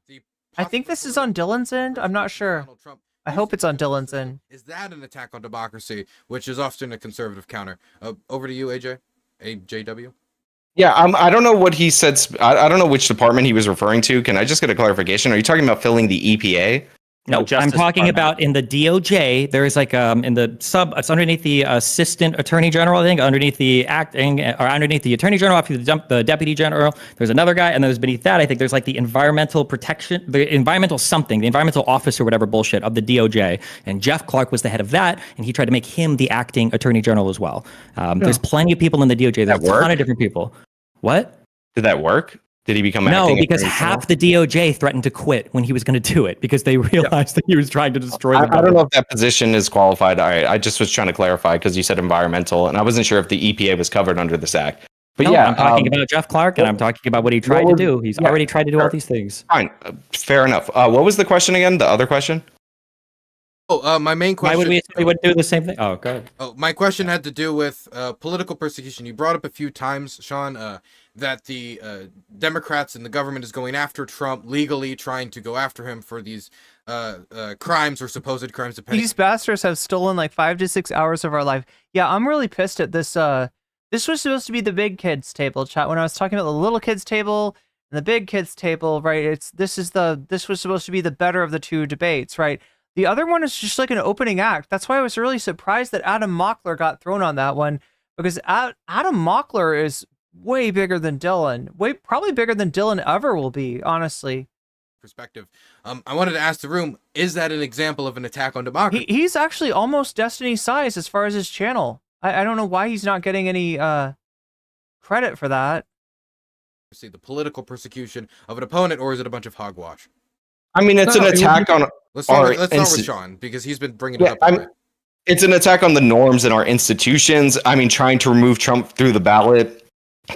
I think this is on Dylan's end. I'm not sure. Donald Trump. I hope it's on Dylan's end. Is that an attack on democracy, which is often a conservative counter? Over to you, AJ. AJW. Yeah, I don't know what he said. I don't know which department he was referring to. Can I just get a clarification? Are you talking about filling the EPA? No, I'm Justice talking Department. about in the DOJ. There is like in the it's underneath the assistant attorney general, I think, underneath the acting or underneath the attorney general, after the deputy general. There's another guy, and there's beneath that, I think there's like the environmental protection, the environmental office or whatever bullshit of the DOJ. And Jeff Clark was the head of that, and he tried to make him the acting attorney general as well. There's plenty of people in the DOJ. There's a ton of different people. What? Did that work? Did he become No, acting because attorney half general? the DOJ threatened to quit when he was going to do it because they realized that he was trying to destroy the I don't government. know if that position is qualified. I just was trying to clarify because you said environmental, and I wasn't sure if the EPA was covered under this act. But No, yeah, I'm talking about Jeff Clark, and I'm talking about what he tried to do. He's already tried to do all these things. fine, fair enough. What was the question again? The other question? My main question... Why would we would do the same thing? Oh, go ahead. Oh, my question had to do with political persecution. You brought up a few times, Sean, that the Democrats and the government is going after Trump legally, trying to go after him for these crimes or supposed crimes. Depending. These bastards have stolen like 5 to 6 hours of our life. Yeah, I'm really pissed at this. This was supposed to be the big kids table chat. When I was talking about the little kids table and the big kids table, right? This was supposed to be the better of the two debates, right? The other one is just like an opening act. That's why I was really surprised that Adam Mockler got thrown on that one, because Adam Mockler is way bigger than Dylan. Probably bigger than Dylan ever will be, honestly. Perspective. I wanted to ask the room, is that an example of an attack on democracy? He's actually almost Destiny size as far as his channel. I don't know why he's not getting any credit for that. See the political persecution of an opponent, or is it a bunch of hogwash? I mean, it's an attack on. Let's start with Sean, because he's been bringing it up. a bit. It's an attack on the norms in our institutions. I mean, trying to remove Trump through the ballot,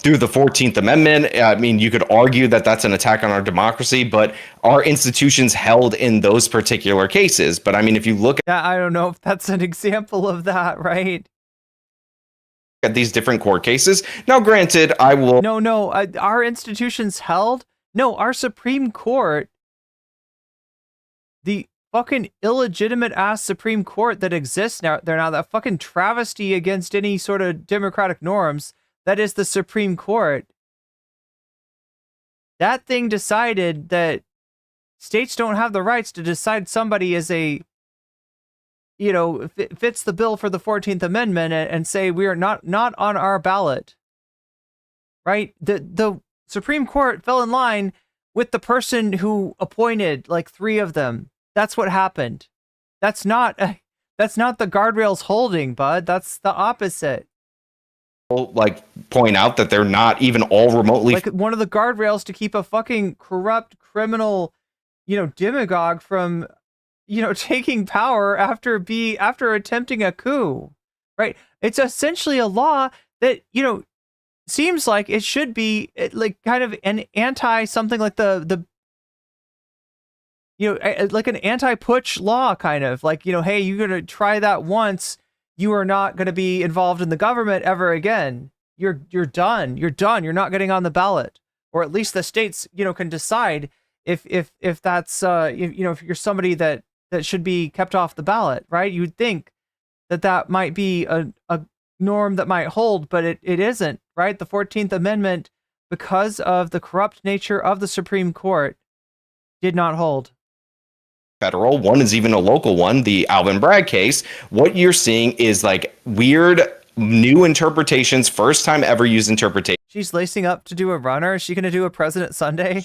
through the 14th Amendment. I mean, you could argue that that's an attack on our democracy, but our institutions held in those particular cases. But I mean, if you look I don't know if that's an example of that, right? at these different court cases, now granted, I will. No, our institutions held. No, our Supreme Court, the fucking illegitimate ass Supreme Court that exists now, that fucking travesty against any sort of democratic norms, that is the Supreme Court. That thing decided that states don't have the rights to decide somebody is fits the bill for the 14th Amendment and say we are not on our ballot. Right? The Supreme Court fell in line with the person who appointed like 3 of them. That's what happened. That's not the guardrails holding, bud. That's the opposite. Like point out that they're not even all remotely like one of the guardrails to keep a fucking corrupt criminal, demagogue from, taking power after attempting a coup, right? It's essentially a law that, seems like it should be like kind of an anti something like like an anti-putsch law, kind of like, hey, you're going to try that once. You are not going to be involved in the government ever again. You're done. You're done. You're not getting on the ballot. or at least the states, can decide if that's if you're somebody that should be kept off the ballot, right? You'd think that might be a norm that might hold, but it isn't, right? The 14th Amendment, because of the corrupt nature of the Supreme Court, did not hold. Federal one is even a local one, the Alvin Bragg case. What you're seeing is like weird new interpretations, first time ever used interpretation. She's lacing up to do a runner. Is she going to do a President Sunday?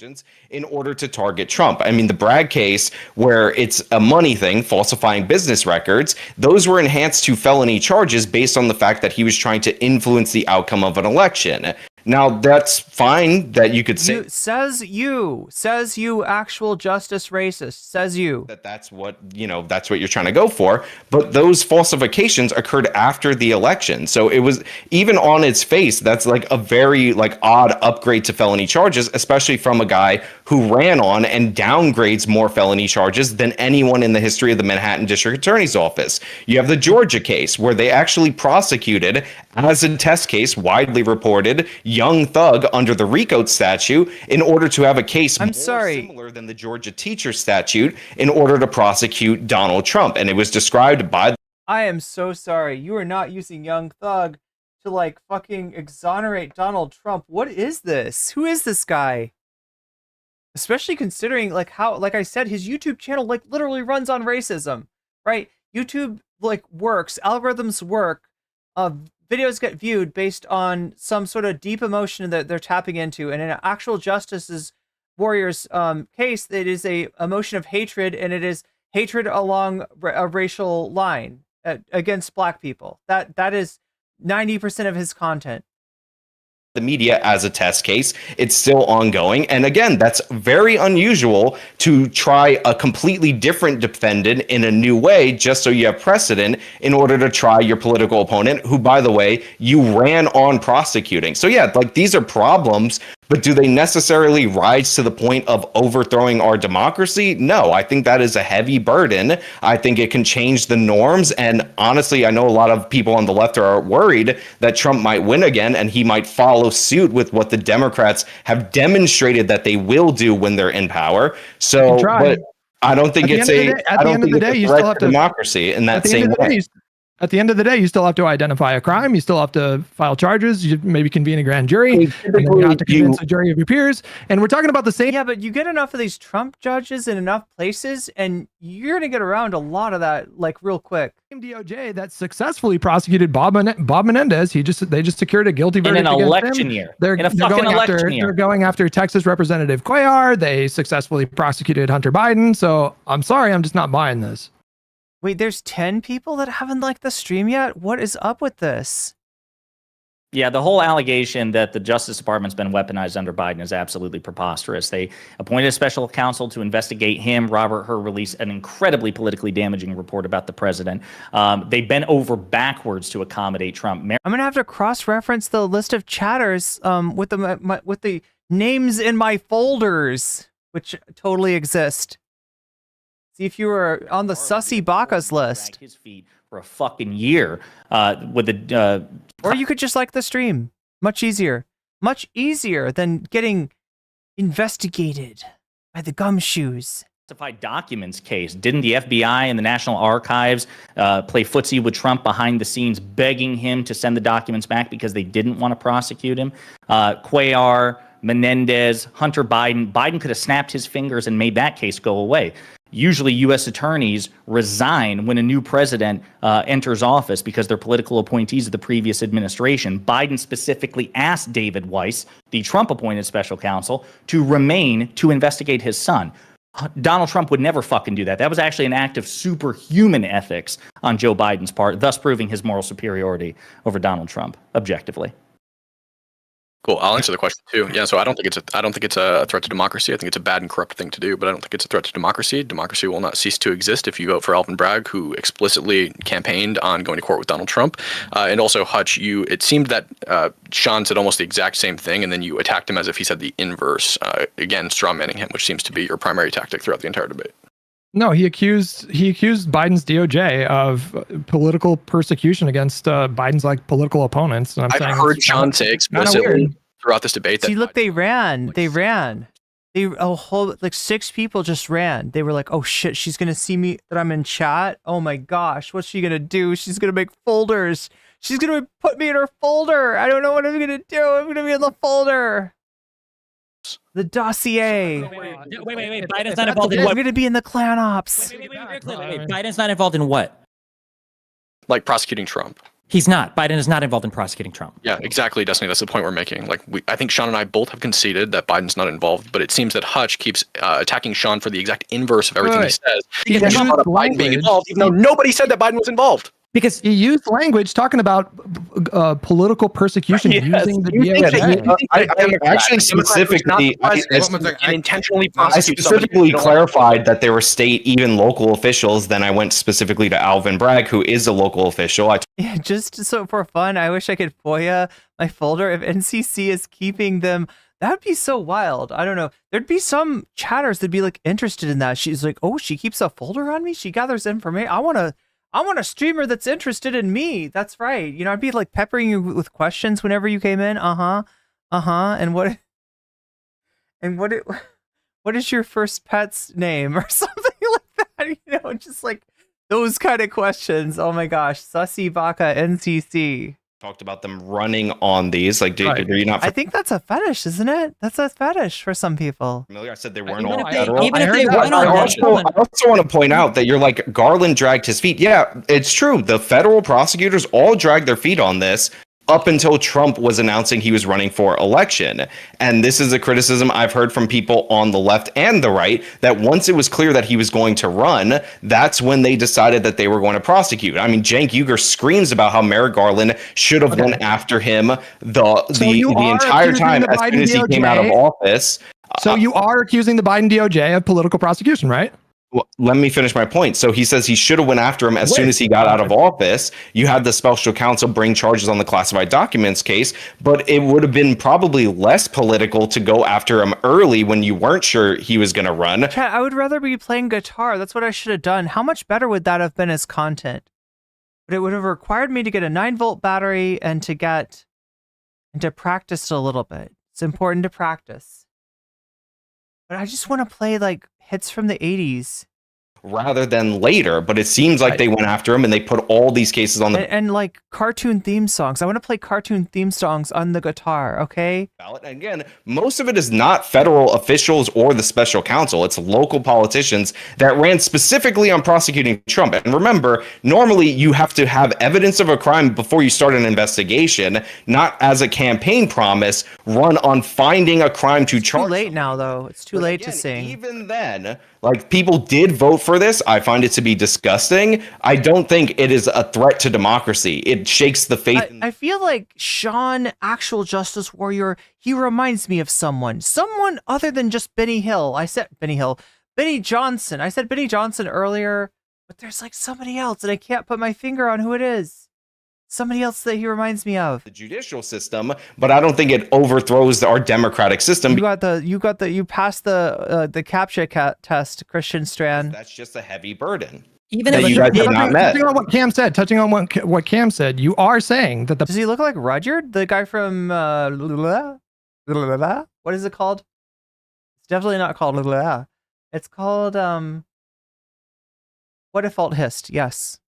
In order to target Trump. I mean, the Bragg case, where it's a money thing, falsifying business records, those were enhanced to felony charges based on the fact that he was trying to influence the outcome of an election. Now, that's fine that you could say... Says you, actual justice racist, says you. That's what you're trying to go for. But those falsifications occurred after the election. So it was, even on its face, that's like a very odd upgrade to felony charges, especially from a guy who ran on and downgrades more felony charges than anyone in the history of the Manhattan District Attorney's Office. You have the Georgia case, where they actually prosecuted, as a test case, widely reported, young thug under the RICO statute in order to have a case similar than the Georgia teacher statute in order to prosecute Donald Trump. And it was described by... I am so sorry. You are not using young thug to fucking exonerate Donald Trump. What is this? Who is this guy? Especially considering how, like I said, his YouTube channel literally runs on racism, right? YouTube works, algorithms work, videos get viewed based on some sort of deep emotion that they're tapping into. And in an actual Justice Warriors case, it is a emotion of hatred, and it is hatred along a racial line against black people. That is 90% of his content. The media as a test case, it's still ongoing. And again, that's very unusual to try a completely different defendant in a new way, just so you have precedent in order to try your political opponent, who, by the way, you ran on prosecuting. So yeah, these are problems, but do they necessarily rise to the point of overthrowing our democracy? No, I think that is a heavy burden. I think it can change the norms. And honestly, I know a lot of people on the left are worried that Trump might win again, and he might follow suit with what the Democrats have demonstrated that they will do when they're in power. So, but I don't think it's a threat to democracy in that same way. At the end of the day, you still have to identify a crime. You still have to file charges. You maybe convene a grand jury. And then you have to convince a jury of your peers. And we're talking about the same. Yeah, but you get enough of these Trump judges in enough places, and you're going to get around a lot of that real quick. DOJ that successfully prosecuted Bob Menendez. They just secured a guilty verdict in an election year. They're going after Texas Representative Cuellar. They successfully prosecuted Hunter Biden. So I'm sorry, I'm just not buying this. Wait, there's 10 people that haven't liked the stream yet? What is up with this? Yeah, the whole allegation that the Justice Department's been weaponized under Biden is absolutely preposterous. They appointed a special counsel to investigate him. Robert Hur released an incredibly politically damaging report about the president. They bent over backwards to accommodate Trump. I'm gonna have to cross-reference the list of chatters with the names in my folders, which totally exist. See if you were on the Sussy Bacchus list. His feet for a fucking year with the. Or you could just like the stream. Much easier than getting investigated by the gumshoes. Classified documents case. Didn't the FBI and the National Archives play footsie with Trump behind the scenes, begging him to send the documents back because they didn't want to prosecute him? Cuellar, Menendez, Hunter Biden. Biden could have snapped his fingers and made that case go away. Usually U.S. attorneys resign when a new president enters office because they're political appointees of the previous administration. Biden specifically asked David Weiss, the Trump-appointed special counsel, to remain to investigate his son. Donald Trump would never fucking do that. That was actually an act of superhuman ethics on Joe Biden's part, thus proving his moral superiority over Donald Trump, objectively. Cool. I'll answer the question too. Yeah. So I don't think it's a threat to democracy. I think it's a bad and corrupt thing to do, but I don't think it's a threat to democracy. Democracy will not cease to exist if you vote for Alvin Bragg, who explicitly campaigned on going to court with Donald Trump. And also, Hutch, it seemed that Sean said almost the exact same thing, and then you attacked him as if he said the inverse. Again, strawmanning him, which seems to be your primary tactic throughout the entire debate. No, he accused Biden's DOJ of political persecution against Biden's political opponents. And I've heard Sean say explicitly throughout this debate. See, that look, they ran. like, They ran. They a whole like 6 people just ran. They were like, "Oh shit, she's gonna see me that I'm in chat. Oh my gosh, what's she gonna do? She's gonna make folders. She's gonna put me in her folder. I don't know what I'm gonna do. I'm gonna be in the folder. The dossier. Wait. Biden's not involved in I'm what? gonna be in the clan ops. Wait. Biden's not involved in what? like prosecuting Trump. He's not. Biden is not involved in prosecuting Trump. Yeah, exactly, Destiny. That's the point we're making. Like, I think Sean and I both have conceded that Biden's not involved, but it seems that Hutch keeps attacking Sean for the exact inverse of everything he says. Because he brought up Biden being involved, even though nobody said that Biden was involved. Because he used language talking about political persecution using the DOJ. I actually specifically, intentionally I specifically clarified that there were state, even local officials. Then I went specifically to Alvin Bragg, who is a local official. Yeah, just so for fun, I wish I could FOIA my folder if NCC is keeping them. That would be so wild. I don't know. There'd be some chatters that'd be like interested in that. She's like, oh, she keeps a folder on me. She gathers information. I want a streamer that's interested in me. That's right. You know, I'd be like peppering you with questions whenever you came in. And what is your first pet's name or something like that? You know, just like those kind of questions. Oh my gosh. Sussy Baka NCC. Talked about them running on these. Like, are you not? I think that's a fetish, isn't it? That's a fetish for some people. Familiar? I said they weren't all federal. I also want to point out that you're like, Garland dragged his feet. Yeah, it's true. The federal prosecutors all dragged their feet on this up until Trump was announcing he was running for election. And this is a criticism I've heard from people on the left and the right, that once it was clear that he was going to run, that's when they decided that they were going to prosecute. I mean, Cenk Uygur screams about how Merrick Garland should have went after him the entire time as soon as he came out of office. So you are accusing the Biden DOJ of political prosecution, right? Well, let me finish my point. So he says he should have went after him as soon as he got out of office. You had the special counsel bring charges on the classified documents case, but it would have been probably less political to go after him early when you weren't sure he was going to run. Chat, I would rather be playing guitar. That's what I should have done. How much better would that have been as content? But it would have required me to get a 9-volt battery and to practice a little bit. It's important to practice. But I just want to play like hits from the 80s. Rather than later, but it seems like they went after him and they put all these cases on the and like cartoon theme songs. I want to play cartoon theme songs on the guitar, okay? ballot. And again, most of it is not federal officials or the special counsel. It's local politicians that ran specifically on prosecuting Trump. And remember, normally you have to have evidence of a crime before you start an investigation, not as a campaign promise run on finding a crime to charge. Too late now, though. It's too late to sing. Even then, like, people did vote for this. I find it to be disgusting. I don't think it is a threat to democracy. It shakes the faith. I feel like Sean, actual justice warrior, he reminds me of someone other than just Benny Hill. I said Benny Hill, Benny Johnson. I said Benny Johnson earlier, but there's like somebody else, and I can't put my finger on who it is. Somebody else that he reminds me of. The judicial system, but I don't think it overthrows our democratic system. You passed the CAPTCHA test, Christian Strand. That's just a heavy burden. Even if if you guys have not met. Touching on what Cam said, what Cam said, you are saying that Does he look like Rudyard, the guy from what is it called? It's definitely not called It's called What Default Hist, yes.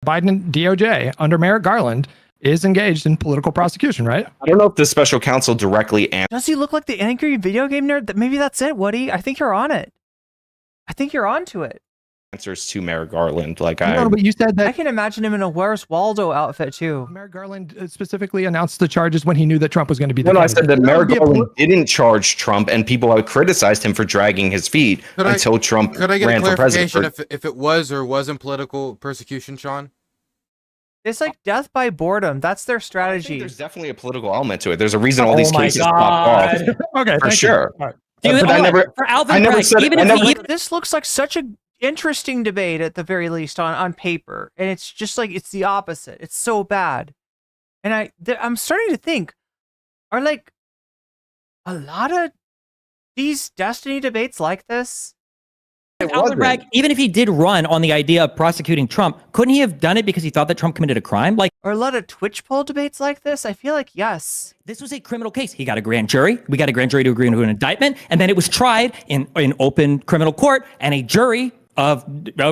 Biden DOJ under Merrick Garland is engaged in political prosecution, right? I don't know if the special counsel directly answers. Does he look like the angry video game nerd? Maybe that's it, Woody. I think you're on it. I think you're onto it. Answers to Merrick Garland, like No, but you said that I can imagine him in a Where's Waldo outfit too. Merrick Garland specifically announced the charges when he knew that Trump was going to be the No, I said that Merrick Garland didn't charge Trump, and people have criticized him for dragging his feet until Trump Could I get ran a for president. clarification if it was or wasn't political persecution, Sean? It's like death by boredom. That's their I think strategy. there's definitely a political element to it. There's a reason all these cases pop off. Okay, For sure. All right. But I never said This looks like such a interesting debate at the very least on paper, and it's just like it's the opposite. It's so bad, and I'm starting to think, are like a lot of these Destiny debates like this? Alvin Bragg, even if he did run on the idea of prosecuting Trump, couldn't he have done it because he thought that Trump committed a crime? Like, Or a lot of Twitch poll debates like this? I feel like yes. this was a criminal case. He got a grand jury. We got a grand jury to agree to an indictment, and then it was tried in open criminal court, and a jury of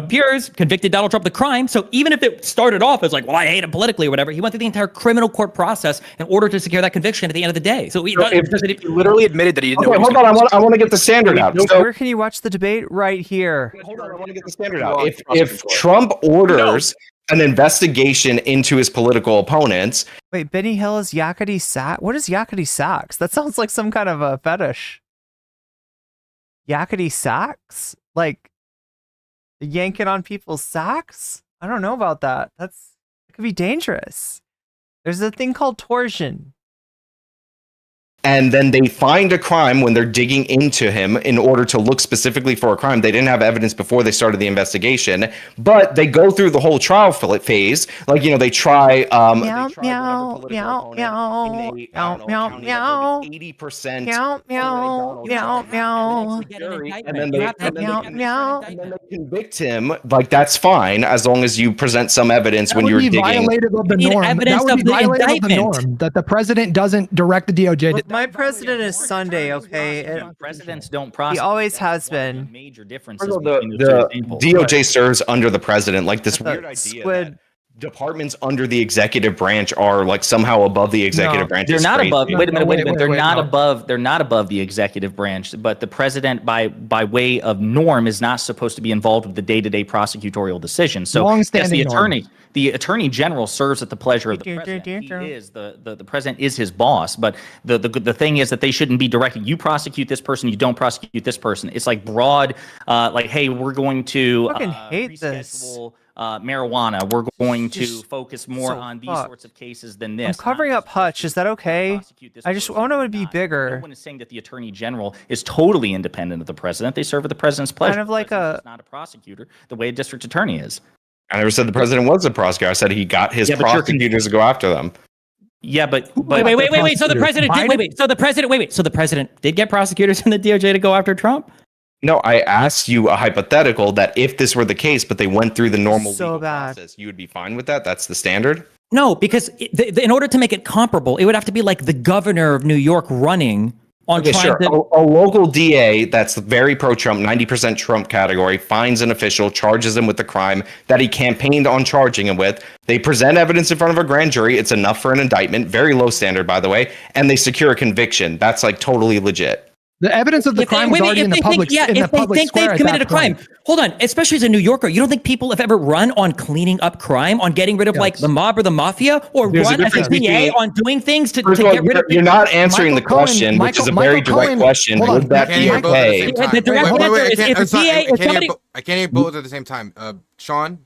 peers convicted Donald Trump of the crime. So even if it started off as like, well, I hate him politically or whatever, he went through the entire criminal court process in order to secure that conviction at the end of the day. So he literally admitted that he didn't know. Hold on, I want to get the standard out. So, Where can you watch the debate? Right here. hold on, I want to get the standard out. If Trump orders an investigation into his political opponents, Wait, Benny Hill is yakety sax? What is yakety sax? That sounds like some kind of a fetish. Yakety sax? Like yanking on people's sacks? I don't know about that. It could be dangerous. There's a thing called torsion. and then they find a crime when they're digging into him in order to look specifically for a crime. They didn't have evidence before they started the investigation, but they go through the whole trial phase. Like, they try, Meow, meow, meow, meow, meow, meow, 80%. meow, meow, meow, meow. And then they Meow. convict him. Like, that's fine as long as you present some evidence when you're digging. Violative of the need norm. evidence That would of be the violative of the indictment. norm that the president doesn't direct the DOJ. Look, my president is Sunday, okay? Presidents don't He prosecute. always That's has one of the been. major differences The between the two examples. DOJ serves under the president. Like, this The weird idea squid. that departments under the executive branch are like somehow above the executive branch. They're is not crazy. above. Wait a minute. They're not no. above. They're not above the executive branch. But the president, by way of norm, is not supposed to be involved with the day-to-day prosecutorial decisions. So, yes, Long-standing norm. the attorney general serves at the pleasure of the president. He is the president is his boss. But the thing is that they shouldn't be directing. You prosecute this person. You don't prosecute this person. It's like broad. Like, hey, we're going to I fucking hate this. reschedule, marijuana. We're going to Just focus more so on these fucked. sorts of cases than this. I'm covering up Hutch. Is that okay? I just want it to be No bigger. one is saying that the attorney general is totally independent of the president. They serve at the president's pleasure. Kind of like The president is not a prosecutor, the way a district attorney is. I never said the president was a prosecutor. I said he got his Yeah, but you're prosecutors to go after them. Yeah, but Wait. So the president did. So the president did get prosecutors in the DOJ to go after Trump? No, I asked you a hypothetical that if this were the case, but they went through the normal So legal bad. process, you would be fine with that? That's the standard? No, because in order to make it comparable, it would have to be like the governor of New York running on Okay, trying sure. to. A local DA that's very pro-Trump, 90% Trump category, finds an official, charges him with the crime that he campaigned on charging him with. They present evidence in front of a grand jury. It's enough for an indictment. Very low standard, by the way. And they secure a conviction. That's like totally legit. The evidence of the crime was already in the public. If they think they've committed a crime, hold on. Especially as a New Yorker, you don't think people have ever run on cleaning up crime, on getting rid of like the mob or the mafia, or There's a run as a difference DA between- on doing things to First of all, get rid of? you're not answering the Michael Cohen- question, which is a Michael very direct Cohen- question. hold on. Would that I can't be hear both at the same okay? time. The direct Wait, answer I is can't- if I'm a sorry, DA, I if can't hear somebody. I can't hear both at the same time. Sean,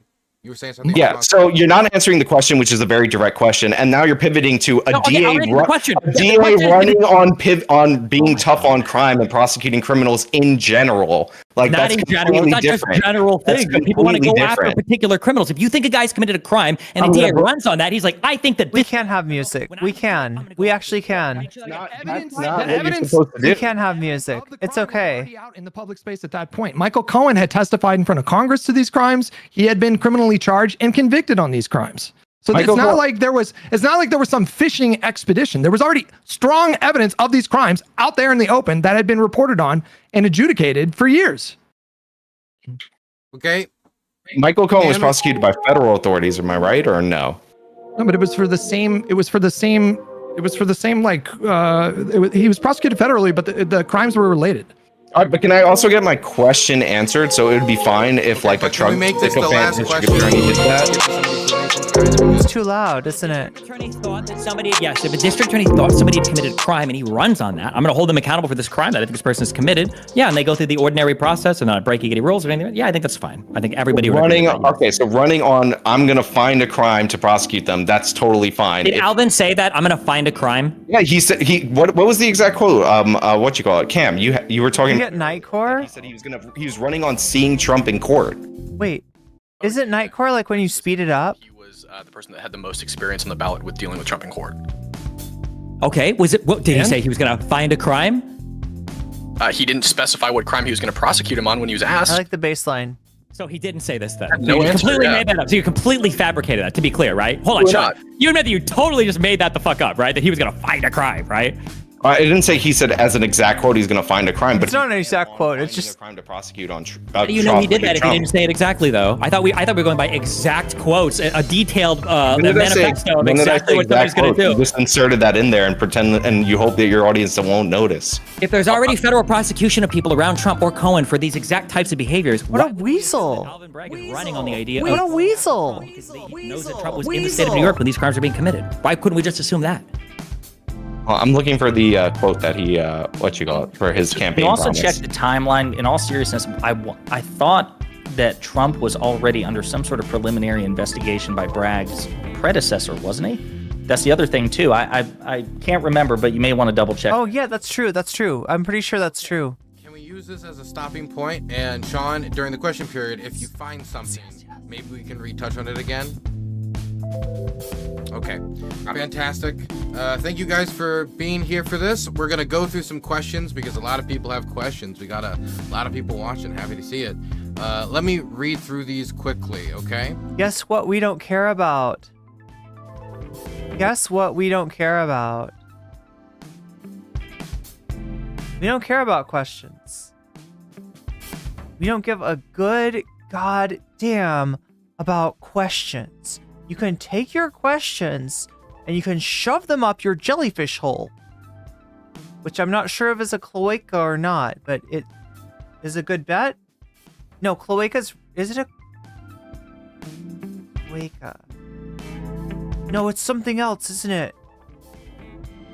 you were saying something? Yeah, so you're not answering the question, which is a very direct question, and now you're pivoting to a No, okay, DA, I'll answer the question. a The DA question is- running on being tough on crime and prosecuting criminals in general. Like, Not that's in general. completely It's not just different. general That's things. People want to go completely after different. particular criminals. If you think a guy's committed a crime and a I'm DA gonna- runs on that, he's like, I think that We this. can't have music. We can. We actually can. That's not The what you're evidence- supposed to We do. can't have music. Of the It's crime was okay. already out in the public space at that point. Michael Cohen had testified in front of Congress to these crimes. He had been criminally charged and convicted on these crimes. So Michael it's not Cohen- like there was some fishing expedition. There was already strong evidence of these crimes out there in the open that had been reported on and adjudicated for years. Okay. Michael Cohen was And- prosecuted by federal authorities. Am I right or no? No, but it was for the same. He was prosecuted federally, but the crimes were related. All right, but can I also get my question answered? So it would be fine if like a But can truck we make this the sycophant last district question? attorney did that. It's too loud, isn't it? Attorney thought that somebody, yes, if a district attorney thought somebody had committed a crime and he runs on that, I'm going to hold them accountable for this crime that I think this person has committed. Yeah, and they go through the ordinary process and not breaking any rules or anything. Yeah, I think that's fine. I think everybody would agree Running, with that. okay, so running on, I'm gonna find a crime to prosecute them. That's totally fine. Did If- Alvin say that? I'm going to find a crime. yeah, he said What was the exact quote? What you call it? Cam, you were You talking. get Nightcore? He said he was running on seeing Trump in court. Wait, isn't Nightcore like when you speed it up? He was the person that had the most experience on the ballot with dealing with Trump in court. Okay, was it? What did he And? say? He was going to find a crime? He didn't specify what crime he was going to prosecute him on when he was asked. I like the baseline. So he didn't say this then. No you answer, completely yeah. made that up. So you completely fabricated that, to be clear, right? Hold on, We're Chud. not. You admit that you totally just made that the fuck up, right? That he was gonna find a crime, right? I didn't say he said as an exact quote he's going to find a crime, but It's not an exact quote. It's finding just a crime to prosecute on. How do you know he did that if he didn't say it exactly, though? I thought we were going by exact quotes, a detailed manifesto of exactly what somebody's going to do. You just inserted that in there and pretend, and you hope that your audience won't notice. If there's already federal prosecution of people around Trump or Cohen for these exact types of behaviors, what a weasel. Alvin Bragg is running on the idea What a of weasel. he knows that Trump was in the state of New York when these crimes were being committed. Why couldn't we just assume that? I'm looking for the quote that he, for his campaign You also promise. check the timeline. In all seriousness, I thought that Trump was already under some sort of preliminary investigation by Bragg's predecessor, wasn't he? That's the other thing too. I can't remember, but you may want to double check. Oh yeah, that's true. That's true. I'm pretty sure that's true. Can we use this as a stopping point? And Sean, during the question period, if you find something, maybe we can retouch on it again. Okay, fantastic. Thank you guys for being here for this. We're gonna go through some questions because a lot of people have questions. We got a lot of people watching. Happy to see it. Let me read through these quickly, okay? Guess what we don't care about? Guess what we don't care about? We don't care about questions. We don't give a good goddamn about questions. You can take your questions and you can shove them up your jellyfish hole. Which I'm not sure if it's a cloaca or not, but it is a good bet. No, cloaca's... Is it a... Cloaca? No, it's something else, isn't it?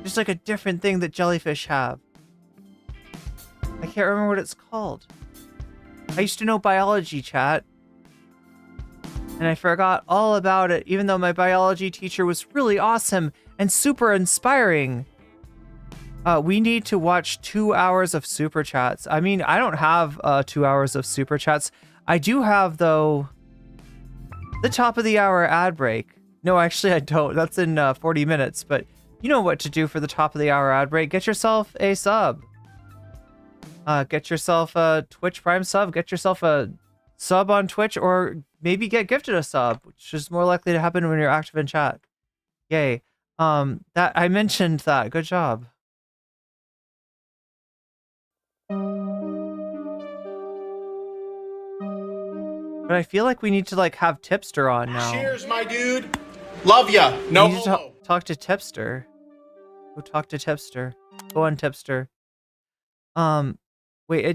Just like a different thing that jellyfish have. I can't remember what it's called. I used to know biology, chat. And I forgot all about it, even though my biology teacher was really awesome and super inspiring. We need to watch 2 hours of super chats. I mean, I don't have 2 hours of super chats. I do have, though, the top of the hour ad break. No, actually, I don't. That's in 40 minutes. But you know what to do for the top of the hour ad break. Get yourself a sub. Get yourself a Twitch Prime sub. Get yourself a sub on Twitch, or maybe get gifted a sub, which is more likely to happen when you're active in chat. Yay. That I mentioned that. Good job. But I feel like we need to like have Tipster on now. Cheers, my dude. Love ya. No We need to homo. talk to Tipster. Go talk to Tipster. Go on Tipster. Wait,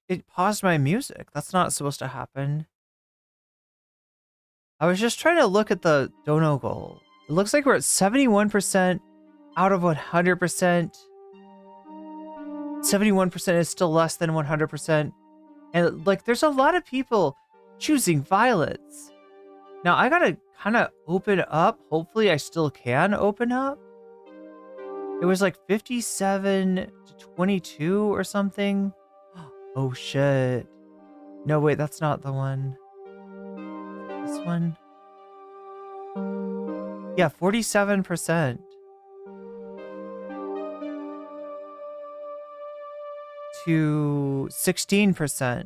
it paused my music. That's not supposed to happen. I was just trying to look at the dono goal. It looks like we're at 71% out of 100%. 71% is still less than 100%. And like, there's a lot of people choosing violets. Now I gotta kind of open up. Hopefully I still can open up. It was like 57 to 22 or something. Oh shit. No, wait, that's not the one. This one? Yeah, 47%. To 16%.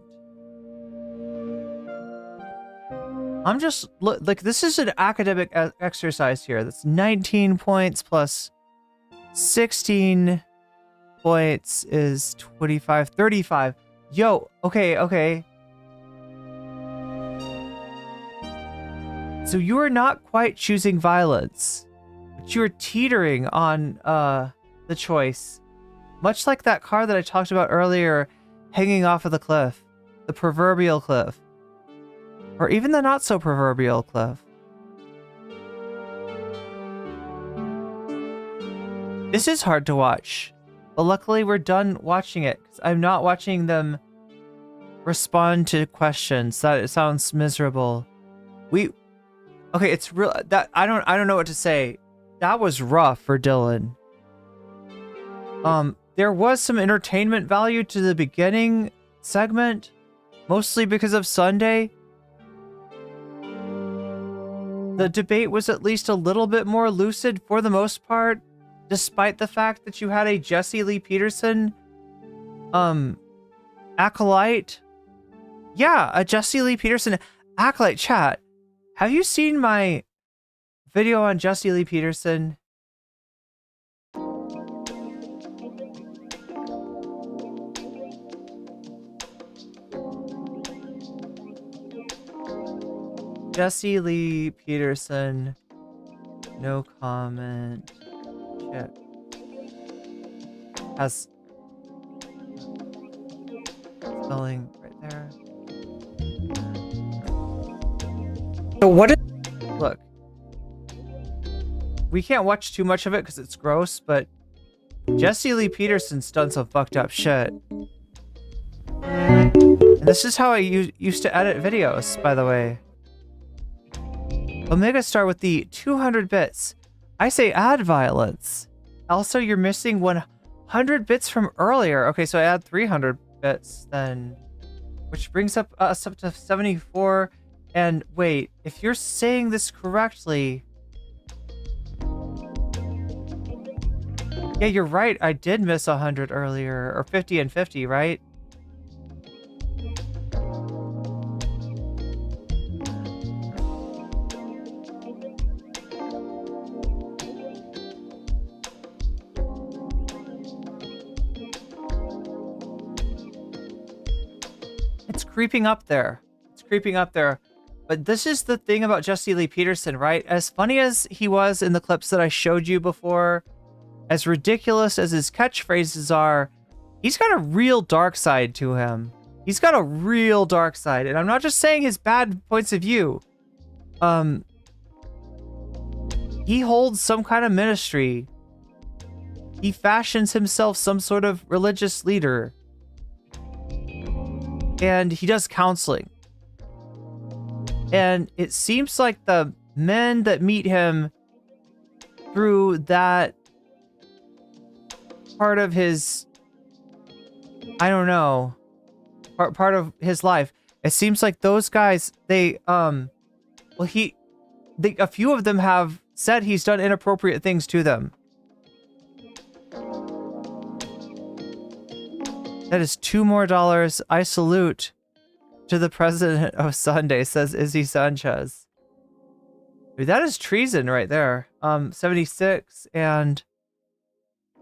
I'm just like, this is an academic exercise here. That's 19 points plus 16 points is 25, 35. Yo, okay. So you are not quite choosing violence, but you are teetering on the choice. Much like that car that I talked about earlier, hanging off of the cliff, the proverbial cliff, or even the not so proverbial cliff. This is hard to watch, but luckily we're done watching it because I'm not watching them respond to questions. That it sounds miserable. Okay, it's real. That I don't know what to say. That was rough for Dylan. There was some entertainment value to the beginning segment, mostly because of Sunday. The debate was at least a little bit more lucid for the most part, despite the fact that you had a Jesse Lee Peterson Acolyte. Yeah, Jesse Lee Peterson. Acolyte chat. Have you seen my video on Jesse Lee Peterson? Jesse Lee Peterson. No comment. Check. Has spelling right there. So what is... Look. We can't watch too much of it because it's gross, but Jesse Lee Peterson's done some fucked up shit. And this is how I used to edit videos, by the way. Omega Star with the 200 bits. I say add violence. Also, you're missing 100 bits from earlier. Okay, so I add 300 bits then, which brings us up to 74. And wait, if you're saying this correctly, yeah, you're right. I did miss 100 earlier, or 50 and 50, right? It's creeping up there. It's creeping up there. But this is the thing about Jesse Lee Peterson, right? As funny as he was in the clips that I showed you before, as ridiculous as his catchphrases are, he's got a real dark side to him. He's got a real dark side. And I'm not just saying his bad points of view. He holds some kind of ministry. He fashions himself some sort of religious leader. And he does counseling. And it seems like the men that meet him through that part of his, I don't know, part of his life, it seems like those guys, a few of them have said he's done inappropriate things to them. That is $2 more. I salute to the president of Sunday, says Izzy Sanchez. Dude, that is treason right there. 76 and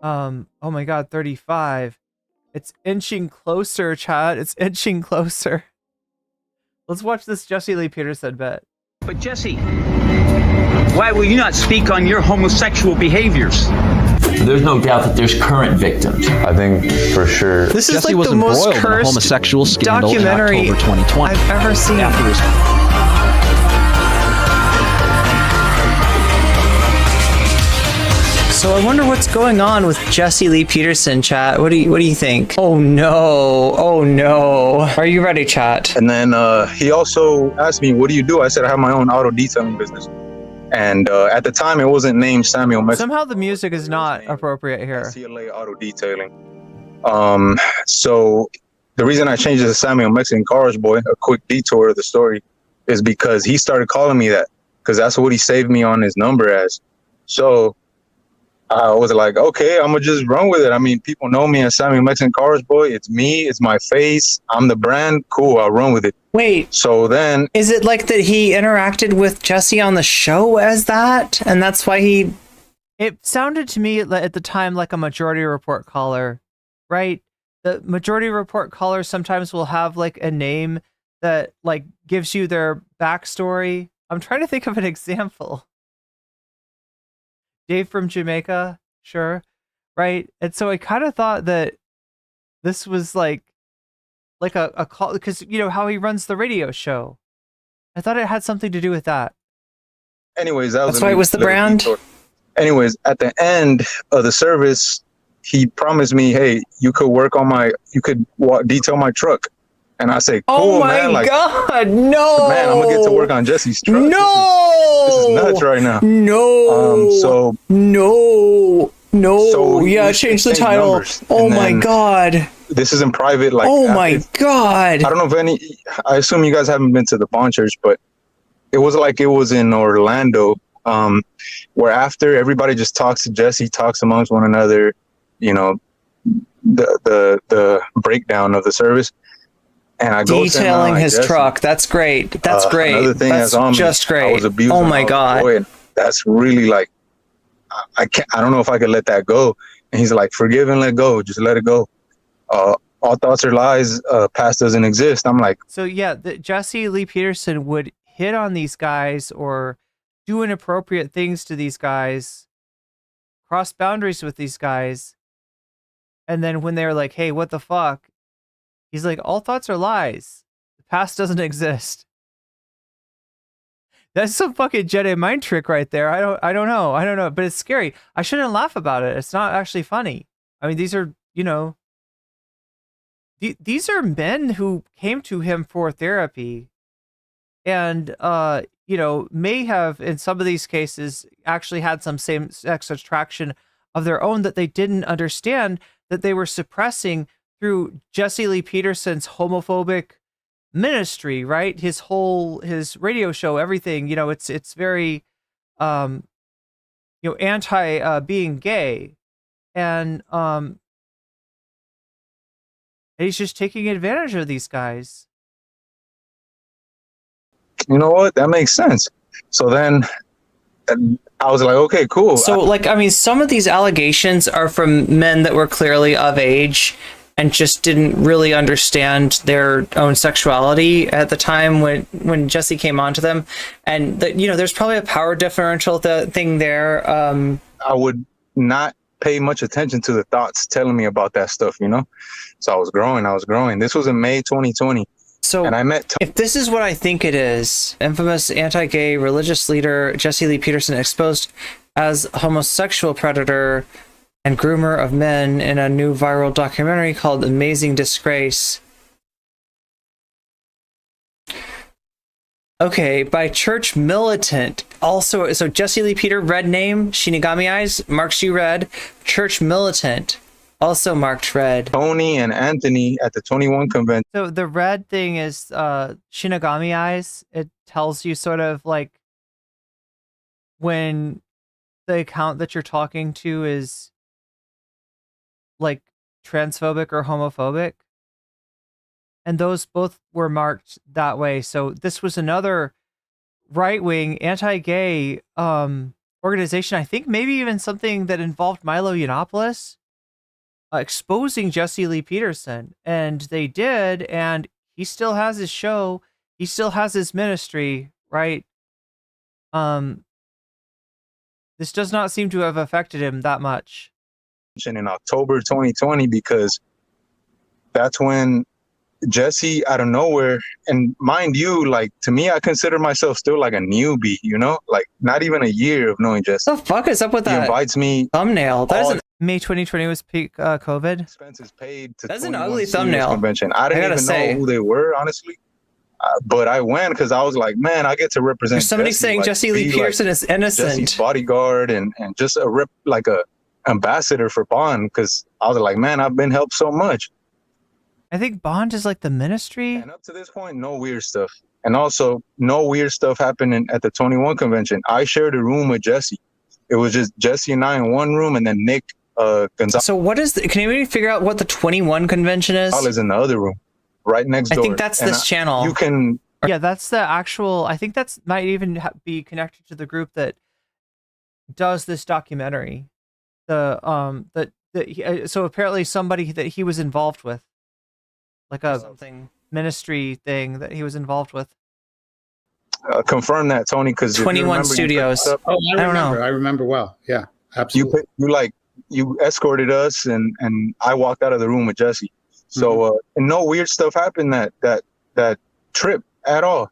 oh my god, 35. It's inching closer, chat. It's inching closer. Let's watch this Jesse Lee Peterson bit. But Jesse, why will you not speak on your homosexual behaviors? There's no doubt that there's current victims. I think for sure. This is like the most cursed homosexual scandal documentary in October 2020. I've ever seen. So I wonder what's going on with Jesse Lee Peterson, chat. What do you think? Oh no! Oh no! Are you ready, chat? And then he also asked me, "What do you do?" I said, "I have my own auto detailing business." And at the time, it wasn't named Samuel Mexican. Somehow the music is not appropriate here. CLA Auto Detailing. So the reason I changed it to Samuel Mexican Cars Boy, a quick detour of the story, is because he started calling me that, because that's what he saved me on his number as. So I was like, okay, I'm gonna just run with it. I mean, people know me as Samuel Mexican Cars Boy. It's me. It's my face. I'm the brand. Cool. I'll run with it. Wait. So then, is it like that he interacted with Jesse on the show as that, and that's why he? It sounded to me at the time like a Majority Report caller, right? The Majority Report callers sometimes will have like a name that like gives you their backstory. I'm trying to think of an example. Dave from Jamaica, sure, right? And so I kind of thought that this was like a call, because you know how he runs the radio show. I thought it had something to do with that. Anyways, that's why it was the brand. Detour. Anyways, at the end of the service, he promised me, "Hey, you could detail my truck." And I say, "Cool, oh my man! Like, god, no, man, I'm gonna get to work on Jesse's truck. No, this is nuts right now. No, yeah, change the title. Oh my god." This is in private, like. Oh my god! I don't know if I assume you guys haven't been to the Pawn Church, but it was in Orlando, where after everybody just talks to Jesse, talks amongst one another, you know, the breakdown of the service. And I go detailing his truck. That's great. That's great. Another thing that's just great. I was abused. Oh my God. And that's really like, I don't know if I could let that go. And he's like, forgive and let go. Just let it go. All thoughts are lies. Past doesn't exist. I'm like, so yeah, Jesse Lee Peterson would hit on these guys or do inappropriate things to these guys, cross boundaries with these guys. And then when they're like, hey, what the fuck? He's like, all thoughts are lies. The past doesn't exist. That's some fucking Jedi mind trick right there. I don't know, but it's scary. I shouldn't laugh about it. It's not actually funny. I mean, these are, these are men who came to him for therapy and, may have, in some of these cases, actually had some same-sex attraction of their own that they didn't understand, that they were suppressing through Jesse Lee Peterson's homophobic ministry, right? His radio show, everything, it's very, anti being gay. And he's just taking advantage of these guys. you know what? That makes sense. So then I was like, okay, cool. So, some of these allegations are from men that were clearly of age and just didn't really understand their own sexuality at the time when Jesse came onto them. And, there's probably a power differential thing there. I would not pay much attention to the thoughts telling me about that stuff, So I was growing. This was in May 2020. So, and I met if this is what I think it is, infamous anti-gay religious leader Jesse Lee Peterson exposed as homosexual predator and groomer of men in a new viral documentary called Amazing Disgrace. Okay, by church militant. Also, so Jesse Lee Peter, red name, Shinigami Eyes, marks you red. Church militant, also marked red. Tony and Anthony at the 21 convention. So the red thing is Shinigami Eyes. It tells you sort of like when the account that you're talking to is like transphobic or homophobic. And those both were marked that way. So this was another right-wing anti-gay organization. I think maybe even something that involved Milo Yiannopoulos exposing Jesse Lee Peterson. And they did, and he still has his show. He still has his ministry, right? This does not seem to have affected him that much. In October 2020, because that's when Jesse out of nowhere, and mind you, like, to me, I consider myself still like a newbie, like not even a year of knowing Jesse. What the fuck is up with that? He invites me. Thumbnail. That isn't May 2020 was peak COVID. Expenses paid to That's an ugly thumbnail. Convention. I didn't even know who they were, honestly. But I went because I was like, man, I get to represent. There's somebody Jesse, saying like, Jesse Lee Peterson is innocent. Jesse's bodyguard and just a ambassador for Bond, because I was like, man, I've been helped so much. I think Bond is like the ministry. And up to this point, no weird stuff. And also, no weird stuff happened at the 21 convention. I shared a room with Jesse. It was just Jesse and I in one room, and then Nick Gonzalez. So what is can you maybe figure out what the 21 convention is? Is in the other room, right next door. I think that's this channel. You can. Yeah, that's the actual. I think that's might even be connected to the group that does this documentary. So apparently somebody that he was involved with, like a something ministry thing that he was involved with. Confirm that, Tony, because 21 Studios. Oh, I remember. I remember well. Yeah, absolutely. You escorted us, and I walked out of the room with Jesse. So and no weird stuff happened that trip at all.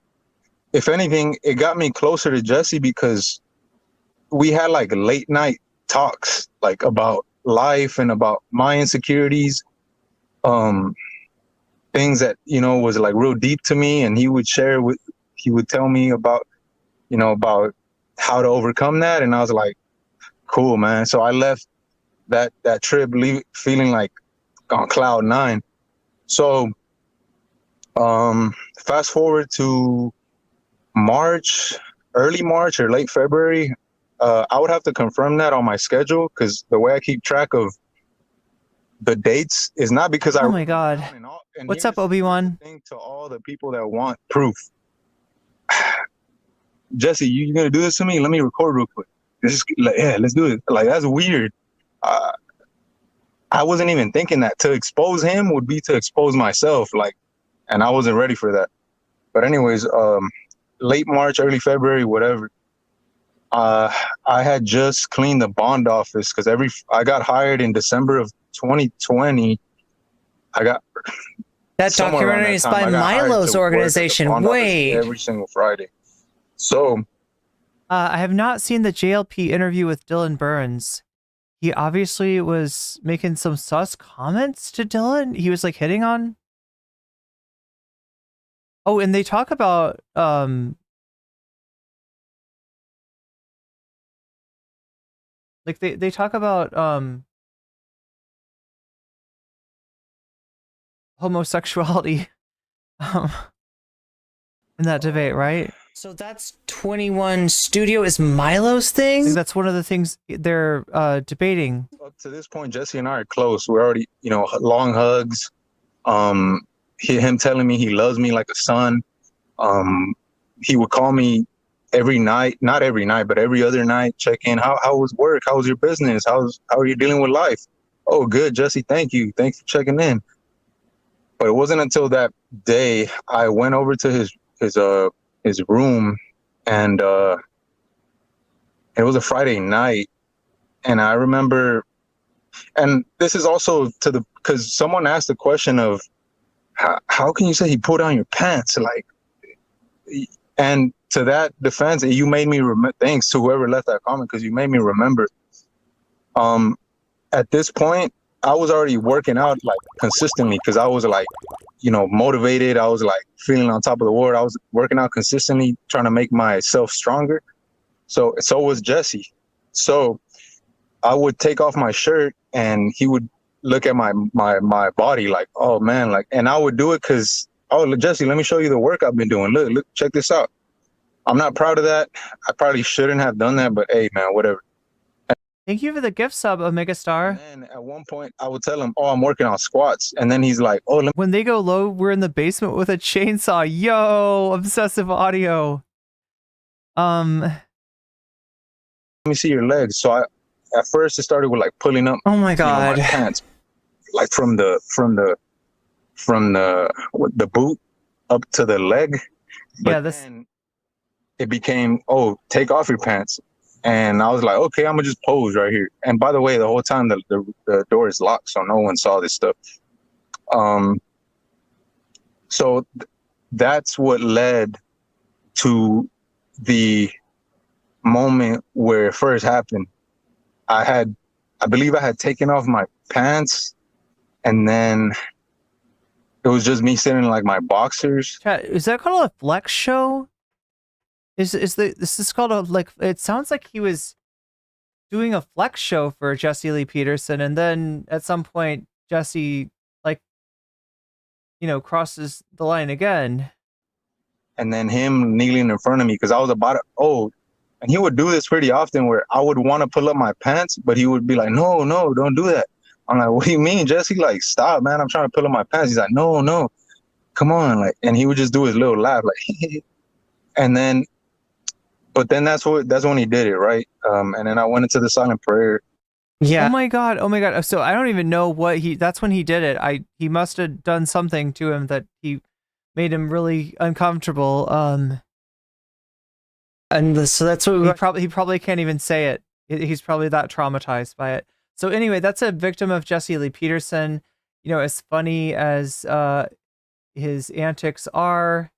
If anything, it got me closer to Jesse because we had like late night talks, like about life and about my insecurities, things that was like real deep to me, and he would tell me about about how to overcome that, and I was like, cool, man. So I left that trip feeling like on cloud 9. So fast forward to early March or late February. I would have to confirm that on my schedule, because the way I keep track of the dates is not because I. Oh my God. What's up, Obi-Wan? Thing to all the people that want proof. Jesse, you gonna do this to me? Let me record real quick. Yeah, let's do it. Like, that's weird. I wasn't even thinking that to expose him would be to expose myself. Like, and I wasn't ready for that. But anyways, late March, early February, whatever. I had just cleaned the bond office because I got hired in December of 2020. I got that documentary is by Milo's organization. Wait, every single Friday. So, I have not seen the JLP interview with Dylan Burns. He obviously was making some sus comments to Dylan. He was like hitting on. Oh, and they talk about like they talk about homosexuality in that debate, right? So that's 21 Studio is Milo's thing? I think that's one of the things they're debating. Up to this point, Jesse and I are close. We're already, long hugs. Him telling me he loves me like a son. He would call me every night, not every night, but every other night, check in. How was work? How was your business? How are you dealing with life? Oh, good, Jesse. Thank you. Thanks for checking in. But it wasn't until that day I went over to his room, and it was a Friday night, and I remember, and this is also because someone asked the question of how can you say he pulled down your pants, like, and to that defense, you made me thanks to whoever left that comment, because you made me remember. At this point, I was already working out like consistently because I was like, motivated. I was like feeling on top of the world. I was working out consistently, trying to make myself stronger. So was Jesse. So I would take off my shirt and he would look at my body like, oh man, like, and I would do it because, oh, Jesse, let me show you the work I've been doing. Look, check this out. I'm not proud of that. I probably shouldn't have done that, but hey, man, whatever. Thank you for the gift sub, Omega Star. And at one point, I would tell him, oh, I'm working on squats. And then he's like, oh, when they go low, we're in the basement with a chainsaw. Yo, obsessive audio. Let me see your legs. So at first it started with like pulling up. Oh my God. My pants, like from the boot up to the leg. But then it became, oh, take off your pants. And I was like, okay, I'm gonna just pose right here. And by the way, the whole time the door is locked, so no one saw this stuff. So that's what led to the moment where it first happened. I believe I had taken off my pants, and then it was just me sitting in like my boxers. Chat, is that called a flex show? Is this called a, like, it sounds like he was doing a flex show for Jesse Lee Peterson, and then at some point Jesse, like, crosses the line again. And then him kneeling in front of me because I was about to, and he would do this pretty often where I would want to pull up my pants, but he would be like, no, don't do that. I'm like, what do you mean, Jesse? Like, stop, man. I'm trying to pull up my pants. He's like, no, come on. Like, and he would just do his little laugh, like, and then, but then that's when he did it, right? And then I went into the silent prayer. Yeah. Oh my god. So I don't even know that's when he did it. He must have done something to him that he made him really uncomfortable. And so that's what he probably can't even say it. He's probably that traumatized by it. So anyway, that's a victim of Jesse Lee Peterson. As funny as his antics are,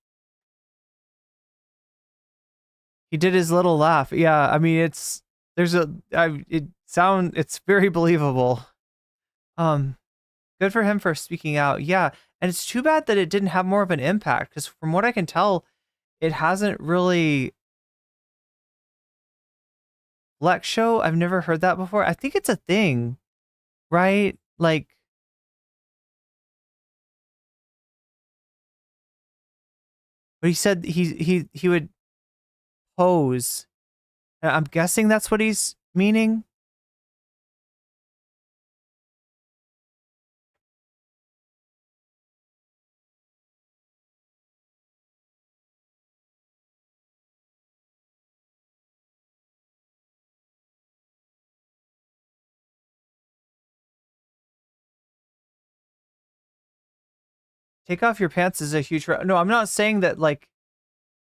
he did his little laugh. Yeah, I mean, it's very believable. Good for him for speaking out. Yeah, and it's too bad that it didn't have more of an impact, because from what I can tell, it hasn't really. Flex show? I've never heard that before. I think it's a thing, right? Like, but he said he would pose. I'm guessing that's what he's meaning. take off your pants is a huge. No, I'm not saying that. Like,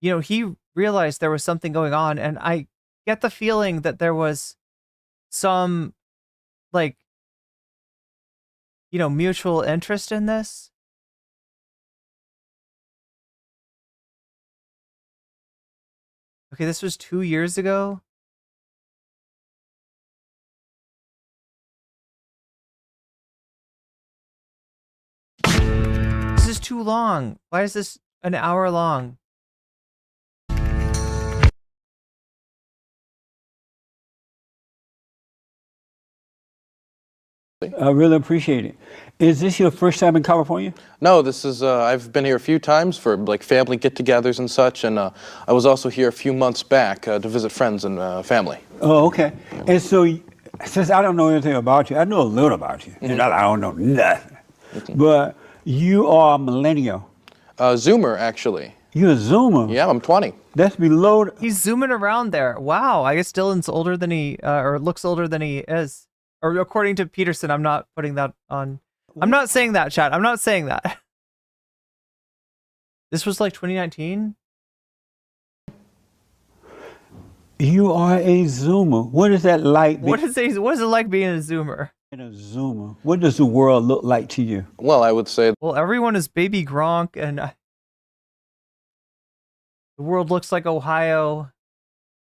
you know, he realized there was something going on, and I get the feeling that there was some, like, you know, mutual interest in this. Okay, this was 2 years ago. This is too long. Why is this an hour long? I really appreciate it. Is this your first time in California? No, this is, I've been here a few times for like family get-togethers and such, and I was also here a few months back to visit friends and family. Oh, okay. And so, since I don't know anything about you, I know a little about you, and I don't know nothing. But you are a millennial. Zoomer, actually. You're a Zoomer? Yeah, I'm 20. That's below... He's zooming around there. Wow, I guess Dylan's older than he, or looks older than he is. Or according to Peterson, I'm not putting that on. I'm not saying that, chat. I'm not saying that. This was like 2019. You are a Zoomer. What is that like? What is it like being a Zoomer? A Zoomer. What does the world look like to you? Well, I would say... Well, everyone is baby Gronk, and the world looks like Ohio.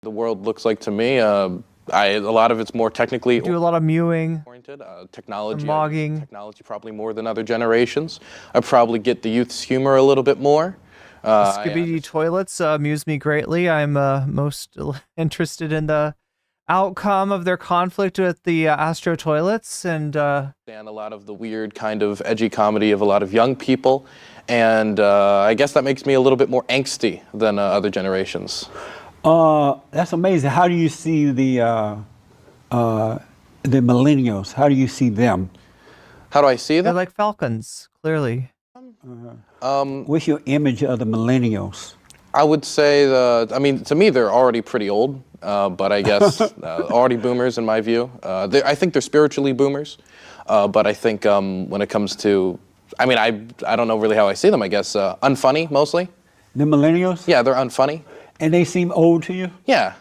The world looks like to me, a lot of it's more technically... You do a lot of mewing. Oriented, technology. Mogging. Technology probably more than other generations. I probably get the youth's humor a little bit more. Skibidi toilets amuse me greatly. I'm most interested in the outcome of their conflict with the Astro toilets, and a lot of the weird kind of edgy comedy of a lot of young people, and I guess that makes me a little bit more angsty than other generations. That's amazing. How do you see the millennials? How do you see them? How do I see them? They're like falcons, clearly. What's your image of the millennials? I would say I mean, to me, they're already pretty old, but I guess already boomers in my view. I think they're spiritually boomers, but I think when it comes to, I mean, I don't know really how I see them. I guess unfunny mostly. The millennials? Yeah, they're unfunny. And they seem old to you? Yeah.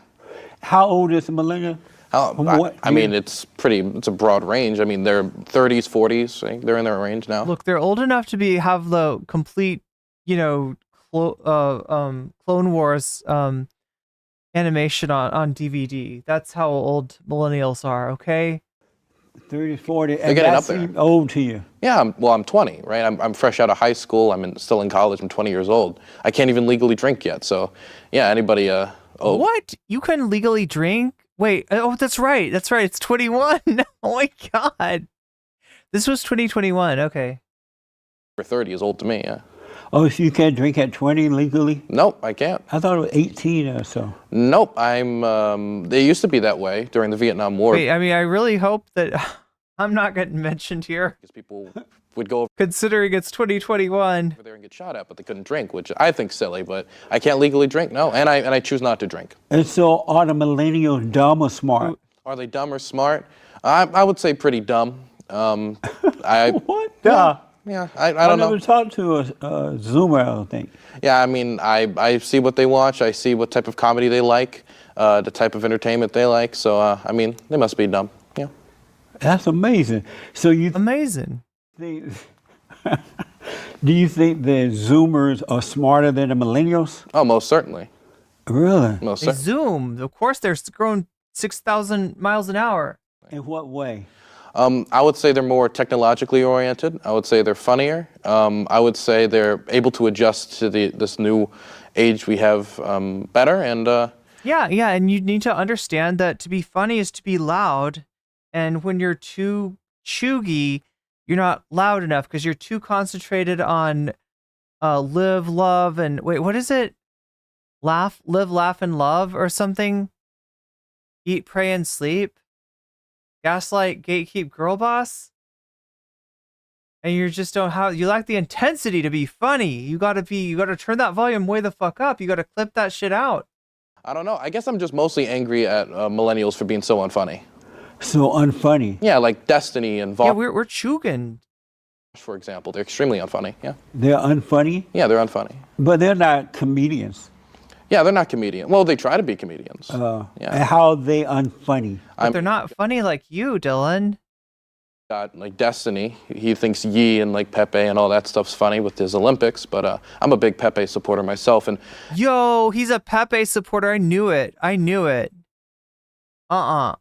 How old is a millennial? I mean, it's a broad range. I mean, they're 30s, 40s. Right? They're in their range now. Look, they're old enough to have the complete, you know, Clone Wars animation on DVD. That's how old millennials are, okay? 30, 40, They're and getting that up there. seem old to you. Yeah, I'm 20, right? I'm fresh out of high school. I'm still in college. I'm 20 years old. I can't even legally drink yet. So, yeah, anybody... What? You couldn't legally drink? Wait, oh, that's right. That's right. It's 21. Oh my God. This was 2021. Okay. 30 is old to me, yeah. Oh, so you can't drink at 20 legally? Nope, I can't. I thought it was 18 or so. Nope, they used to be that way during the Vietnam War. Wait, I mean, I really hope that I'm not getting mentioned here. Because people would go over considering it's 2021. there and get shot at, but they couldn't drink, which I think silly, but I can't legally drink, no, and I choose not to drink. And so are the millennials dumb or smart? Are they dumb or smart? I would say pretty dumb. What? Yeah, I don't know. I never talked to a Zoomer, I don't think. Yeah, I mean, I see what they watch. I see what type of comedy they like, the type of entertainment they like. So, I mean, they must be dumb. Yeah. That's amazing. So amazing. Do you think the Zoomers are smarter than the millennials? Oh, most certainly. Really? Most They zoom. Of course, they're growing 6,000 miles an hour. In what way? I would say they're more technologically oriented. I would say they're funnier. I would say they're able to adjust to this new age we have better. And yeah, and you need to understand that to be funny is to be loud. And when you're too chuggy, you're not loud enough because you're too concentrated on live, love, and wait, what is it? Live, laugh, and love or something? Eat, pray, and sleep? Gaslight, gatekeep, girl boss? And you just don't have, you lack the intensity to be funny. You gotta turn that volume way the fuck up. You gotta clip that shit out. I don't know. I guess I'm just mostly angry at millennials for being so unfunny. So unfunny? Yeah, like Destiny and Yeah, we're chugging. For example, they're extremely unfunny. Yeah. They're unfunny? Yeah, they're unfunny. But they're not comedians. Yeah, they're not comedians. Well, they try to be comedians. And how are they unfunny? But they're not funny like you, Dylan. Got like Destiny. He thinks Yi and like Pepe and all that stuff's funny with his Olympics, but I'm a big Pepe supporter myself. And yo, he's a Pepe supporter. I knew it. That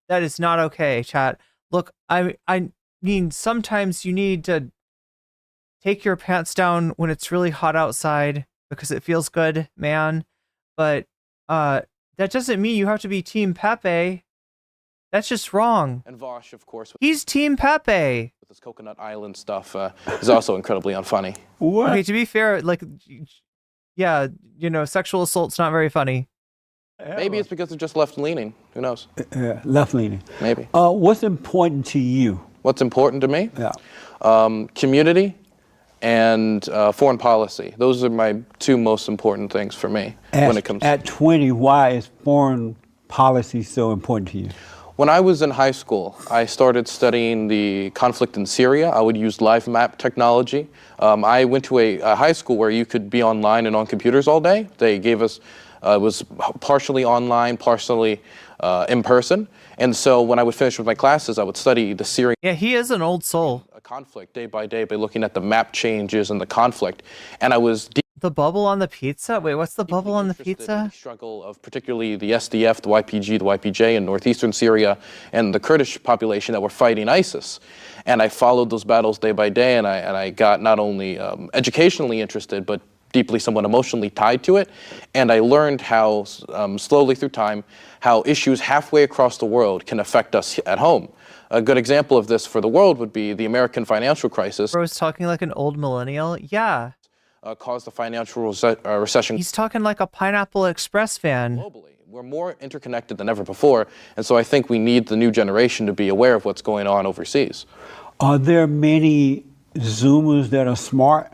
is not okay, chat. Look, I mean, sometimes you need to take your pants down when it's really hot outside because it feels good, man. But that doesn't mean you have to be Team Pepe. That's just wrong. And Vosh, of course. He's Team Pepe. With this Coconut Island stuff is also incredibly unfunny. What? Okay, to be fair, like, yeah, you know, sexual assault's not very funny. Maybe it's because they're just left-leaning. Who knows? Left-leaning. Maybe. What's important to you? What's important to me? Yeah. Community and foreign policy. Those are my two most important things for me when it comes At 20, why is foreign policy so important to you? When I was in high school, I started studying the conflict in Syria. I would use live map technology. I went to a high school where you could be online and on computers all day. They gave us, it was partially online, partially in person. And so when I would finish with my classes, I would study the Syrian he is an old soul. Conflict day by day by looking at the map changes and the conflict. And I was the bubble on the pizza? Wait, what's the bubble on the pizza? The struggle of particularly the SDF, the YPG, the YPJ in northeastern Syria, and the Kurdish population that were fighting ISIS. And I followed those battles day by day, and I got not only educationally interested, but deeply, somewhat emotionally tied to it. And I learned how, slowly through time, how issues halfway across the world can affect us at home. A good example of this for the world would be the American financial crisis. Bro is talking like an old millennial. Yeah. Caused the financial recession. He's talking like a Pineapple Express fan. Globally, we're more interconnected than ever before, and so I think we need the new generation to be aware of what's going on overseas. Are there many Zoomers that are smart?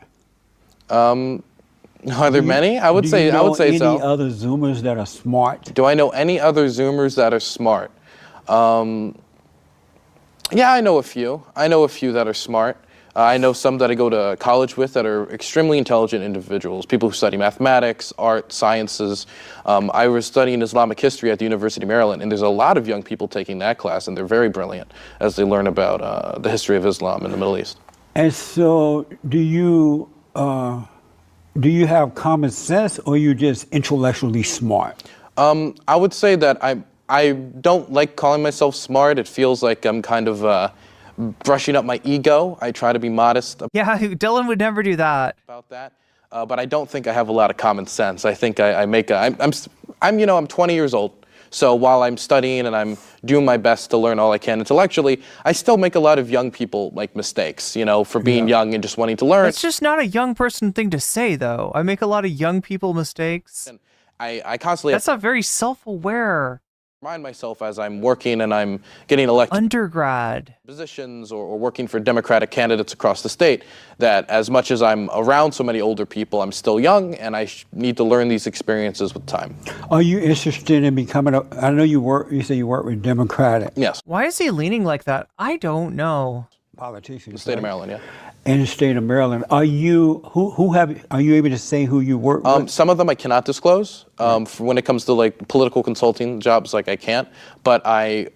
Are there many? I would say so. Any other Zoomers that are smart? Do I know any other Zoomers that are smart? Yeah, I know a few. I know a few that are smart. I know some that I go to college with that are extremely intelligent individuals, people who study mathematics, art, sciences. I was studying Islamic history at the University of Maryland, and there's a lot of young people taking that class, and they're very brilliant as they learn about the history of Islam in the Middle East. And so do you have common sense, or are you just intellectually smart? I would say that I don't like calling myself smart. It feels like I'm kind of brushing up my ego. I try to be modest. Yeah, Dylan would never do that. About that, but I don't think I have a lot of common sense. I think I'm 20 years old. So while I'm studying and I'm doing my best to learn all I can intellectually, I still make a lot of young people make mistakes, for being young and just wanting to learn. It's just not a young person thing to say, though. I make a lot of young people mistakes. And I constantly. That's not very self-aware. Remind myself as I'm working and I'm getting elected undergrad positions or working for Democratic candidates across the state, that as much as I'm around so many older people, I'm still young, and I need to learn these experiences with time. Are you interested in becoming I know you say you work with Democratic. Yes. Why is he leaning like that? I don't know. Politicians. The state of Maryland, yeah. In the state of Maryland, are you able to say who you work with? Some of them I cannot disclose. For when it comes to like political consulting jobs, like I can't. But I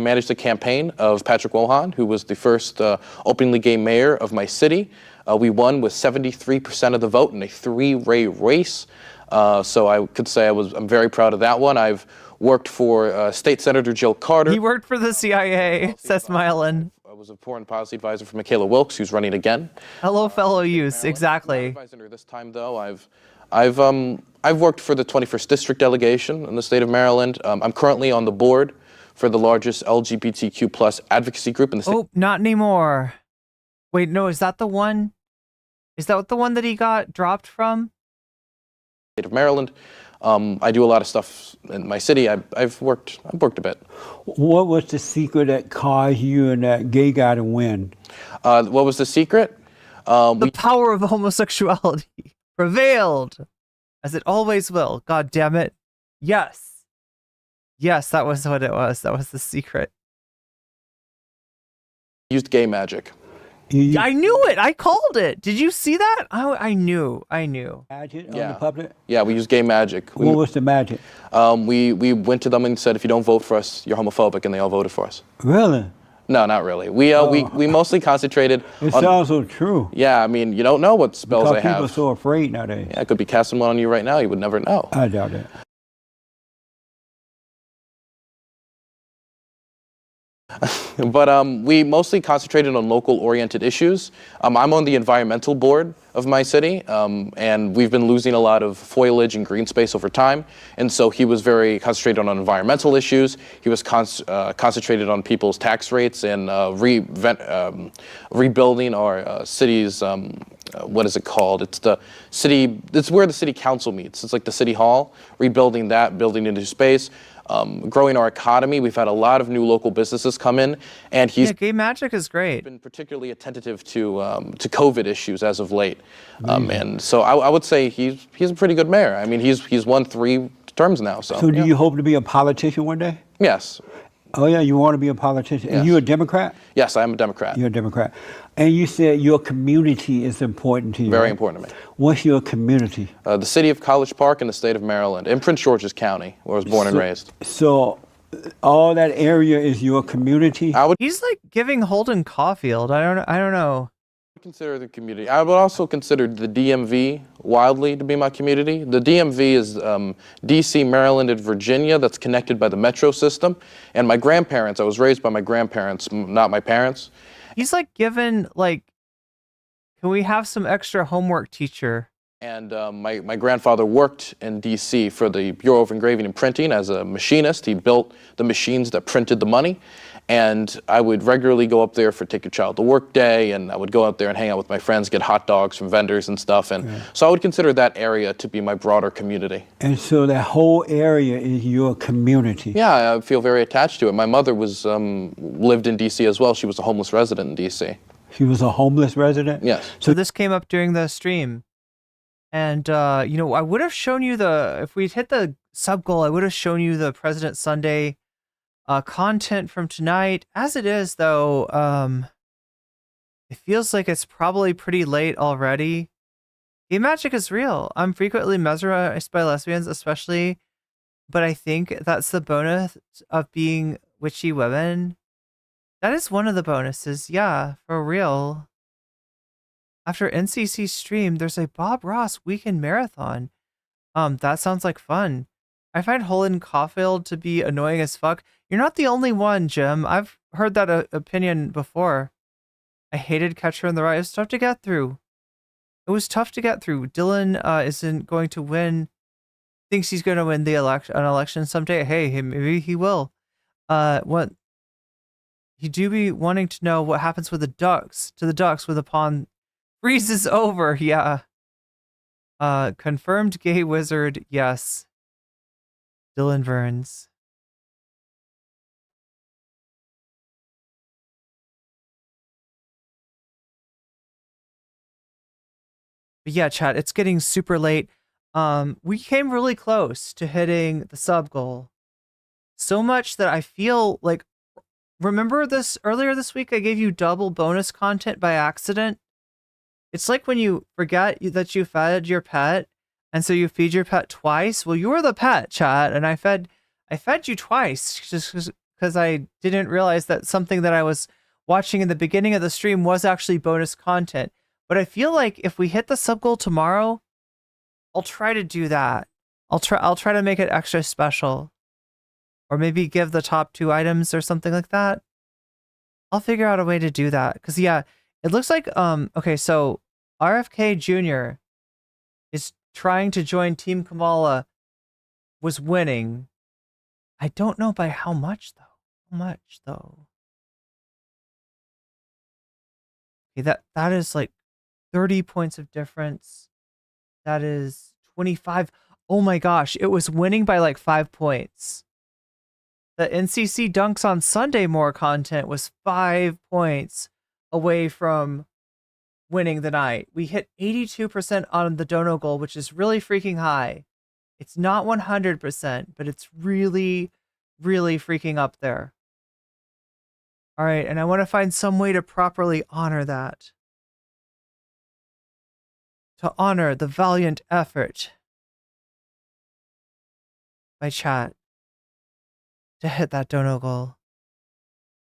managed a campaign of Patrick Wohan, who was the first openly gay mayor of my city. We won with 73% of the vote in a three-way race. So I could say I'm very proud of that one. I've worked for State Senator Jill Carter. He worked for the CIA, says Mylan. I was a foreign policy advisor for Michaela Wilkes, who's running again. Hello, fellow youths. Exactly. Advisor this time, though, I've worked for the 21st District delegation in the state of Maryland. I'm currently on the board for the largest LGBTQ plus advocacy group in the state. Oh, not anymore. Wait, no, is that the one? Is that the one that he got dropped from? State of Maryland. I do a lot of stuff in my city. I've worked a bit. What was the secret that caused you and that gay guy to win? What was the secret? The power of homosexuality prevailed, as it always will. God damn it. Yes. Yes, that was what it was. That was the secret. Used gay magic. I knew it. I called it. Did you see that? I knew. Magic on the public? Yeah, we used gay magic. What was the magic? We went to them and said, if you don't vote for us, you're homophobic, and they all voted for us. Really? No, not really. We mostly concentrated It on... sounds so true. Yeah, I mean, you don't know what spells Because I have. people are so afraid nowadays. Yeah, I could be casting one on you right now. You would never know. I doubt it. But we mostly concentrated on local-oriented issues. I'm on the environmental board of my city, and we've been losing a lot of foliage and green space over time. And so he was very concentrated on environmental issues. He was concentrated on people's tax rates and rebuilding our city's, what is it called? It's the city. It's where the city council meets. It's like the city hall. Rebuilding that, building into space. Growing our economy. We've had a lot of new local businesses come in, and he's gay magic is great. Been particularly attentive to COVID issues as of late, and so I would say he's a pretty good mayor. I mean, he's won 3 terms now. So do you hope to be a politician one day? Yes. Oh yeah, you want to be a politician? Yes. And you a Democrat? Yes, I am a Democrat. You're a Democrat. And you said your community is important to you. Very right? important to me. What's your community? The city of College Park in the state of Maryland, in Prince George's County, where I was born and raised. So all that area is your community? He's like giving Holden Caulfield. I don't know. Consider the community. I would also consider the DMV wildly to be my community. The DMV is DC, Maryland, and Virginia that's connected by the metro system. And my grandparents, I was raised by my grandparents, not my parents. He's like given like, can we have some extra homework, teacher? And my grandfather worked in DC for the Bureau of Engraving and Printing as a machinist. He built the machines that printed the money. And I would regularly go up there for Take Your Child to Work Day, and I would go out there and hang out with my friends, get hot dogs from vendors and stuff. And so I would consider that area to be my broader community. And so that whole area is your community? Yeah, I feel very attached to it. My mother was lived in DC as well. She was a homeless resident in DC. She was a homeless resident? Yes. So this came up during the stream. And, you know, I would have shown you if we'd hit the sub goal, I would have shown you the President Sunday content from tonight. As it is, though, it feels like it's probably pretty late already. Gay magic is real. I'm frequently mesmerized by lesbians, especially, but I think that's the bonus of being witchy women. That is one of the bonuses, yeah, for real. After NCC stream, there's a Bob Ross weekend marathon. That sounds like fun. I find Holden Caulfield to be annoying as fuck. You're not the only one, Jim. I've heard that opinion before. I hated Catcher in the Rye. It was tough to get through. Dylan isn't going to win. Thinks he's going to win an election someday. Hey, maybe he will. What? You do be wanting to know what happens with the ducks when the pond freezes over. Yeah. Confirmed gay wizard. Yes. Dylan Burns. But yeah, chat, it's getting super late. We came really close to hitting the sub goal. So much that I feel like, remember this earlier this week, I gave you double bonus content by accident. It's like when you forget that you fed your pet, and so you feed your pet twice. Well, you were the pet, chat, and I fed you twice just because I didn't realize that something that I was watching in the beginning of the stream was actually bonus content. But I feel like if we hit the sub goal tomorrow, I'll try to do that. I'll try to make it extra special, or maybe give the top 2 items or something like that. I'll figure out a way to do that. Cause yeah, it looks like okay, so RFK Jr. is trying to join Team Kamala, was winning. I don't know by how much though. Okay, that is like 30 points of difference. That is 25. Oh my gosh, it was winning by like 5 points. The NCC Dunks on Sunday more content was 5 points away from winning the night. We hit 82% on the dono goal, which is really freaking high. It's not 100%, but it's really, really freaking up there. All right, and I want to find some way to properly honor that. To honor the valiant effort by chat to hit that dono goal.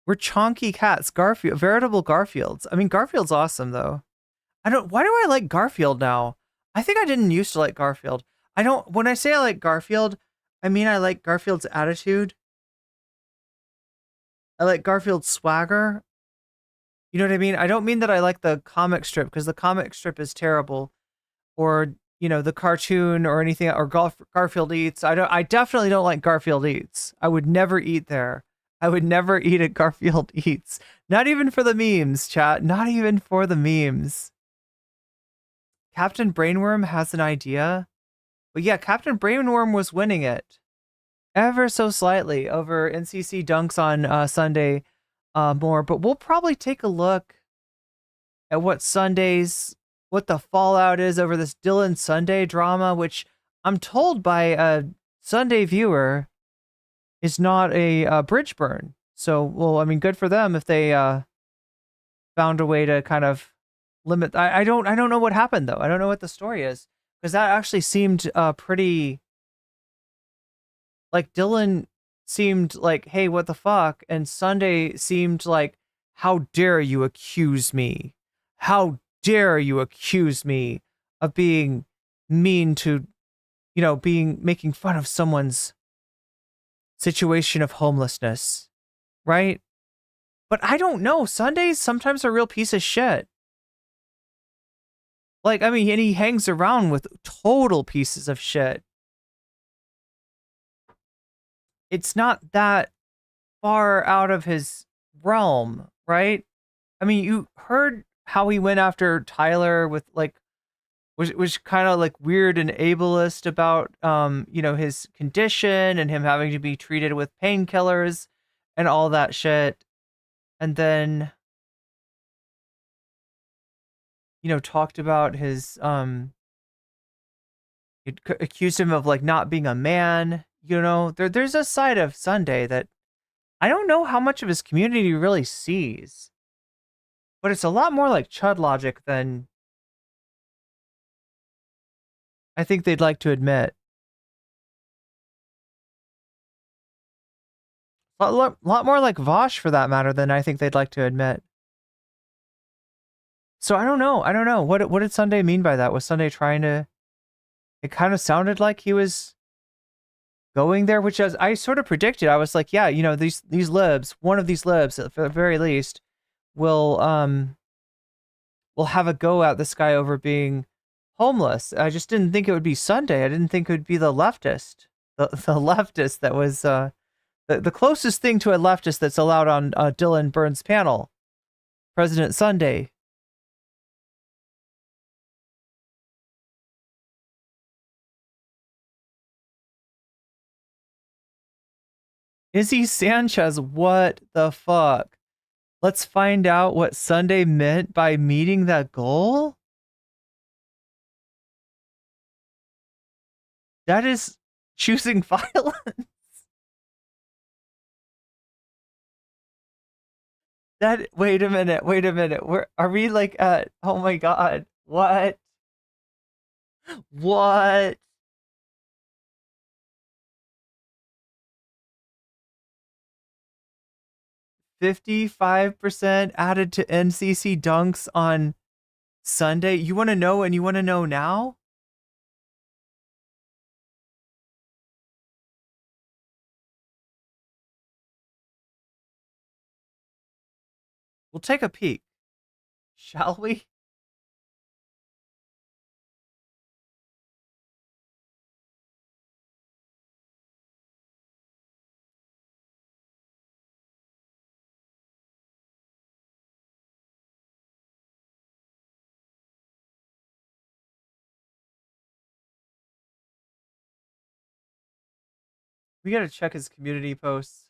We're chonky cats, Garfield, veritable Garfields. I mean, Garfield's awesome though. Why do I like Garfield now? I think I didn't used to like Garfield. When I say I like Garfield, I mean I like Garfield's attitude. I like Garfield's swagger. You know what I mean? I don't mean that I like the comic strip, because the comic strip is terrible. Or, the cartoon or anything, or Garfield Eats. I definitely don't like Garfield Eats. I would never eat there. I would never eat at Garfield Eats. Not even for the memes, chat. Not even for the memes. Captain Brainworm has an idea. But yeah, Captain Brainworm was winning it. Ever so slightly over NCC Dunks on Sunday more. But we'll probably take a look at what the fallout is over this Dylan Sunday drama, which I'm told by a Sunday viewer is not a bridge burn. So, well, I mean, good for them if they found a way to kind of limit. I don't know what happened though. I don't know what the story is, because that actually seemed pretty. Like Dylan seemed like, hey, what the fuck, and Sunday seemed like, how dare you accuse me? How dare you accuse me of being mean to, making fun of someone's situation of homelessness, right? But I don't know. Sunday's sometimes a real piece of shit. Like, I mean, and he hangs around with total pieces of shit. It's not that far out of his realm, right? I mean, you heard how he went after Tyler with was kind of like weird and ableist about his condition and him having to be treated with painkillers and all that shit. And then talked about his accused him of like not being a man. There's a side of Sunday that I don't know how much of his community really sees. But it's a lot more like Chud logic than I think they'd like to admit. A lot more like Vosh, for that matter, than I think they'd like to admit. So I don't know. What did Sunday mean by that? Was Sunday trying to... It kind of sounded like he was going there, which I sort of predicted. I was like, yeah, these libs, one of these libs, at the very least, will have a go at this guy over being homeless. I just didn't think it would be Sunday. I didn't think it would be the leftist. The leftist that was the closest thing to a leftist that's allowed on Dylan Burns' panel. President Sunday. Izzy Sanchez, what the fuck? Let's find out what Sunday meant by meeting that goal? That is choosing violence. Wait a minute. Are we like at, oh my god, what? What? $55% added to NCC dunks on Sunday. You want to know, and you want to know now? We'll take a peek, shall we? We gotta check his community posts.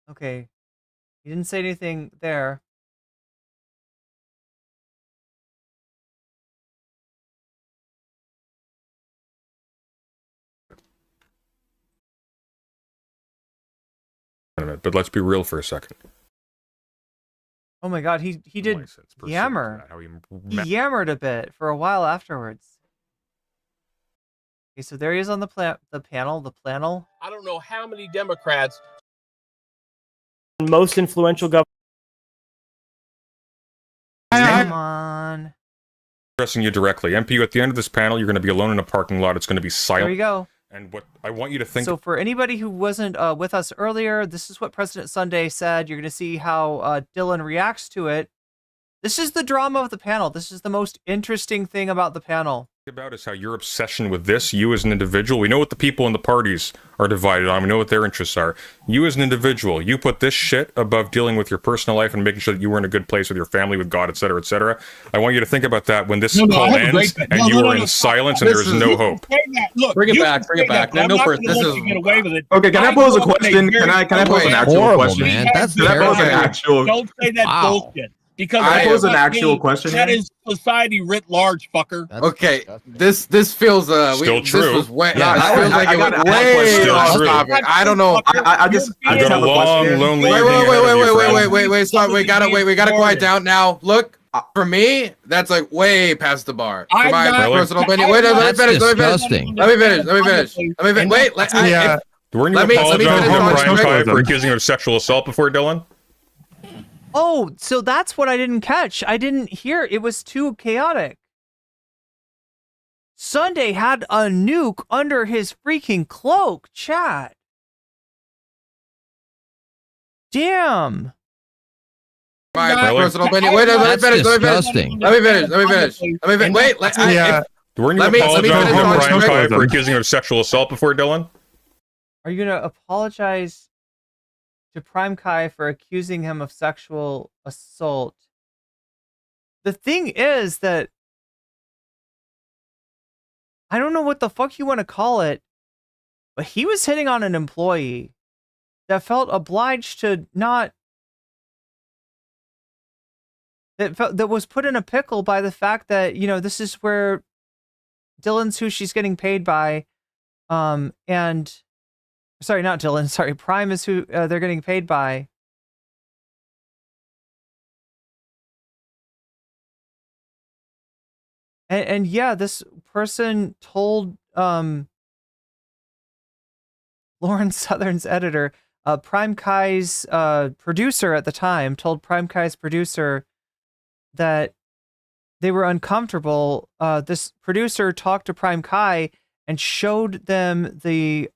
Okay. He didn't say anything there. it, but let's be real for a second. Oh my God, he did yammer. He yammered a bit for a while afterwards. Okay, so there he is on the panel. I don't know how many Democrats. Most influential governor. Come on. Addressing you directly. MPU, at the end of this panel, you're going to be alone in a parking lot. It's going to be silent. There you go. And what I want you to think... So for anybody who wasn't with us earlier, this is what President Sunday said. You're going to see how Dylan reacts to it. This is the drama of the panel. This is the most interesting thing about the panel. About is how your obsession with this, you as an individual, we know what the people in the parties are divided on, we know what their interests are. You as an individual, you put this shit above dealing with your personal life and making sure that you were in a good place with your family, with God, etc., etc. I want you to think about that when this call ends and you are in silence and there is no hope. Look, bring it back. No, first, this is... Get away with it. Okay, can I pose a question? Can I pose an actual question? Man. That's can I pose an actual... Don't say that bullshit. Because I pose an actual question. That is society writ large, fucker. Okay, this feels still true. This was way. Yeah, this feels like it went way off topic. I don't know. I just got a long, lonely. Wait, stop. We gotta quiet down now. Look, for me, that's like way past the bar. For my personal opinion. Wait, let me finish. Wait, Weren't you apologizing to Prime for accusing him of sexual assault before, Dylan? Oh, so that's what I didn't catch. I didn't hear. It was too chaotic. Sunday had a nuke under his freaking cloak, chat. My Damn. personal opinion. Wait, let me finish. Wait, weren't you apologizing to Prime for accusing him of sexual assault before, Dylan? Are you gonna apologize to Prime Kai for accusing him of sexual assault? The thing is that I don't know what the fuck you want to call it, but he was hitting on an employee that felt obliged to not, that was put in a pickle by the fact that, you know, this is where Dylan's who she's getting paid by, and sorry, not Dylan. Sorry, Prime is who they're getting paid by. And yeah, this person told Lauren Southern's editor, Prime Kai's producer at the time, told Prime Kai's producer that they were uncomfortable. This producer talked to Prime Kai and showed them the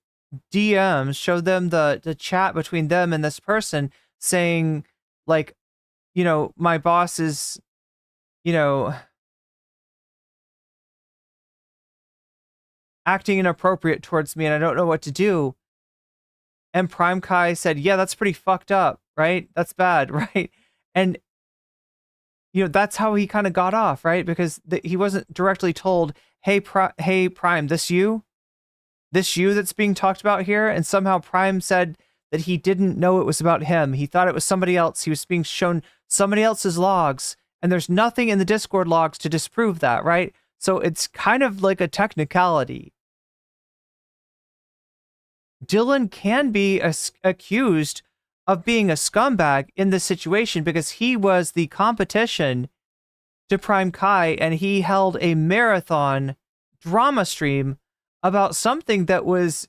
DMs, showed them the chat between them and this person saying, like, you know, my boss is, you know, acting inappropriate towards me and I don't know what to do. And Prime Kai said, yeah, that's pretty fucked up, right? That's bad, right? And, you know, that's how he kind of got off, right? Because he wasn't directly told, hey, Prime, this you that's being talked about here. And somehow Prime said that he didn't know it was about him. He thought it was somebody else. He was being shown somebody else's logs. And there's nothing in the Discord logs to disprove that, right? So it's kind of like a technicality. Dylan can be accused of being a scumbag in this situation because he was the competition to Prime Kai and he held a marathon drama stream about something that was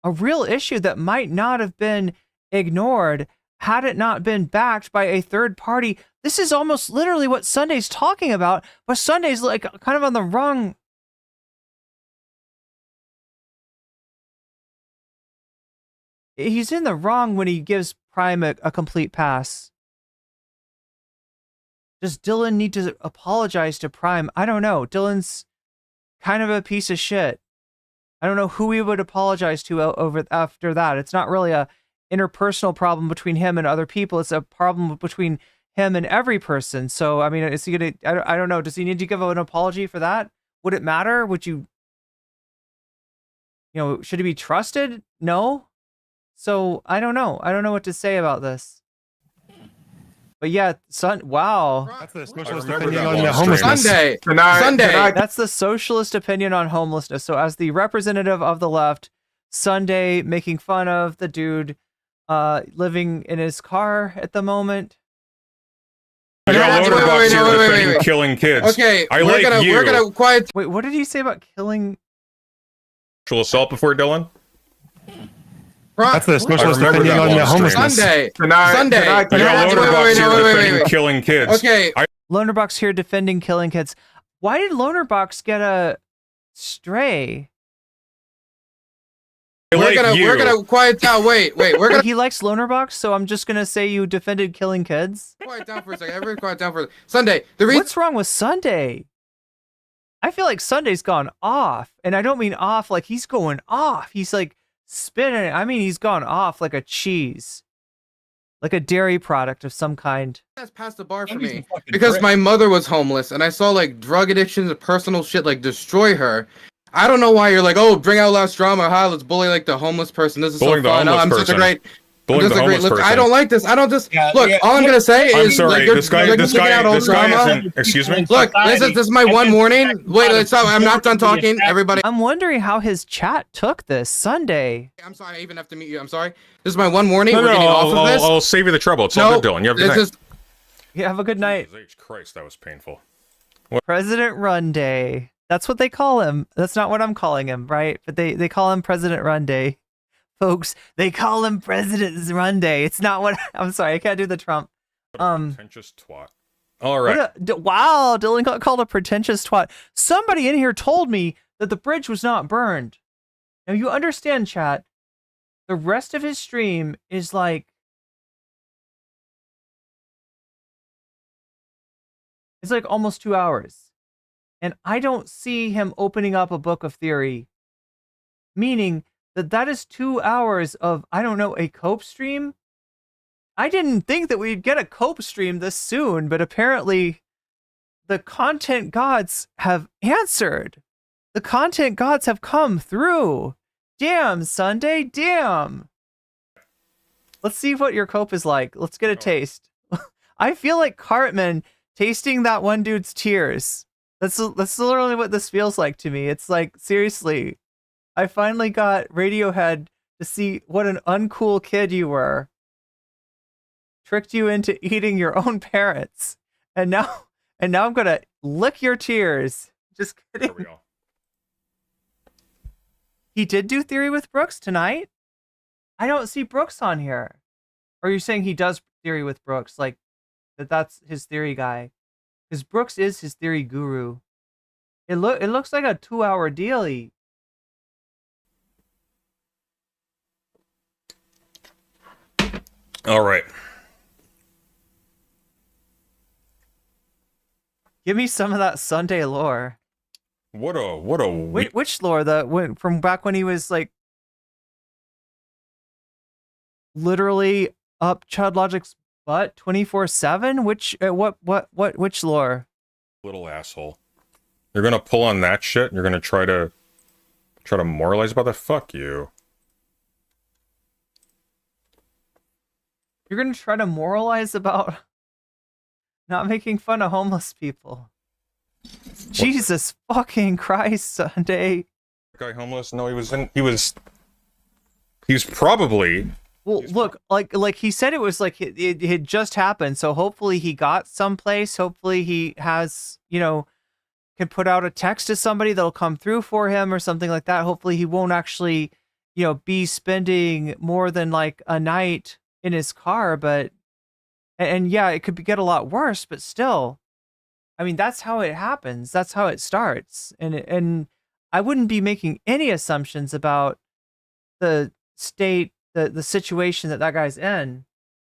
a real issue that might not have been ignored had it not been backed by a third party. This is almost literally what Sunday's talking about, but Sunday's like kind of on the wrong. He's in the wrong when he gives Prime a complete pass. Does Dylan need to apologize to Prime? I don't know. Dylan's kind of a piece of shit. I don't know who he would apologize to over after that. It's not really a interpersonal problem between him and other people. It's a problem between him and every person. So, I mean, is he gonna? I don't know. Does he need to give an apology for that? Would it matter? Would you? You know, should he be trusted? No. So I don't know. I don't know what to say about this. But yeah, wow. That's the socialist opinion on homelessness. Sunday. That's the socialist opinion on homelessness. So as the representative of the left, Sunday making fun of the dude living in his car at the moment. I got Lonerbox here defending killing kids. Okay, I we're gonna quiet. Wait, what did he say about killing? Sexual assault before Dylan? That's the specialist defending on the homelessness. Sunday. I got Lonerbox here defending killing kids. Okay. Lonerbox here defending killing kids. Why did Lonerbox get a stray? We're gonna quiet down. Wait. We're gonna. He likes Lonerbox, so I'm just gonna say you defended killing kids. Quiet down for a second. Everybody, quiet down for a second. Sunday. What's wrong with Sunday? I feel like Sunday's gone off, and I don't mean off like he's going off. He's like spinning. I mean he's gone off like a cheese, like a dairy product of some kind. That's past the bar for me because my mother was homeless, and I saw like drug addictions and personal shit like destroy her. I don't know why you're like, oh, bring out less drama. Let's bully like the homeless person. This is so fun. I'm such a great. I don't like this. I don't just look. All I'm gonna say I'm is, sorry. like, This guy isn't. Excuse me. Look, this is my one warning. Wait, stop. I'm not done talking. Everybody. I'm wondering how his chat took this Sunday. I'm sorry. I even have to meet you. I'm sorry. This is my one warning. No, We're getting off of this. I'll save you the trouble. It's all good, Dylan. You have a good night. Yeah, have a good night. Christ, that was painful. President Run Day. That's what they call him. That's not what I'm calling him, right? But they call him President Run Day. Folks, they call him President Run Day. It's not what I'm sorry, I can't do the Trump. Pretentious twat. All right. Wow, Dylan got called a pretentious twat. Somebody in here told me that the bridge was not burned. Now you understand, chat. The rest of his stream is like it's like almost 2 hours. And I don't see him opening up a book of theory, meaning that is 2 hours of, I don't know, a cope stream. I didn't think that we'd get a cope stream this soon, but apparently the content gods have answered. The content gods have come through. Damn, Sunday, damn. Let's see what your cope is like. Let's get a taste. I feel like Cartman tasting that one dude's tears. That's literally what this feels like to me. It's like, seriously, I finally got Radiohead to see what an uncool kid you were. Tricked you into eating your own parents. And now I'm gonna lick your tears. Just kidding. There we go. He did do theory with Brooks tonight? I don't see Brooks on here. Or are you saying he does theory with Brooks? Like, that's his theory guy? Because Brooks is his theory guru. It looks like a 2-hour dealie. All right. Give me some of that Sunday lore. What a which lore? From back when he was like literally up Chud Logic's butt 24/7? Which lore? Little asshole. You're gonna pull on that shit and you're gonna try to moralize about that? Fuck you. You're gonna try to moralize about not making fun of homeless people. Jesus fucking Christ, Sunday. Guy homeless? No, he was probably. Well, look, like he said, it was like it had just happened. So hopefully he got someplace. Hopefully he has, can put out a text to somebody that'll come through for him or something like that. Hopefully he won't actually, be spending more than like a night in his car. But, and yeah, it could get a lot worse, but still, I mean, that's how it happens. That's how it starts. And I wouldn't be making any assumptions about the state, the situation that guy's in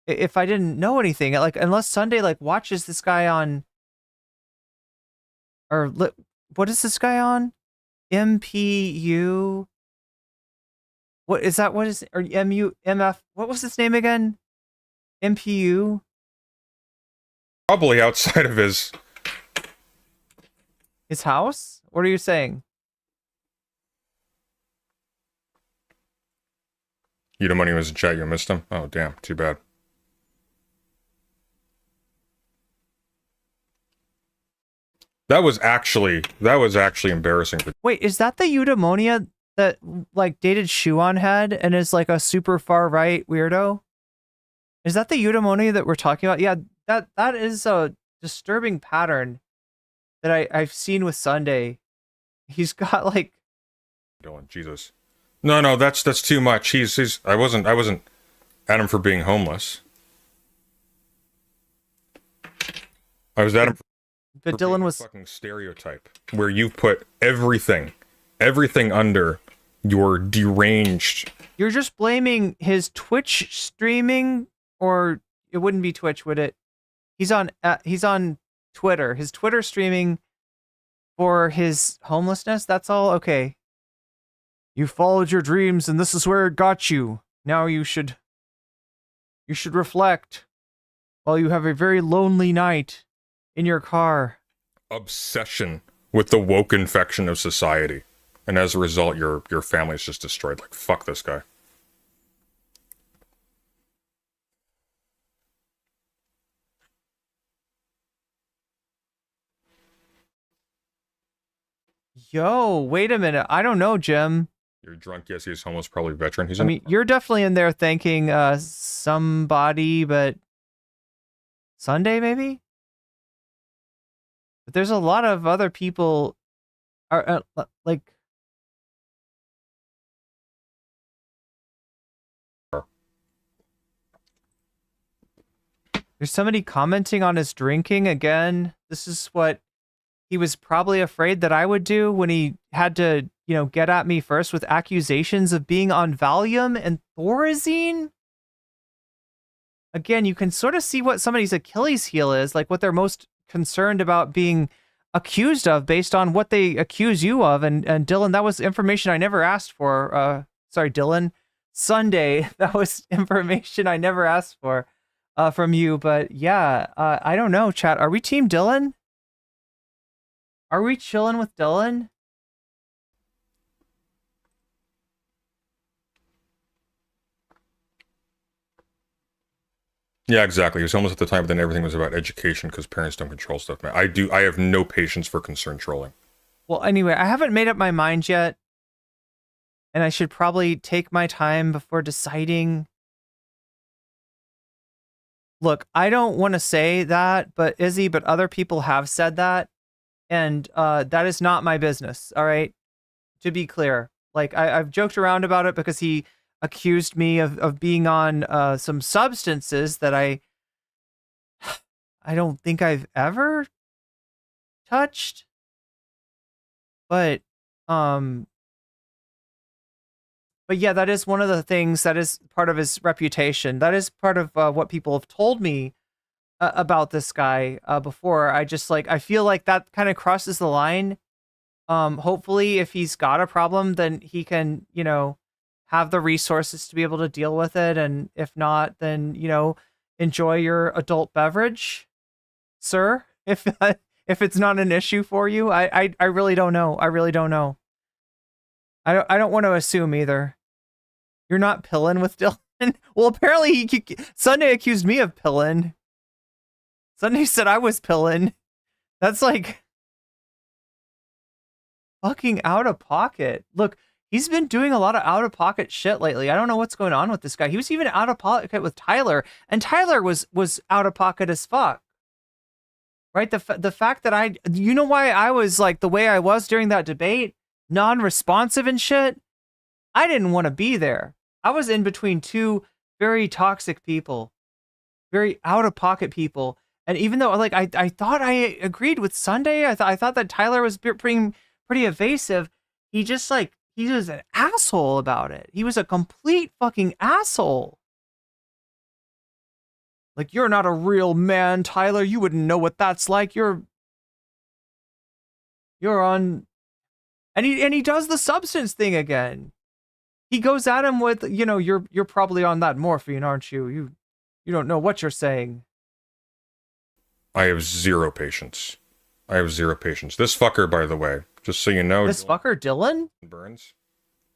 if I didn't know anything. Like, unless Sunday watches this guy on, or what is this guy on? MPU. What is that? What is, or MF? What was his name again? MPU. Probably outside of his house. What are you saying? You know when he was in chat, you missed him? Oh, damn. Too bad. That was actually embarrassing. Wait, is that the eudaimonia that like dated Shuon Head and is like a super far right weirdo? Is that the eudaimonia that we're talking about? Yeah, that is a disturbing pattern that I've seen with Sunday. He's got like Dylan, Jesus. No, that's too much. He's I wasn't at him for being homeless. I was at him but for Dylan being was a fucking stereotype where you put everything under your deranged. You're just blaming his Twitch streaming, or it wouldn't be Twitch, would it? He's on Twitter. His Twitter streaming for his homelessness. That's all okay. You followed your dreams, and this is where it got you. Now you should reflect while you have a very lonely night in your car. Obsession with the woke infection of society, and as a result, your family's just destroyed. Like, fuck this guy. Yo, wait a minute. I don't know, Jim. You're drunk. Yes, he's homeless. Probably veteran. I mean, you're definitely in there thanking somebody, but Sunday maybe. But there's a lot of other people are like. There's somebody commenting on his drinking again. This is what he was probably afraid that I would do when he had to, get at me first with accusations of being on Valium and Thorazine. Again, you can sort of see what somebody's Achilles heel is, like what they're most concerned about being accused of based on what they accuse you of. And Dylan, that was information I never asked for. Sorry, Dylan. Sunday, that was information I never asked for from you. But yeah, I don't know, chat. Are we Team Dylan? Are we chilling with Dylan? Yeah, exactly. He was homeless at the time, but then everything was about education because parents don't control stuff, man. I have no patience for concern trolling. Well, anyway, I haven't made up my mind yet, and I should probably take my time before deciding. Look, I don't want to say that, but Izzy, but other people have said that, and that is not my business, all right? To be clear. Like, I've joked around about it because he accused me of being on some substances that I don't think I've ever touched. But yeah, that is one of the things that is part of his reputation. That is part of what people have told me about this guy before. I feel like that kind of crosses the line. Hopefully if he's got a problem, then he can, have the resources to be able to deal with it. And if not, then, enjoy your adult beverage, sir. If it's not an issue for you, I really don't know. I really don't know. I don't want to assume either. You're not pillin' with Dylan. Well, apparently Sunday accused me of pillin'. Sunday said I was pillin'. That's like fucking out of pocket. Look, he's been doing a lot of out of pocket shit lately. I don't know what's going on with this guy. He was even out of pocket with Tyler, and Tyler was out of pocket as fuck. Right? The fact that you know why I was like the way I was during that debate, non-responsive and shit? I didn't want to be there. I was in between two very toxic people, very out of pocket people. And even though like I thought I agreed with Sunday, I thought that Tyler was pretty evasive. He was an asshole about it. He was a complete fucking asshole. Like, you're not a real man, Tyler. You wouldn't know what that's like. You're on, and he does the substance thing again. He goes at him with, you're probably on that morphine, aren't you? You don't know what you're saying. I have zero patience. This fucker, by the way, just so you know. This fucker, Dylan? Burns.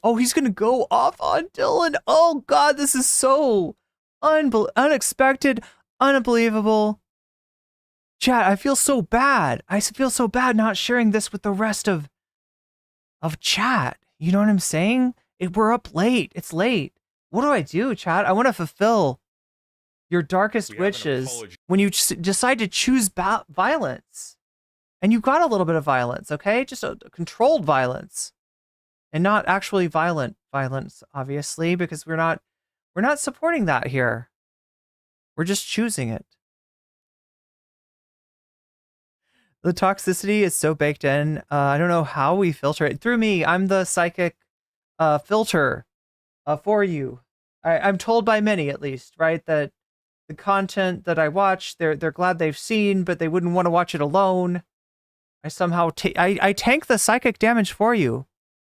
Oh, he's going to go off on Dylan. Oh, God, this is so unexpected, unbelievable. Chat, I feel so bad. I feel so bad not sharing this with the rest of chat. You know what I'm saying? We're up late. It's late. What do I do, Chad? I want to fulfill your darkest wishes when you decide to choose violence. And you got a little bit of violence, okay? Just a controlled violence. And not actually violent violence, obviously, because we're not supporting that here. We're just choosing it. The toxicity is so baked in. I don't know how we filter it. Through me, I'm the psychic filter for you. I'm told by many, at least, right, that the content that I watch, they're glad they've seen, but they wouldn't want to watch it alone. I somehow I tank the psychic damage for you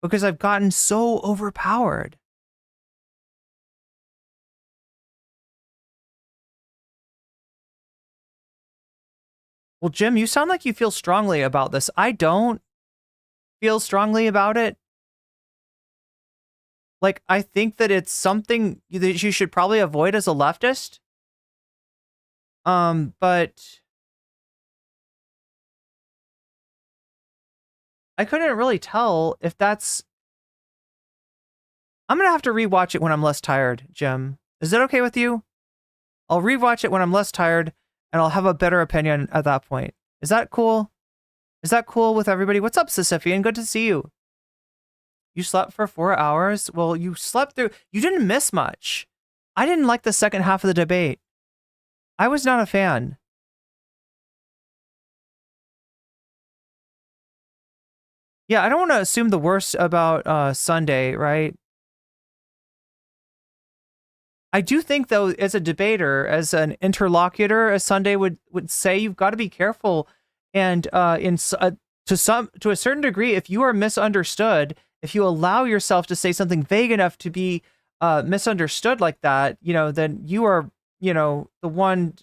because I've gotten so overpowered. Well, Jim, you sound like you feel strongly about this. I don't feel strongly about it. Like, I think that it's something that you should probably avoid as a leftist. But I couldn't really tell if that's... I'm going to have to rewatch it when I'm less tired, Jim. Is that okay with you? I'll rewatch it when I'm less tired, and I'll have a better opinion at that point. Is that cool? Is that cool with everybody? What's up, Sisyphean? Good to see you. You slept for 4 hours? Well, you slept through... You didn't miss much. I didn't like the second half of the debate. I was not a fan. Yeah, I don't want to assume the worst about Sunday, right? I do think, though, as a debater, as an interlocutor, as Sunday would say, you've got to be careful. And to a certain degree, if you are misunderstood, if you allow yourself to say something vague enough to be misunderstood like that, then you are, the one.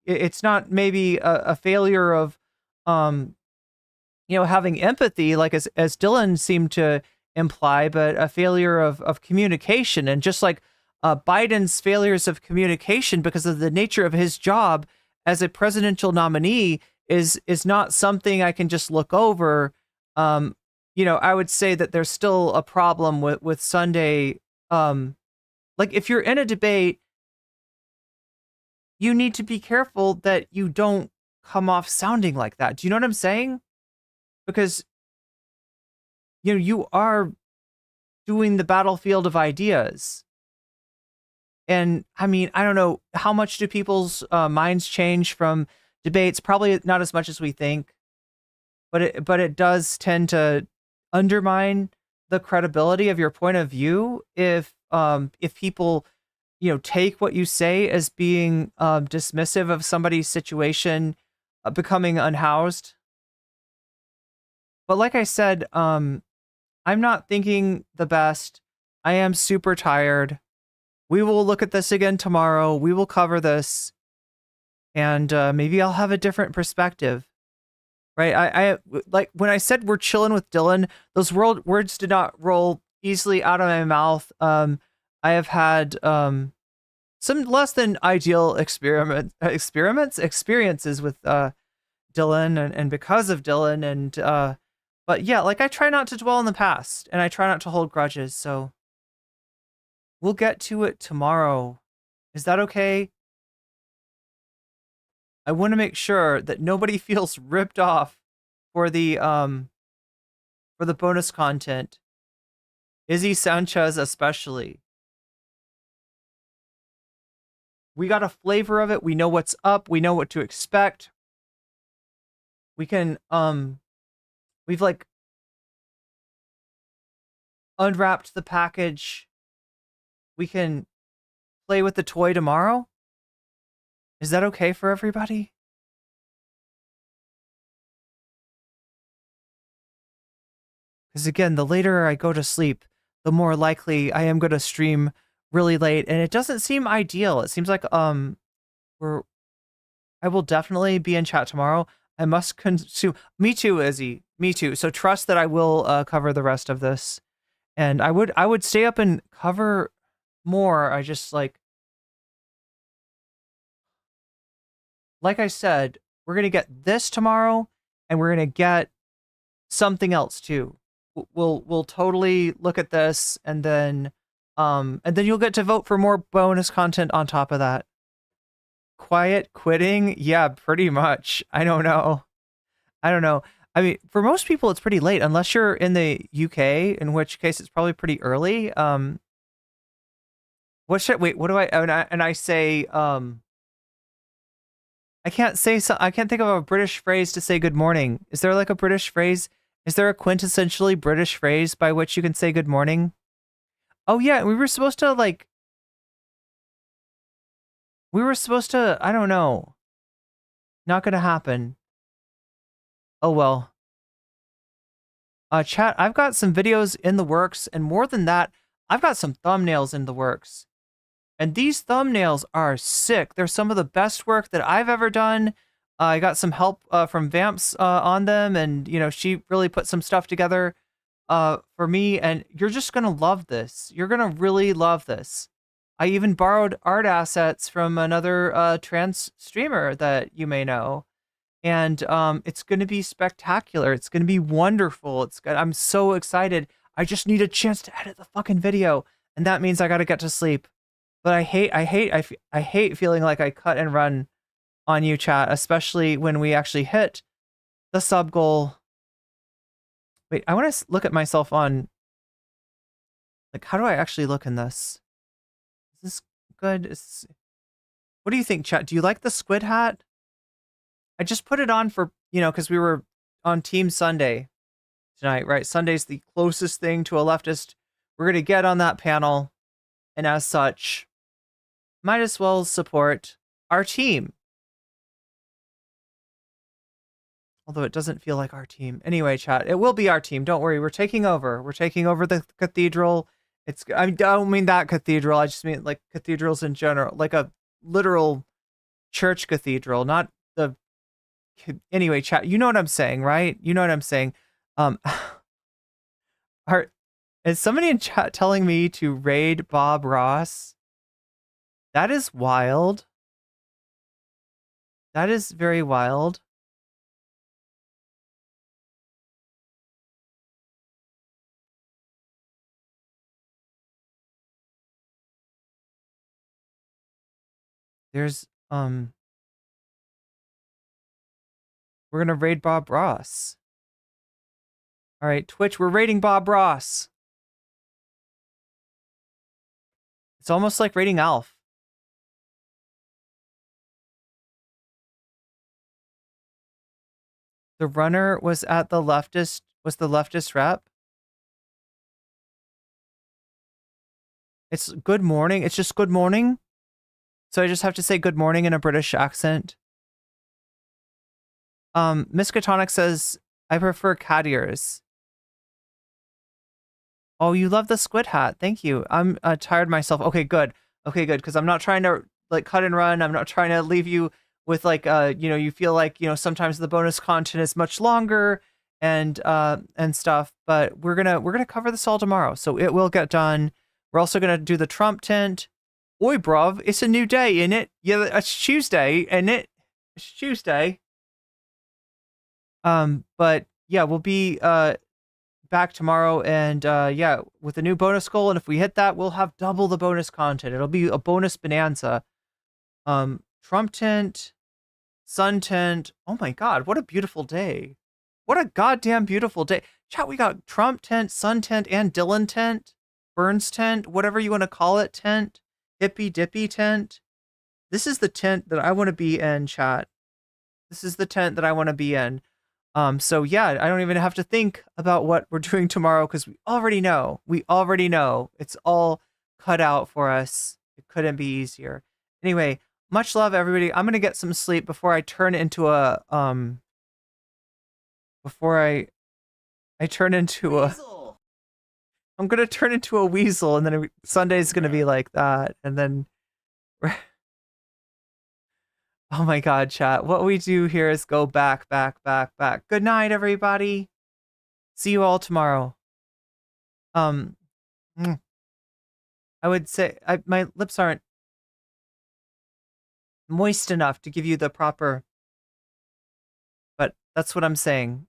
It's not maybe a failure of, having empathy, like as Dylan seemed to imply, but a failure of communication. And just like Biden's failures of communication because of the nature of his job as a presidential nominee is not something I can just look over. I would say that there's still a problem with Sunday. Like, if you're in a debate, you need to be careful that you don't come off sounding like that. Do you know what I'm saying? Because, you are doing the battlefield of ideas. And I mean, I don't know, how much do people's minds change from debates? Probably not as much as we think, but it does tend to undermine the credibility of your point of view if people, take what you say as being dismissive of somebody's situation, becoming unhoused. But like I said, I'm not thinking the best. I am super tired. We will look at this again tomorrow. We will cover this, and maybe I'll have a different perspective. Right? I like when I said we're chilling with Dylan, those words did not roll easily out of my mouth. I have had some less than ideal experiences with Dylan, and because of Dylan, and but yeah, like, I try not to dwell in the past, and I try not to hold grudges. So we'll get to it tomorrow. Is that okay? I want to make sure that nobody feels ripped off for the bonus content. Izzy Sanchez especially. We got a flavor of it. We know what's up. We know what to expect. We can we've like unwrapped the package. We can play with the toy tomorrow. Is that okay for everybody? Because again, the later I go to sleep, the more likely I am going to stream really late, and it doesn't seem ideal. It seems like I will definitely be in chat tomorrow. I must consume. Me too, Izzy. Me too. So trust that I will cover the rest of this, and I would stay up and cover more. I just like I said, we're gonna get this tomorrow, and we're gonna get something else too. we'll totally look at this, and then you'll get to vote for more bonus content on top of that. Quiet quitting? Yeah, pretty much. I don't know. I mean, for most people, it's pretty late, unless you're in the UK, in which case it's probably pretty early. What should wait? What do I? And I say I can't think of a British phrase to say good morning. Is there like a British phrase? Is there a quintessentially British phrase by which you can say good morning? Oh yeah, we were supposed to I don't know. Not gonna happen. Oh well. Chat, I've got some videos in the works, and more than that, I've got some thumbnails in the works. And these thumbnails are sick. They're some of the best work that I've ever done. I got some help from Vamps on them, and she really put some stuff together for me, and you're just gonna love this. You're gonna really love this. I even borrowed art assets from another trans streamer that you may know. And it's going to be spectacular. It's going to be wonderful. I'm so excited. I just need a chance to edit the fucking video, and that means I got to get to sleep. But I hate feeling like I cut and run on you, chat, especially when we actually hit the sub goal. Wait, I want to look at myself on, like, how do I actually look in this? Is this good? What do you think, chat? Do you like the squid hat? I just put it on for, because we were on Team Sunday tonight, right? Sunday's the closest thing to a leftist we're going to get on that panel. And as such, might as well support our team. Although it doesn't feel like our team. Anyway, chat, it will be our team. Don't worry. We're taking over. We're taking over the cathedral. I don't mean that cathedral. I just mean like cathedrals in general, like a literal church cathedral, not the. Anyway, chat, you know what I'm saying, right? You know what I'm saying. Is somebody in chat telling me to raid Bob Ross? That is wild. That is very wild. There's we're gonna raid Bob Ross. All right, Twitch, we're raiding Bob Ross. It's almost like raiding Alf. The runner was at the leftist rep. It's good morning. It's just good morning. So I just have to say good morning in a British accent. Miskatonic says, I prefer cat ears. Oh, you love the squid hat. Thank you. I'm tired myself. Okay, good. Okay, good. Because I'm not trying to like cut and run. I'm not trying to leave you with like, you feel like, sometimes the bonus content is much longer and stuff. But we're gonna cover this all tomorrow, so it will get done. We're also gonna do the Trump tent. Oi, bruv, it's a new day, innit? Yeah, it's Tuesday, innit? It's Tuesday. But yeah, we'll be back tomorrow, and yeah, with a new bonus goal, and if we hit that, we'll have double the bonus content. It'll be a bonus bonanza. Trump tent, sun tent. Oh my god, what a beautiful day. What a goddamn beautiful day. Chat, we got Trump tent, sun tent, and Dylan tent, Burns tent, whatever you want to call it, tent, Hippy Dippy tent. This is the tent that I want to be in, chat. This is the tent that I want to be in. So yeah, I don't even have to think about what we're doing tomorrow, because we already know. We already know. It's all cut out for us. It couldn't be easier. Anyway, much love, everybody. I'm gonna get some sleep before I turn into a before I turn into a weasel. I'm gonna turn into a weasel, and then Sunday's gonna be like that, and then oh my god, chat. What we do here is go back, back, back, back. Good night, everybody. See you all tomorrow. I would say my lips aren't moist enough to give you the proper, but that's what I'm saying.